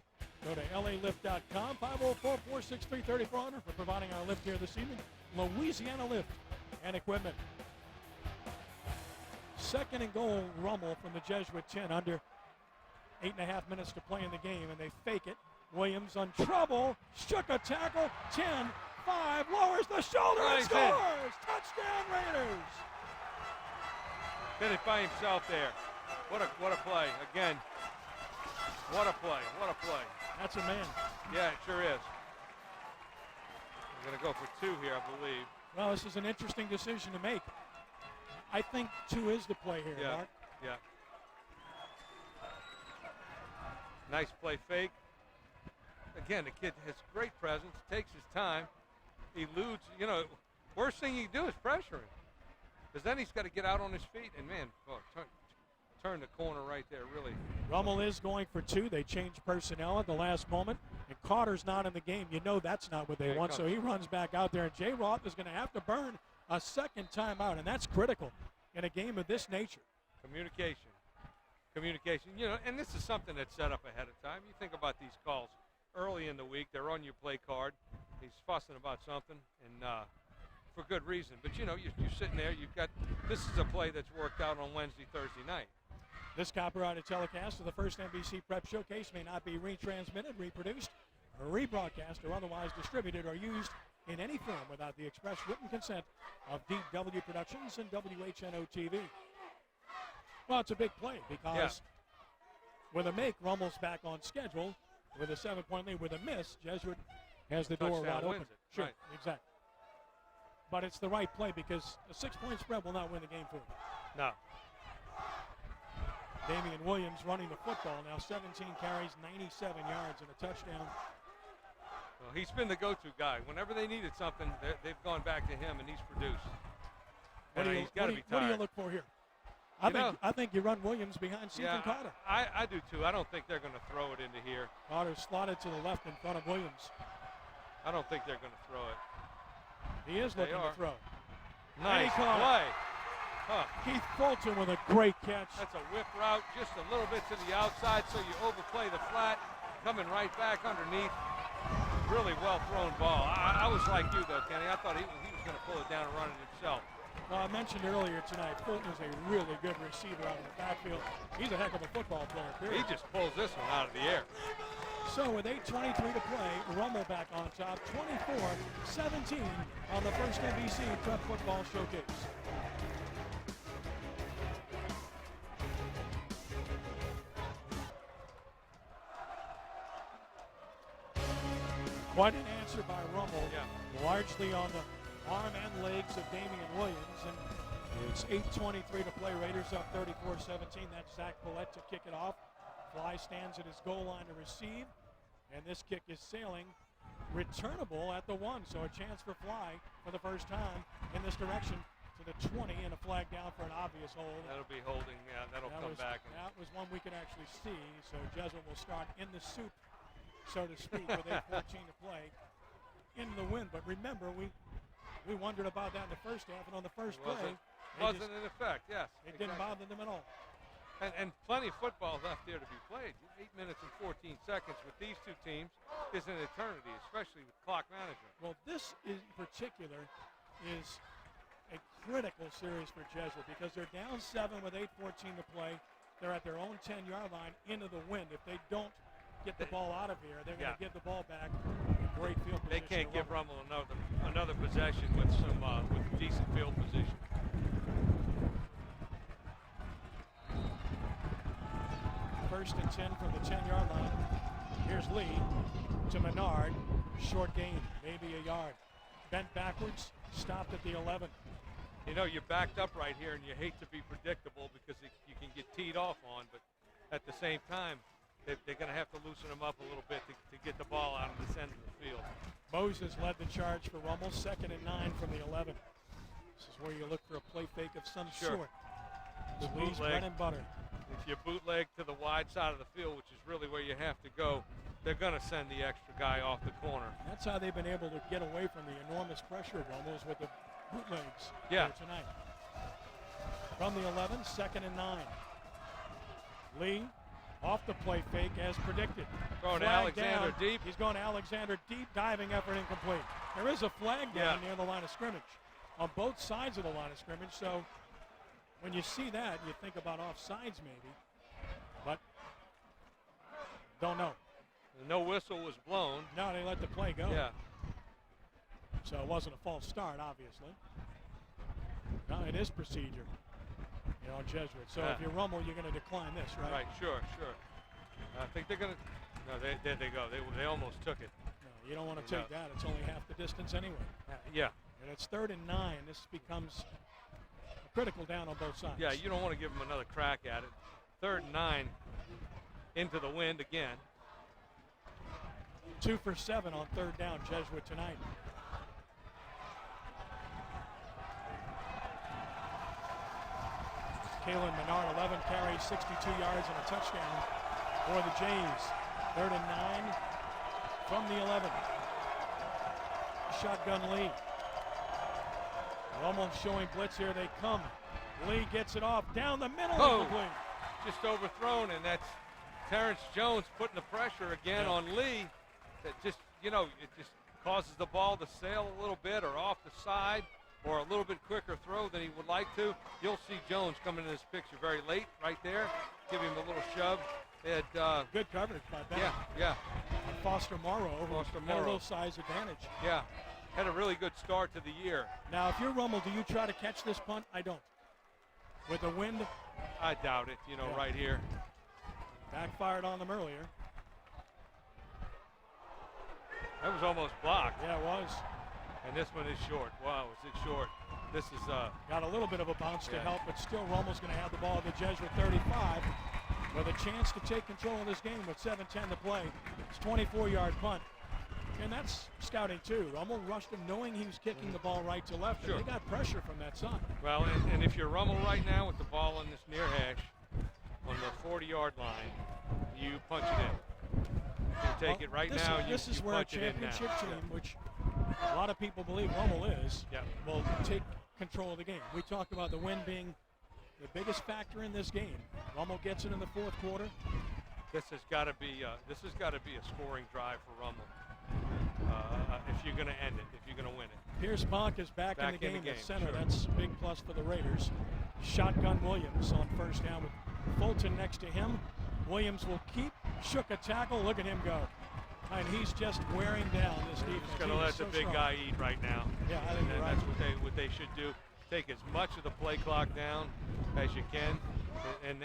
Speaker 1: Go to lalift.com, 504-463-3400 for providing our lift here this evening. Louisiana Lift and Equipment. Second and goal, Rummel from the Jesuit 10, under 8.5 minutes to play in the game, and they fake it. Williams on trouble, shook a tackle, 10-5, lowers the shoulder and scores! Touchdown Raiders!
Speaker 2: Did it by himself there. What a play. Again, what a play.
Speaker 1: That's a man.
Speaker 2: Yeah, it sure is. We're going to go for two here, I believe.
Speaker 1: Well, this is an interesting decision to make. I think 2 is the play here, Mark.
Speaker 2: Yeah. Nice play fake. again, the kid has great presence, takes his time, eludes. You know, worst thing you can do is pressure him, because then he's got to get out on his feet. And man, turn the corner right there, really.
Speaker 1: Rummel is going for two. They changed personnel at the last moment, and Carter's not in the game. You know that's not what they want, so he runs back out there. And J. Roth is going to have to burn a second timeout, and that's critical in a game of this nature. Communication, you know, and this is something that's set up ahead of time. You think about these calls early in the week. They're on your play card. He's fussing about something, and for good reason. But, you know, you're sitting there. This is a play that's worked out on Wednesday, Thursday night. This copyrighted telecast of the first NBC Prep Showcase may not be retransmitted, reproduced, rebroadcast, or otherwise distributed or used in any form without the express written consent of DW Productions and WHNO-TV. Well, it's a big play because with a make, Rummel's back on schedule. With a 7-point lead, with a miss, Jesuit has the door wide open. Sure,
Speaker 2: right.
Speaker 1: Exactly. But it's the right play because a 6-point spread will not win the game for him.
Speaker 2: No.
Speaker 1: Damian Williams running the football now, 17 carries, 97 yards, and a touchdown.
Speaker 2: Well, he's been the go-to guy. Whenever they needed something, they've gone back to him, and he's produced. He's got to be tired.
Speaker 1: What do you look for here? I think you run Williams behind Stephen Carter.
Speaker 2: I do too. I don't think they're going to throw it into here.
Speaker 1: Carter slotted to the left in front of Williams.
Speaker 2: I don't think they're going to throw it.
Speaker 1: He is looking to throw.
Speaker 2: Nice play.
Speaker 1: Keith Fulton with a great catch.
Speaker 2: That's a whip route, just a little bit to the outside, so you overplay the flat, coming right back underneath. Really well thrown ball. I was like you though, Kenny. I thought he was going to pull it down and run it himself.
Speaker 1: Well, I mentioned earlier tonight, Fulton is a really good receiver out of the backfield. He's a heck of a football player, period.
Speaker 2: He just pulls this one out of the air.
Speaker 1: So with 8:23 to play, Rummel back on top, 24-17 on the first NBC Prep Football Showcase. Quite an answer by Rummel, largely on the arm and legs of Damian Williams. And it's 8:23 to play. Raiders up 34-17. That's Zach Paulette to kick it off. Fly stands at his goal line to receive. And this kick is sailing, returnable at the 1. So a chance for Fly for the first time in this direction to the 20, and a flag down for an obvious hold.
Speaker 2: That'll be holding. Yeah, that'll come back.
Speaker 1: That was one we could actually see. So Jesuit will start in the soup, so to speak, with 8:14 to play in the wind. But remember, we wondered about that in the first half, and on the first play,
Speaker 2: wasn't in effect. Yes,
Speaker 1: it didn't bother them at all.
Speaker 2: And plenty of football left there to be played. 8 minutes and 14 seconds with these two teams is an eternity, especially with clock management.
Speaker 1: Well, this in particular is a critical series for Jesuit because they're down 7 with 8:14 to play. They're at their own 10-yard line into the wind. If they don't get the ball out of here, they're going to give the ball back. Great field position.
Speaker 2: They can't give Rummel another possession with some with decent field position.
Speaker 1: First and 10 from the 10-yard line. Here's Lee to Menard. Short gain, maybe a yard. Bent backwards, stopped at the 11.
Speaker 2: You know, you're backed up right here, and you hate to be predictable because you can get teed off on, but at the same time, they're going to have to loosen them up a little bit to get the ball out of the center of the field. Moses
Speaker 1: led the charge for Rummel, 2nd and 9 from the 11. This is where you look for a play fake of some sort. Lee's bread and butter.
Speaker 2: If you bootleg to the wide side of the field, which is really where you have to go, they're going to send the extra guy off the corner.
Speaker 1: That's how they've been able to get away from the enormous pressure of Rummel's with the bootlegs tonight. From the 11, 2nd and 9. Lee off the play fake as predicted.
Speaker 2: Going to Alexander
Speaker 1: down.
Speaker 2: deep.
Speaker 1: He's going to Alexander deep, diving effort incomplete. There is a flag down near the line of scrimmage on both sides of the line of scrimmage. So when you see that, you think about offsides maybe, but don't know.
Speaker 2: No whistle was blown.
Speaker 1: No, they let the play go.
Speaker 2: Yeah.
Speaker 1: So it wasn't a false start, obviously. No, it is procedure. Jesuit. So if you're Rummel, you're going to decline this, right?
Speaker 2: Right, sure. I think they're going to. No, there they go. They almost took it.
Speaker 1: No, you don't want to take that. It's only half the distance anyway.
Speaker 2: Yeah.
Speaker 1: And it's 3rd and 9. This becomes critical down on both sides.
Speaker 2: Yeah, you don't want to give them another crack at it. 3rd and 9 into the wind again.
Speaker 1: 2 for 7 on third down, Jesuit tonight. Kalen Menard, 11 carries, 62 yards, and a touchdown for the Jays. 3rd and 9 from the 11. Shotgun Lee. Rummel showing blitz here. They come. Lee gets it off down the middle.
Speaker 2: Oh, just overthrown, and that's Terrence Jones putting the pressure again on Lee. That just, it just causes the ball to sail a little bit or off the side or a little bit quicker throw than he would like to. You'll see Jones come into this picture very late right there. Give him a little shove.
Speaker 1: Good coverage by Ben.
Speaker 2: Yeah.
Speaker 1: And Foster Morrow had a little size advantage.
Speaker 2: Yeah, had a really good start to the year.
Speaker 1: Now, if you're Rummel, do you try to catch this punt? I don't. With the wind?
Speaker 2: I doubt it, right here.
Speaker 1: Backfired on them earlier.
Speaker 2: That was almost blocked.
Speaker 1: Yeah, it was.
Speaker 2: And this one is short. Wow, is it short? This is
Speaker 1: got a little bit of a bounce to help, but still Rummel's going to have the ball at the Jesuit 35 with a chance to take control of this game with 7:10 to play. It's a 24-yard punt. And that's scouting too. Rummel rushed him knowing he was kicking the ball right to left.
Speaker 2: Sure.
Speaker 1: And they got pressure from that side.
Speaker 2: Well, and if you're Rummel right now with the ball on this near hash on the 40-yard line, you punch it in. You take it right now.
Speaker 1: This is where a championship team, which a lot of people believe Rummel is, will take control of the game. We talked about the win being the biggest factor in this game. Rummel gets it in the fourth quarter.
Speaker 2: This has got to be a scoring drive for Rummel. If you're going to end it, if you're going to win it.
Speaker 1: Pierce Bonk is back in the game at center.
Speaker 2: Sure.
Speaker 1: That's a big plus for the Raiders. Shotgun Williams on first down with Fulton next to him. Williams will keep. Shook a tackle. Look at him go. And he's just wearing down this defense.
Speaker 2: He's going to let the big guy eat right now.
Speaker 1: Yeah, I think
Speaker 2: and that's what they should do. Take as much of the play clock down as you can. And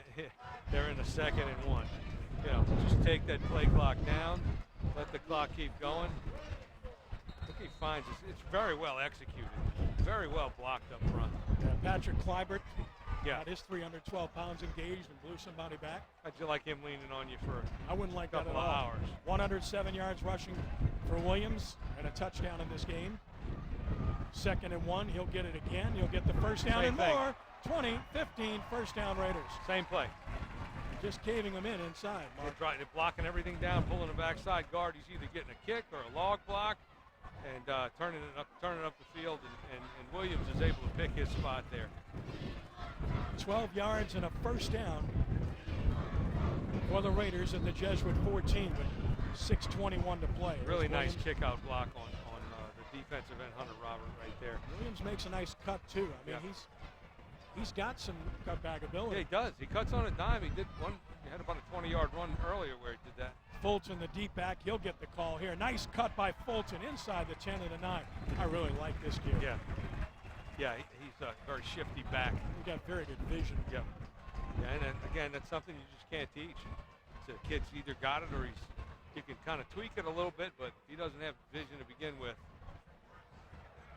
Speaker 2: they're in the 2nd and 1. Just take that play clock down. Let the clock keep going. Look, he finds it's very well executed. Very well blocked up front.
Speaker 1: Patrick Kleibert got his 312 pounds engaged and blew somebody back.
Speaker 2: How'd you like him leaning on you for
Speaker 1: I wouldn't like
Speaker 2: a couple
Speaker 1: that at
Speaker 2: of
Speaker 1: all.
Speaker 2: hours?
Speaker 1: 107 yards rushing for Williams and a touchdown in this game. 2nd and 1. He'll get it again. He'll get the first down and more. 20, 15, first down Raiders.
Speaker 2: Same play.
Speaker 1: Just caving them in inside.
Speaker 2: They're blocking everything down, pulling the backside guard. He's either getting a kick or a log block, and turning it up the field. And Williams is able to pick his spot there.
Speaker 1: 12 yards and a first down for the Raiders at the Jesuit 14 with 6:21 to play.
Speaker 2: Really nice kick out block on the defensive end, Hunter Robert, right there.
Speaker 1: Williams makes a nice cut too. I mean, he's got some cutback ability.
Speaker 2: Yeah, he does. He cuts on a dime. He had about a 20-yard run earlier where he did that.
Speaker 1: Fulton, the deep back, he'll get the call here. Nice cut by Fulton inside the 10 and the 9. I really like this kid.
Speaker 2: Yeah, he's a very shifty back.
Speaker 1: He's got very good vision.
Speaker 2: Yeah, and again, that's something you just can't teach. So the kid's either got it or he can kind of tweak it a little bit, but he doesn't have vision to begin with.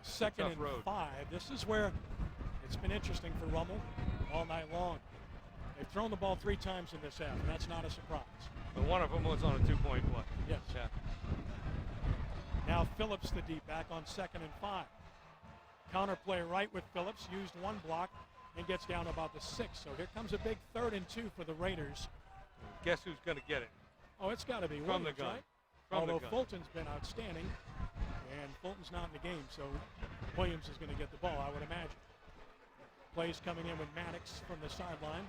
Speaker 1: 2nd and 5. This is where it's been interesting for Rummel all night long. They've thrown the ball 3 times in this half, and that's not a surprise.
Speaker 2: But one of them was on a 2-point play.
Speaker 1: Yes.
Speaker 2: Yeah.
Speaker 1: Now Phillips, the deep back, on 2nd and 5. Counterplay right with Phillips, used one block and gets down about the 6. So here comes a big 3rd and 2 for the Raiders.
Speaker 2: Guess who's going to get it?
Speaker 1: Oh, it's got to be
Speaker 2: from
Speaker 1: Williams,
Speaker 2: the gun.
Speaker 1: right?
Speaker 2: From
Speaker 1: Although
Speaker 2: the gun.
Speaker 1: Fulton's been outstanding, and Fulton's not in the game, so Williams is going to get the ball, I would imagine. Plays coming in with Maddox from the sideline.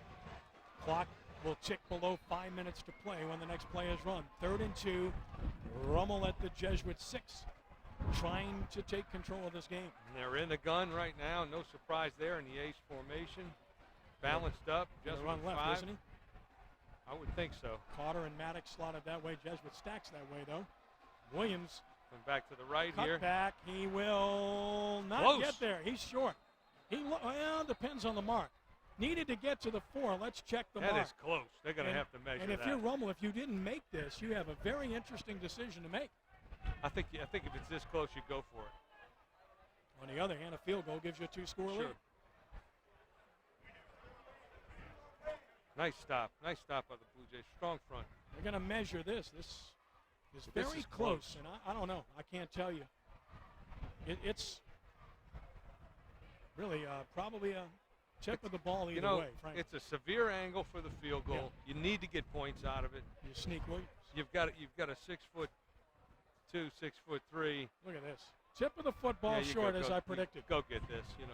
Speaker 1: Clock will tick below 5 minutes to play when the next play is run. 3rd and 2. Rummel at the Jesuit 6, trying to take control of this game.
Speaker 2: And they're in the gun right now. No surprise there in the ace formation. Balanced up. Jesuit
Speaker 1: run left,
Speaker 2: 5.
Speaker 1: isn't he?
Speaker 2: I would think so.
Speaker 1: Carter and Maddox slotted that way. Jesuit stacks that way, though. Williams.
Speaker 2: And back to the right
Speaker 1: cut
Speaker 2: here.
Speaker 1: Back. He will not
Speaker 2: Close.
Speaker 1: get there. He's short. Well, depends on the mark. Needed to get to the 4. Let's check the mark.
Speaker 2: That is close. They're going to have to measure that.
Speaker 1: And if you're Rummel, if you didn't make this, you have a very interesting decision to make.
Speaker 2: I think if it's this close, you go for it.
Speaker 1: On the other hand, a field goal gives you a 2-score lead.
Speaker 2: Nice stop. Nice stop by the Blue Jays. Strong front.
Speaker 1: They're going to measure this. This is
Speaker 2: This
Speaker 1: very
Speaker 2: is
Speaker 1: close, and I don't know. I can't tell you. It's really probably a tip of the ball either way, frankly.
Speaker 2: It's a severe angle for the field goal.
Speaker 1: Yeah.
Speaker 2: You need to get points out of it.
Speaker 1: You sneak Williams.
Speaker 2: You've got a 6'2", 6'3".
Speaker 1: Look at this. Tip of the football short, as I predicted.
Speaker 2: Go get this, You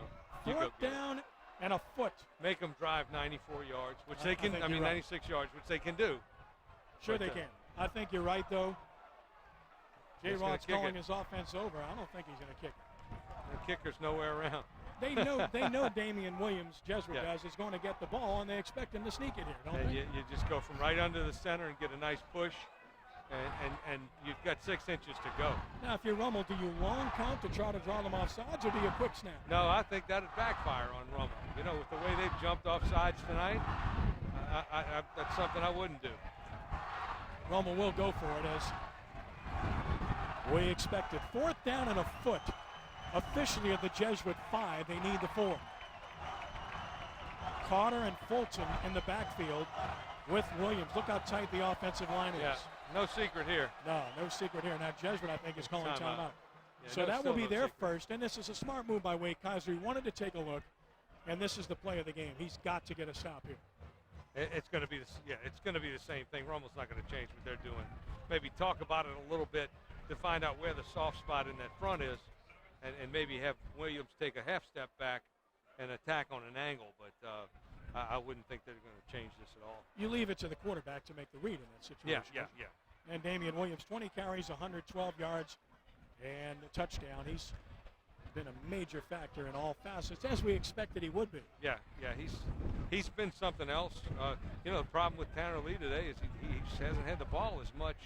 Speaker 1: Fourth
Speaker 2: go get
Speaker 1: down and a foot.
Speaker 2: Make them drive 94 yards, which they can.
Speaker 1: think
Speaker 2: I mean,
Speaker 1: you're right.
Speaker 2: 96 yards, which they can do.
Speaker 1: Sure
Speaker 2: But,
Speaker 1: they can. I think you're right, though. J.
Speaker 2: He's gonna
Speaker 1: Rod's
Speaker 2: kick
Speaker 1: calling
Speaker 2: it.
Speaker 1: his offense over. I don't think he's going to kick it.
Speaker 2: The kicker's nowhere around.
Speaker 1: They know Damian Williams, Jesuit
Speaker 2: Yeah.
Speaker 1: does, is going to get the ball, and they expect him to sneak it here, don't
Speaker 2: And
Speaker 1: they?
Speaker 2: you just go from right under the center and get a nice push, and you've got 6 inches to go.
Speaker 1: Now, if you're Rummel, do you long count to try to draw them off sides, or do you quick snap?
Speaker 2: No, I think that'd backfire on Rummel. With the way they've jumped off sides tonight, that's something I wouldn't do.
Speaker 1: Rummel will go for it as we expected. Fourth down and a foot. Officially at the Jesuit 5, they need the 4. Carter and Fulton in the backfield with Williams. Look how tight the offensive line is.
Speaker 2: Yeah, no secret here.
Speaker 1: No secret here. Now Jesuit, I think, is calling timeout.
Speaker 2: Yeah,
Speaker 1: So that will be
Speaker 2: no
Speaker 1: their
Speaker 2: secret.
Speaker 1: first, and this is a smart move by Wade Kaiser. He wanted to take a look, and this is the play of the game. He's got to get a stop here.
Speaker 2: It's going to be it's going to be the same thing. Rummel's not going to change what they're doing. Maybe talk about it a little bit to find out where the soft spot in that front is, and maybe have Williams take a half step back and attack on an angle. But I wouldn't think they're going to change this at all.
Speaker 1: You leave it to the quarterback to make the read in that situation.
Speaker 2: Yeah.
Speaker 1: And Damian Williams, 20 carries, 112 yards, and a touchdown. He's been a major factor in all facets, as we expected he would be.
Speaker 2: Yeah, he's been something else. The problem with Tanner Lee today is he just hasn't had the ball as much.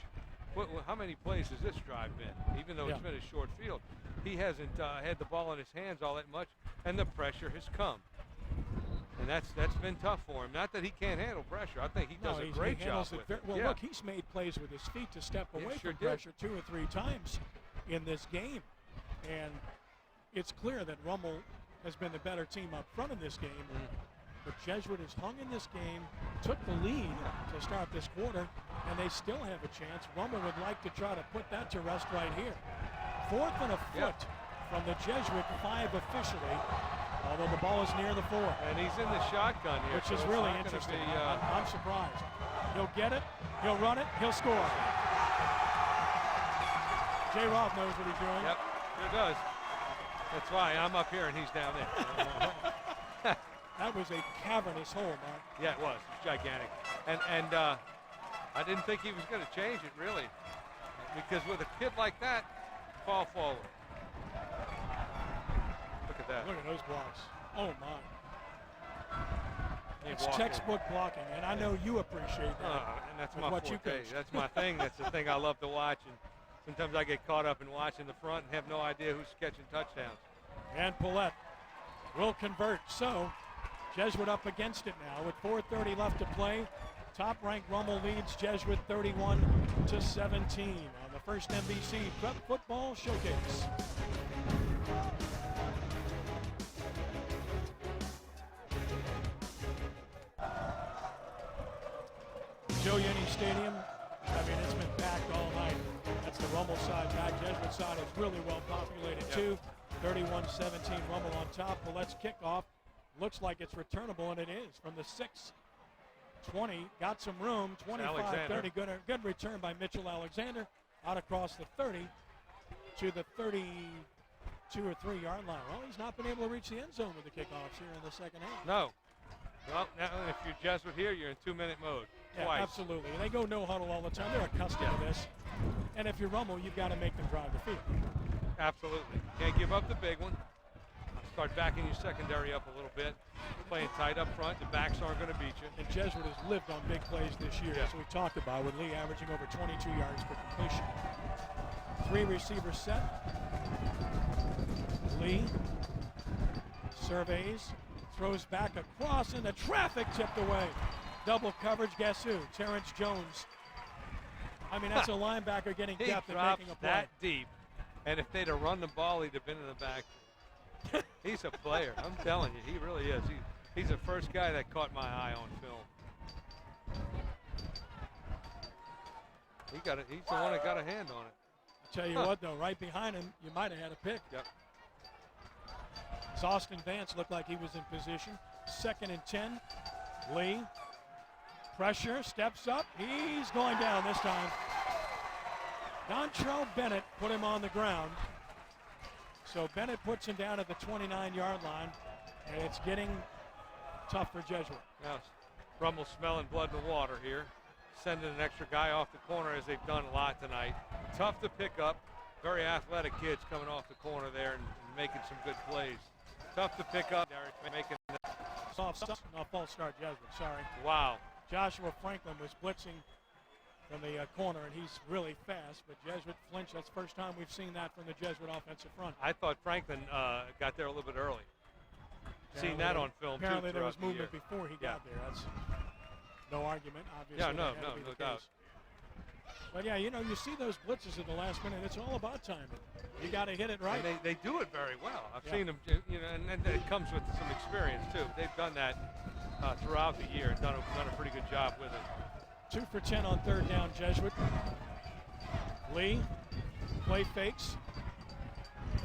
Speaker 2: How many plays has this drive been? Even though it's been a short field, he hasn't had the ball in his hands all that much, and the pressure has come. And that's been tough for him. Not that he can't handle pressure. I think he does a great job with it.
Speaker 1: Well, look, he's made plays with his feet to step away from pressure 2 or 3 times in this game. And it's clear that Rummel has been the better team up front in this game. But Jesuit has hung in this game, took the lead to start this quarter, and they still have a chance. Rummel would like to try to put that to rest right here. Fourth and a foot from the Jesuit 5 officially, although the ball is near the 4.
Speaker 2: And he's in the shotgun here.
Speaker 1: Which is really interesting. I'm surprised. He'll get it, he'll run it, he'll score. J. Roth knows what he's doing.
Speaker 2: Yep, sure does. That's why I'm up here and he's down there.
Speaker 1: That was a cavernous hole, Mark.
Speaker 2: Yeah, it was. It's gigantic. And I didn't think he was going to change it, really. Because with a kid like that, fall forward. Look at that.
Speaker 1: Look at those blocks. Oh, my. It's
Speaker 2: walking.
Speaker 1: textbook blocking, and I know you appreciate that.
Speaker 2: And that's
Speaker 1: with
Speaker 2: my
Speaker 1: what you
Speaker 2: forte.
Speaker 1: coach.
Speaker 2: That's my thing. That's the thing I love to watch. And sometimes I get caught up in watching the front and have no idea who's catching touchdowns.
Speaker 1: And Paulette will convert. So Jesuit up against it now with 4:30 left to play. Top-ranked Rummel leads Jesuit 31-17 on the first NBC Prep Football Showcase. Joe Yenny Stadium, I mean, it's been packed all night. That's the Rummel side back. Jesuit side is really well populated too. 31-17 Rummel on top. Paulette's kickoff looks like it's returnable, and it is from the 6-20. Got some room. 25-30. Good return by Mitchell Alexander out across the 30 to the 32 or 3 yard line. Well, he's not been able to reach the end zone with the kickoffs here in the second half.
Speaker 2: No. Well, now if you're Jesuit here, you're in 2-minute mode.
Speaker 1: Yeah,
Speaker 2: Twice.
Speaker 1: absolutely. They go no huddle all the time. They're accustomed to this. And if you're Rummel, you've got to make them drive the field.
Speaker 2: Absolutely. Can't give up the big one. Start backing your secondary up a little bit. Playing tight up front. The backs aren't going to beat you.
Speaker 1: And Jesuit has lived on big plays this year, as we talked about, with Lee averaging over 22 yards per completion. 3 receivers set. Lee surveys, throws back across, and the traffic tipped away. Double coverage, guess who? Terrence Jones. I mean, that's a linebacker getting depth and making a play.
Speaker 2: That deep. And if they'd have run the ball, he'd have been in the back. He's a player. I'm telling you, he really is. He's the first guy that caught my eye on film. He's the one that got a hand on it.
Speaker 1: I'll tell you what, though, right behind him, you might have had a pick.
Speaker 2: Yep.
Speaker 1: As Austin Vance looked like he was in position. 2nd and 10. Lee. Pressure, steps up. He's going down this time. Dontrell Bennett put him on the ground. So Bennett puts him down at the 29-yard line, and it's getting tough for Jesuit.
Speaker 2: Now, Rummel smelling blood in the water here. Sending an extra guy off the corner as they've done a lot tonight. Tough to pick up. Very athletic kids coming off the corner there and making some good plays. Tough to pick up. Making
Speaker 1: False start, Jesuit, sorry.
Speaker 2: Wow.
Speaker 1: Joshua Franklin was blitzing from the corner, and he's really fast, but Jesuit flinched. That's the first time we've seen that from the Jesuit offensive front.
Speaker 2: I thought Franklin got there a little bit early. Seen that on film, too.
Speaker 1: Apparently there was movement before he got there. That's no argument, obviously.
Speaker 2: Yeah, no doubt.
Speaker 1: But, yeah, you know, you see those blitzes at the last minute. It's all about timing. You got to hit it right.
Speaker 2: And they do it very well. I've seen them, you know, and it comes with some experience, too. They've done that throughout the year and done a pretty good job with it.
Speaker 1: 2 for 10 on 3rd down, Jesuit. Lee, play fakes.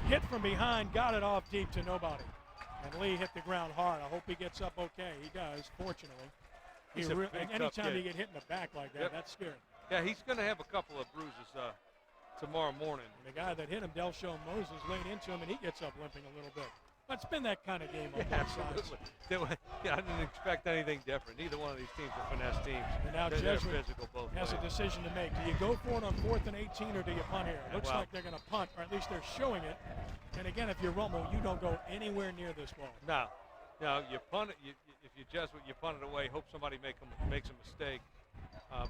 Speaker 1: Hit from behind, got it off deep to nobody. And Lee hit the ground hard. I hope he gets up okay. He does, fortunately. Anytime you get hit in the back like that, that's scary.
Speaker 2: Yeah, he's going to have a couple of bruises tomorrow morning.
Speaker 1: And the guy that hit him, Delshone Moses, laid into him, and he gets up limping a little bit. But it's been that kind of game on both sides.
Speaker 2: Yeah, I didn't expect anything different. Neither one of these teams are finesse teams.
Speaker 1: And now
Speaker 2: they're
Speaker 1: Jesuit
Speaker 2: physical both
Speaker 1: has
Speaker 2: ways.
Speaker 1: a decision to make. Do you go for it on 4th and 18, or do you punt here? It looks like they're going to punt, or at least they're showing it. And again, if you're Rummel, you don't go anywhere near this ball.
Speaker 2: No, you punt it. If you Jesuit, you punt it away. Hope somebody makes a mistake.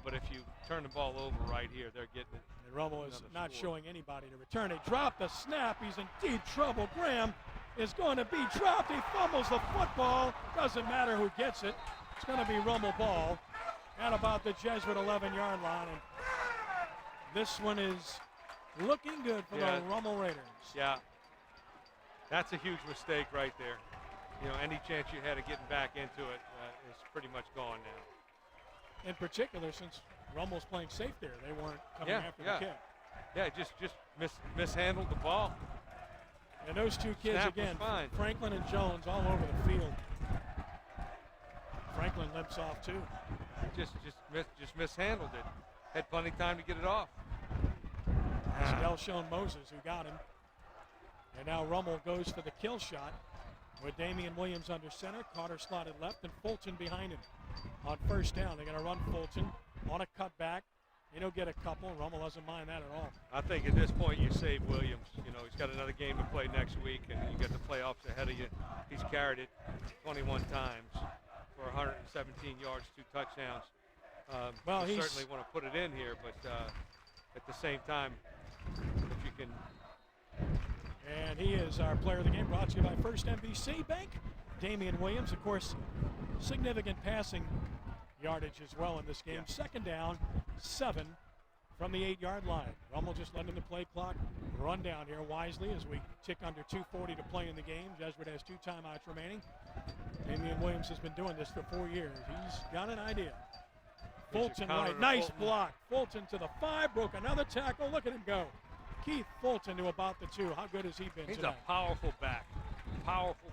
Speaker 2: But if you turn the ball over right here, they're getting it.
Speaker 1: And Rummel is not showing anybody to return. They drop the snap. He's in deep trouble. Graham is going to be dropped. He fumbles the football. Doesn't matter who gets it. It's going to be Rummel ball at about the Jesuit 11-yard line. And this one is looking good for the Rummel Raiders.
Speaker 2: Yeah, that's a huge mistake right there. You know, any chance you had of getting back into it is pretty much gone now.
Speaker 1: In particular, since Rummel's playing safe there, they weren't coming after the kick.
Speaker 2: Yeah, just mishandled the ball.
Speaker 1: And those two kids, again, Franklin and Jones, all over the field. Franklin limps off, too.
Speaker 2: Just mishandled it. Had plenty of time to get it off.
Speaker 1: It's Delshone Moses who got him. And now Rummel goes for the kill shot with Damian Williams under center. Carter slotted left and Fulton behind him. On 1st down, they're going to run Fulton on a cutback. He'll get a couple. Rummel doesn't mind that at all.
Speaker 2: I think at this point you save Williams. You know, he's got another game to play next week, and you get the playoffs ahead of you. He's carried it 21 times for 117 yards, 2 touchdowns. You certainly want to put it in here, but at the same time, if you can.
Speaker 1: And he is our player of the game, brought to you by First NBC Bank. Damian Williams, of course, significant passing yardage as well in this game. 2nd down, 7 from the 8-yard line. Rummel just letting the play clock run down here wisely as we tick under 2:40 to play in the game. Jesuit has 2 timeouts remaining. Damian Williams has been doing this for 4 years. He's got an idea. Fulton right, nice block. Fulton to the 5, broke another tackle. Look at him go. Keith Fulton to about the 2. How good has he been
Speaker 2: He's
Speaker 1: tonight?
Speaker 2: a powerful back. Powerful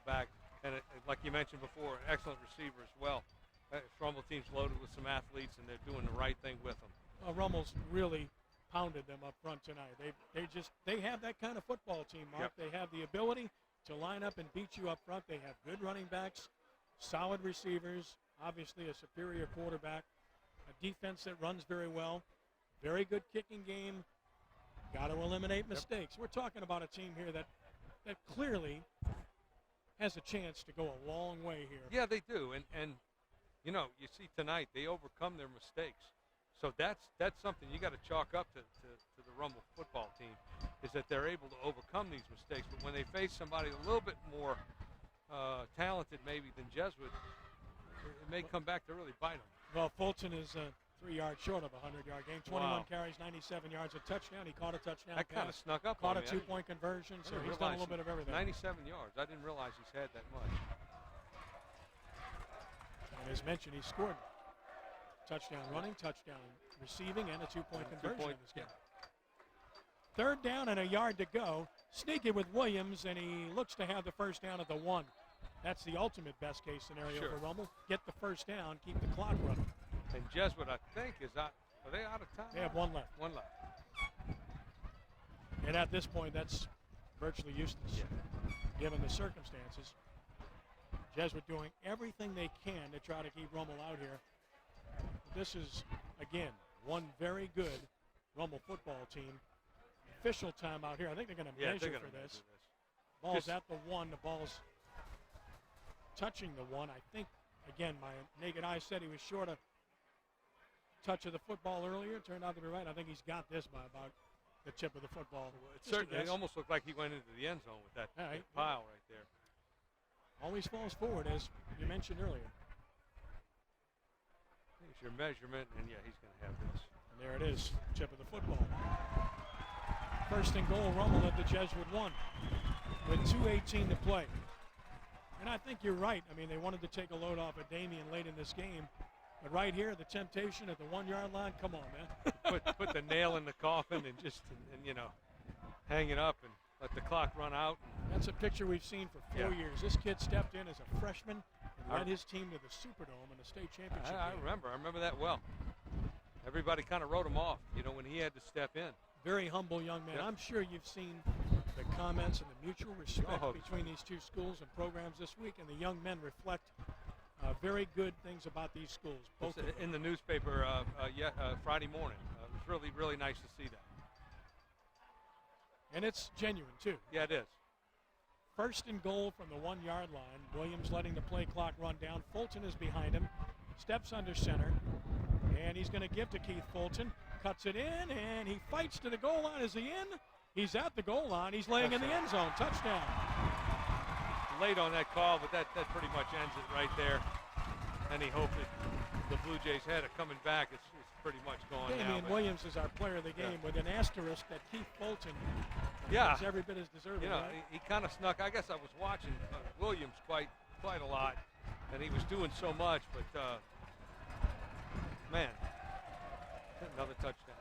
Speaker 2: back. And like you mentioned before, excellent receiver as well. Rummel team's loaded with some athletes, and they're doing the right thing with them.
Speaker 1: Rummel's really pounded them up front tonight. They have that kind of football team, Mark. They have the ability to line up and beat you up front. They have good running backs, solid receivers, obviously a superior quarterback, a defense that runs very well, very good kicking game. Got to eliminate mistakes. We're talking about a team here that clearly has a chance to go a long way here.
Speaker 2: Yeah, they do. And you know, you see tonight they overcome their mistakes. So that's something you got to chalk up to the Rummel football team, is that they're able to overcome these mistakes. But when they face somebody a little bit more talented maybe than Jesuit, it may come back to really bite them.
Speaker 1: Well, Fulton is 3 yards short of a 100-yard game. 21 carries, 97 yards, a touchdown. He caught a touchdown
Speaker 2: That kind of snuck up
Speaker 1: Caught
Speaker 2: on
Speaker 1: a 2-point conversion, so he's done a little bit of everything.
Speaker 2: 97 yards. I didn't realize he's had that much.
Speaker 1: And as mentioned, he scored touchdown running, touchdown receiving and a two-point
Speaker 2: And
Speaker 1: conversion in this game.
Speaker 2: yeah.
Speaker 1: 3rd down and a yard to go. Sneaky with Williams, and he looks to have the first down at the 1. That's the ultimate best-case scenario
Speaker 2: Sure.
Speaker 1: for Rummel. Get the first down, keep the clock running.
Speaker 2: And Jesuit, I think, is out. Are they out of time?
Speaker 1: They have 1 left.
Speaker 2: 1 left.
Speaker 1: And at this point, that's virtually useless, given the circumstances. Jesuit doing everything they can to try to keep Rummel out here. This is, again, one very good Rummel football team. Official timeout here. I think they're going to measure for this. Ball's
Speaker 2: Just
Speaker 1: at the 1. The ball's touching the 1. I think, again, my naked eye said he was short a touch of the football earlier. Turned out to be right. I think he's got this by about the tip of the football.
Speaker 2: It almost looked like he went into the end zone with that pile right there.
Speaker 1: Always falls forward, as you mentioned earlier.
Speaker 2: Here's your measurement, and yeah, he's going to have this.
Speaker 1: And there it is, tip of the football. 1st and goal, Rummel at the Jesuit 1 with 2:18 to play. And I think you're right. I mean, they wanted to take a load off of Damian late in this game. But right here, the temptation at the 1-yard line, come on, man.
Speaker 2: put the nail in the coffin and just, you know, hang it up and let the clock run out.
Speaker 1: That's a picture we've seen for 4 years. This kid stepped in as a freshman and led his team to the Superdome in the state championship
Speaker 2: I
Speaker 1: game.
Speaker 2: remember that well. Everybody kind of wrote him off, you know, when he had to step in.
Speaker 1: Very humble young man.
Speaker 2: Yep.
Speaker 1: I'm sure you've seen the comments and the mutual respect between these two schools and programs this week, and the young men reflect very good things about these schools. Both of them.
Speaker 2: In the newspaper Friday morning. It was really, really nice to see that.
Speaker 1: And it's genuine, too.
Speaker 2: Yeah, it is.
Speaker 1: 1st and goal from the 1-yard line. Williams letting the play clock run down. Fulton is behind him. Steps under center. And he's going to give to Keith Fulton. Cuts it in, and he fights to the goal line. Is he in? He's at the goal line. He's laying in the end zone. Touchdown.
Speaker 2: Late on that call, but that pretty much ends it right there. Any hope that the Blue Jays had of coming back is pretty much gone now.
Speaker 1: Damian Williams is our player of the game with an asterisk that Keith Fulton is every bit as deserving.
Speaker 2: You know,
Speaker 1: right?
Speaker 2: he kind of snuck. I guess I was watching Williams quite a lot, and he was doing so much, but man, another touchdown.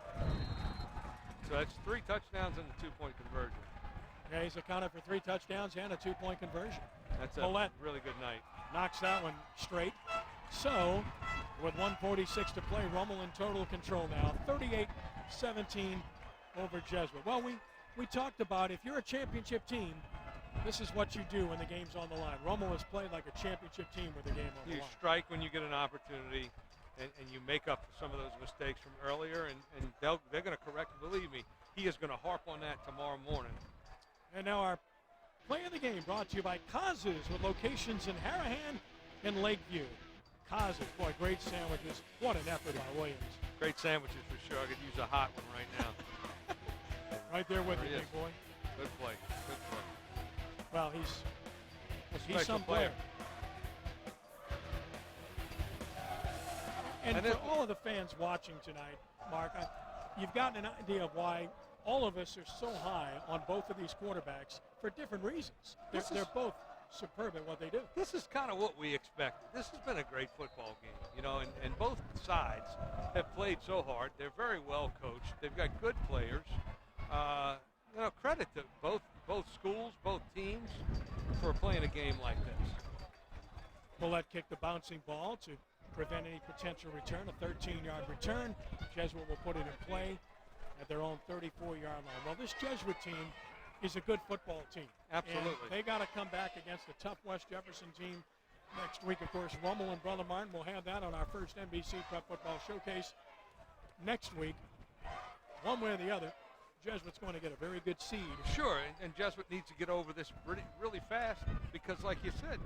Speaker 2: So that's 3 touchdowns and a 2-point conversion.
Speaker 1: Yeah, he's accounted for 3 touchdowns and a 2-point conversion.
Speaker 2: That's a
Speaker 1: Paulette
Speaker 2: really good night.
Speaker 1: knocks that one straight. So, with 1:46 to play, Rummel in total control now, 38-17 over Jesuit. Well, we talked about if you're a championship team, this is what you do when the game's on the line. Rummel has played like a championship team with the game on the
Speaker 2: You
Speaker 1: line.
Speaker 2: strike when you get an opportunity, and you make up for some of those mistakes from earlier, and they're going to correct. Believe me, he is going to harp on that tomorrow morning.
Speaker 1: And now our play of the game brought to you by Kaz's with locations in Harahan and Lakeview. Kaz's, boy, great sandwiches. What an effort by Williams.
Speaker 2: Great sandwiches for sure. I could use a hot one right now.
Speaker 1: Right there with
Speaker 2: There
Speaker 1: you,
Speaker 2: he
Speaker 1: big
Speaker 2: is.
Speaker 1: boy.
Speaker 2: Good play. Good play.
Speaker 1: Well,
Speaker 2: A
Speaker 1: he's
Speaker 2: special
Speaker 1: some player. And for all of the fans watching tonight, Mark, you've gotten an idea of why all of us are so high on both of these quarterbacks for different reasons. They're both superb at what they do.
Speaker 2: This is kind of what we expected. This has been a great football game, you know, and both sides have played so hard. They're very well coached. They've got good players. You know, credit to both schools, both teams for playing a game like this.
Speaker 1: Paulette kicked the bouncing ball to prevent any potential return, a 13-yard return. Jesuit will put it in play at their own 34-yard line. Well, this Jesuit team is a good football team.
Speaker 2: Absolutely.
Speaker 1: And they got to come back against a tough West Jefferson team next week. Of course, Rummel and Brother Martin will have that on our first NBC Prep Football Showcase next week. One way or the other, Jesuit's going to get a very good seed.
Speaker 2: Sure, and Jesuit needs to get over this really fast because, like you said,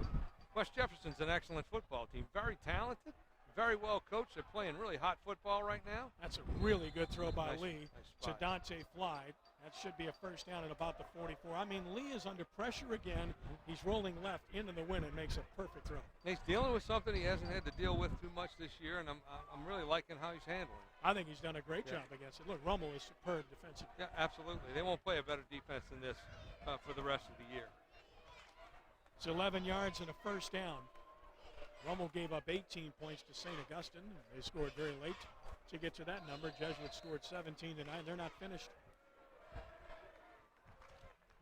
Speaker 2: West Jefferson's an excellent football team. Very talented, very well coached. They're playing really hot football right now.
Speaker 1: That's a really good throw by
Speaker 2: Nice
Speaker 1: Lee to
Speaker 2: spot.
Speaker 1: Dante Fly. That should be a first down at about the 44. I mean, Lee is under pressure again. He's rolling left into the wind and makes a perfect throw.
Speaker 2: He's dealing with something he hasn't had to deal with too much this year, and I'm really liking how he's handling it.
Speaker 1: I think he's done a great job against it. Look, Rummel is superb defensively.
Speaker 2: Yeah, absolutely. They won't play a better defense than this for the rest of the year.
Speaker 1: It's 11 yards and a first down. Rummel gave up 18 points to St. Augustine. They scored very late. to get to that number. Jesuit scored 17 tonight. They're not finished.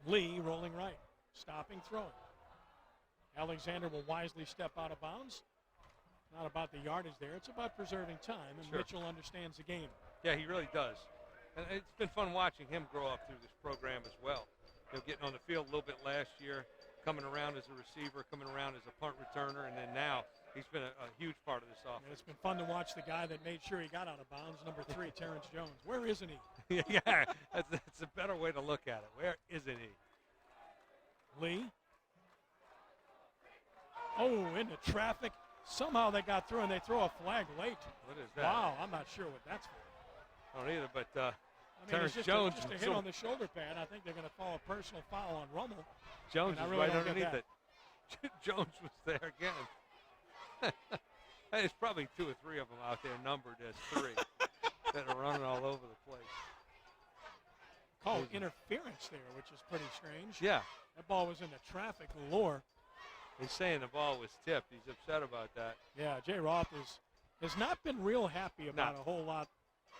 Speaker 1: Lee rolling right, stopping, throwing. Alexander will wisely step out of bounds. Not about the yardage there. It's about preserving time, and Mitchell understands the game.
Speaker 2: Yeah, he really does. And it's been fun watching him grow up through this program as well. Getting on the field a little bit last year, coming around as a receiver, coming around as a punt returner, and then now he's been a huge part of this offense.
Speaker 1: And it's been fun to watch the guy that made sure he got out of bounds, number 3, Terrence Jones. Where isn't he?
Speaker 2: Yeah, that's a better way to look at it. Where isn't he?
Speaker 1: Lee. Oh, into traffic. Somehow they got through, and they throw a flag late.
Speaker 2: What is that?
Speaker 1: Wow, I'm not sure what that's for.
Speaker 2: I don't either, but
Speaker 1: I mean,
Speaker 2: Terrence
Speaker 1: it's
Speaker 2: Jones.
Speaker 1: just a hit on the shoulder pad. I think they're going to call a personal foul on Rummel.
Speaker 2: Jones is
Speaker 1: really
Speaker 2: right
Speaker 1: don't get
Speaker 2: underneath
Speaker 1: that.
Speaker 2: it. Jones was there again. There's probably 2 or 3 of them out there numbered as 3 that are running all over the place.
Speaker 1: Called interference there, which is pretty strange.
Speaker 2: Yeah.
Speaker 1: That ball was into traffic galore.
Speaker 2: He's saying the ball was tipped. He's upset about that.
Speaker 1: Yeah, Jay Roth has not been real happy about a whole lot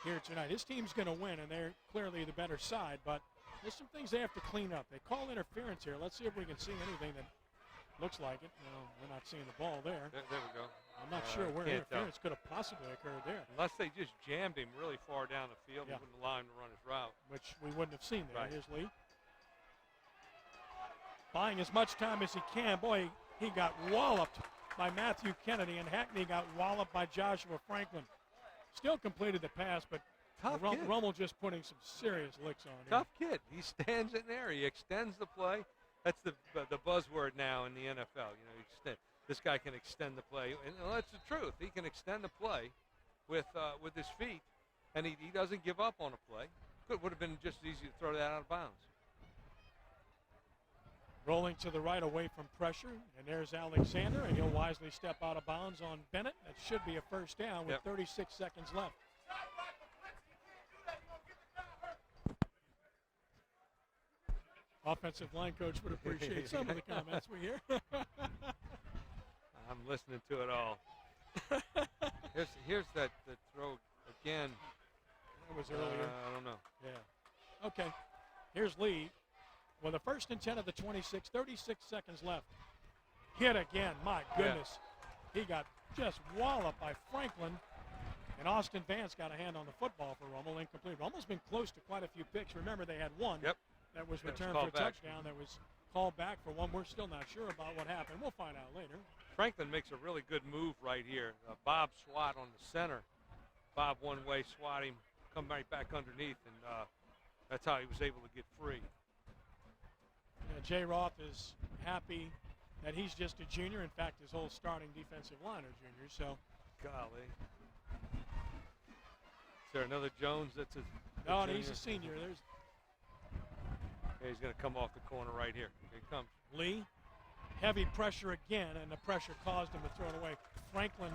Speaker 1: here tonight. His team's going to win, and they're clearly the better side, but there's some things they have to clean up. They call interference here. Let's see if we can see anything that looks like it. No, we're not seeing the ball there.
Speaker 2: There we go.
Speaker 1: I'm not sure where interference could have possibly occurred there.
Speaker 2: Unless they just jammed him really far down the field, he wouldn't allow him to run his route.
Speaker 1: Which we wouldn't have seen there.
Speaker 2: Right.
Speaker 1: Here's Lee. Buying as much time as he can. Boy, he got walloped by Matthew Kennedy, and Hackney got walloped by Joshua Franklin. Still completed the pass, but Rummel just putting some serious licks on him.
Speaker 2: Tough kid. He stands in there. He extends the play. That's the buzzword now in the NFL. This guy can extend the play, and that's the truth. He can extend the play with his feet, and he doesn't give up on a play. Would have been just as easy to throw that out of bounds.
Speaker 1: Rolling to the right away from pressure, and there's Alexander, and he'll wisely step out of bounds on Bennett. That should be a first down with 36 seconds left. Offensive line coach would appreciate some of the comments we hear.
Speaker 2: I'm listening to it all. Here's that throw again.
Speaker 1: That was earlier.
Speaker 2: I don't know.
Speaker 1: Yeah. Okay. Here's Lee. Well, the 1st and 10 of the 26, 36 seconds left. Hit again. My goodness. He got just walloped by Franklin. And Austin Vance got a hand on the football for Rummel. Incomplete. Rummel's been close to quite a few picks. Remember, they had one that was returned for a touchdown. That was called back for one. We're still not sure about what happened. We'll find out later.
Speaker 2: Franklin makes a really good move right here. Bob swat on the center. Bob one-way swat him, come right back underneath, and that's how he was able to get free.
Speaker 1: Jay Roth is happy that he's just a junior. In fact, his whole starting defensive line are juniors. So,
Speaker 2: golly. Is there another Jones that's a
Speaker 1: no,
Speaker 2: junior?
Speaker 1: He's a senior.
Speaker 2: He's going to come off the corner right here. Here he comes.
Speaker 1: Lee, heavy pressure again, and the pressure caused him to throw it away. Franklin,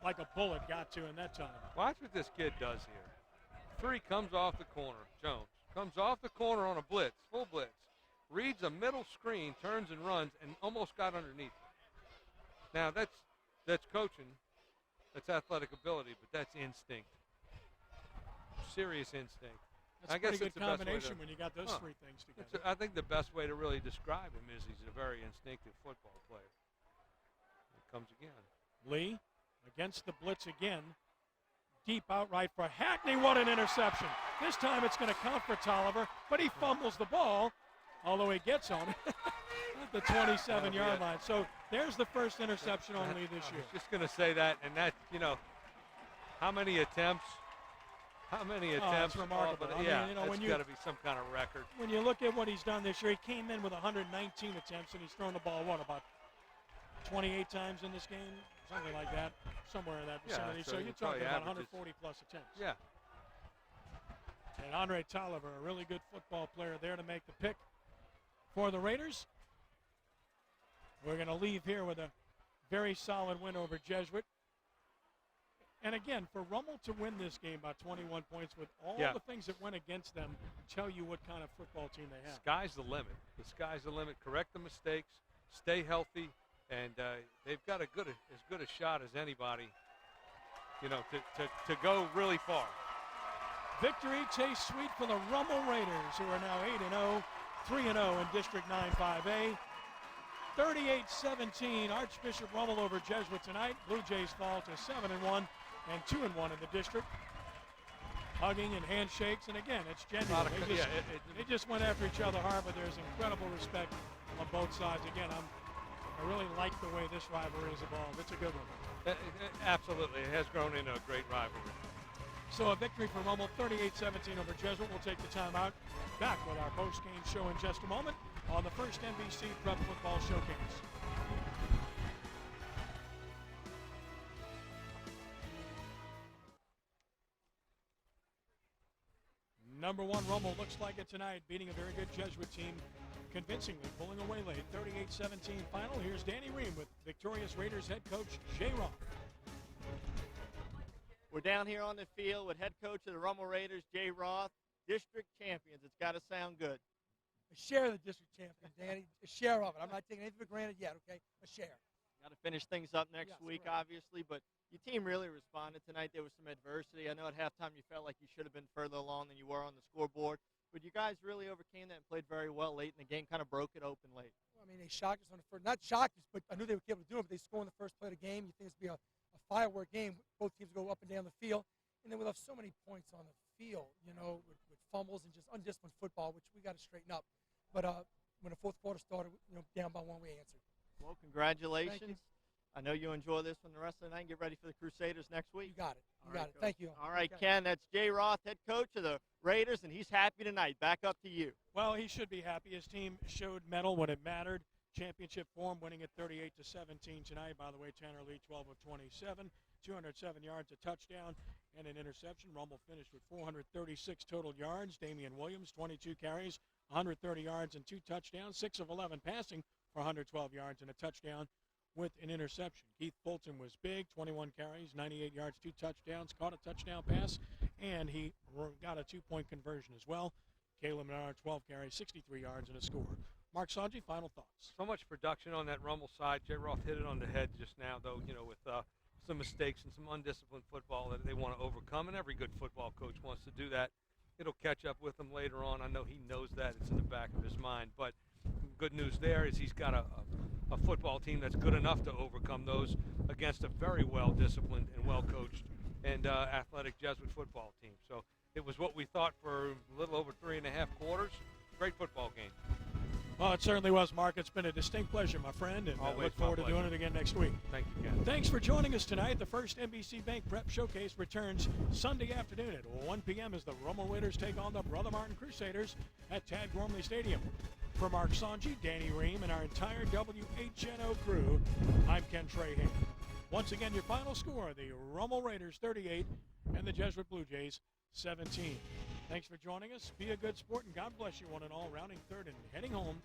Speaker 1: like a bullet, got to in that time.
Speaker 2: Watch what this kid does here. 3 comes off the corner. Jones comes off the corner on a blitz, full blitz. Reads a middle screen, turns and runs, and almost got underneath it. Now, that's coaching. That's athletic ability, but that's instinct. Serious instinct.
Speaker 1: That's a pretty good combination when you got those 3 things together.
Speaker 2: I think the best way to really describe him is he's a very instinctive football player. Here comes again.
Speaker 1: Lee against the blitz again. Deep outright for Hackney. What an interception. This time it's going to count for Tolliver, but he fumbles the ball. Although he gets on it at the 27-yard line. So there's the first interception on Lee this year.
Speaker 2: I was just going to say that, and that, how many attempts?
Speaker 1: It's remarkable.
Speaker 2: It's got to be some kind of record.
Speaker 1: When you look at what he's done this year, he came in with 119 attempts, and he's thrown the ball, about 28 times in this game? Something like that, somewhere in that vicinity. So you're talking about 140-plus attempts.
Speaker 2: Yeah.
Speaker 1: And Andre Tolliver, a really good football player there to make the pick for the Raiders. We're going to leave here with a very solid win over Jesuit. And again, for Rummel to win this game by 21 points with all the things that went against them, tell you what kind of football team they have.
Speaker 2: Sky's the limit. The sky's the limit. Correct the mistakes. Stay healthy. And they've got as good a shot as anybody to go really far.
Speaker 1: Victory tastes sweet for the Rummel Raiders, who are now 8-0, 3-0 in District 9-5A. 38-17, Archbishop Rummel over Jesuit tonight. Blue Jays fall to 7-1 and 2-1 in the district. Hugging and handshakes, and again, it's genuine. They just went after each other hard, but there's incredible respect on both sides. Again, I really like the way this rivalry has evolved. It's a good one.
Speaker 2: Absolutely, it has grown into a great rivalry.
Speaker 1: So a victory for Rummel, 38-17 over Jesuit. We'll take the timeout. Back with our post-game show in just a moment on the first NBC Prep Football Showcase. Number one, Rummel looks like it tonight, beating a very good Jesuit team convincingly, pulling away late. 38-17 final. Here's Danny Ream with victorious Raiders head coach Jay Roth.
Speaker 3: We're down here on the field with head coach of the Rummel Raiders, Jay Roth, district champions. It's got to sound good.
Speaker 4: A share of the district champion, Danny. A share of it. I'm not taking anything for granted yet, okay? A share.
Speaker 3: Got to finish things up next
Speaker 4: Yes,
Speaker 3: week,
Speaker 4: right.
Speaker 3: obviously, but your team really responded tonight. There was some adversity. I know at halftime you felt like you should have been further along than you were on the scoreboard, but you guys really overcame that and played very well late in the game, kind of broke it open late.
Speaker 4: I mean, they shocked us on the first. Not shocked us, but I knew they would be able to do it. But they score in the first play of the game. You think it's going to be a firework game. Both teams go up and down the field. And then we left so many points on the field, with fumbles and just undisciplined football, which we got to straighten up. But when the fourth quarter started, down by one, we answered.
Speaker 3: Well, congratulations.
Speaker 4: Thank you.
Speaker 3: I know you enjoy this one the rest of the night. Get ready for the Crusaders next week.
Speaker 4: You got it. You got it.
Speaker 3: Coach.
Speaker 4: Thank you.
Speaker 3: All right,
Speaker 4: Okay.
Speaker 3: Ken, that's Jay Roth, head coach of the Raiders, and he's happy tonight. Back up to you.
Speaker 1: Well, he should be happy. His team showed mettle when it mattered. Championship form, winning at 38-17 tonight. By the way, Tanner Lee, 12 of 27, 207 yards, a touchdown, and an interception. Rummel finished with 436 total yards. Damian Williams, 22 carries, 130 yards, and 2 touchdowns. 6 of 11 passing for 112 yards and a touchdown with an interception. Keith Fulton was big, 21 carries, 98 yards, 2 touchdowns, caught a touchdown pass, and he got a 2-point conversion as well. Caleb Menard, 12 carries, 63 yards, and a score. Mark Sanji, final thoughts.
Speaker 2: So much production on that Rummel side. Jay Roth hit it on the head just now, though, with some mistakes and some undisciplined football that they want to overcome, and every good football coach wants to do that. It'll catch up with him later on. I know he knows that. It's in the back of his mind. But good news there is he's got a football team that's good enough to overcome those against a very well-disciplined and well-coached and athletic Jesuit football team. So it was what we thought for a little over 3.5 quarters. Great football game.
Speaker 1: Well, it certainly was, Mark. It's been a distinct pleasure, my friend, and I look forward to doing it again next week.
Speaker 2: Thank you, Ken.
Speaker 1: Thanks for joining us tonight. The first NBC Bank Prep Showcase returns Sunday afternoon at 1 p.m. as the Rummel Raiders take on the Brother Martin Crusaders at Tad Gormley Stadium. For Mark Sanji, Danny Ream, and our entire WHNO crew, I'm Ken Trahan. Once again, your final score, the Rummel Raiders 38 and the Jesuit Blue Jays 17. Thanks for joining us. Be a good sport, and God bless you one and all, rounding third and heading home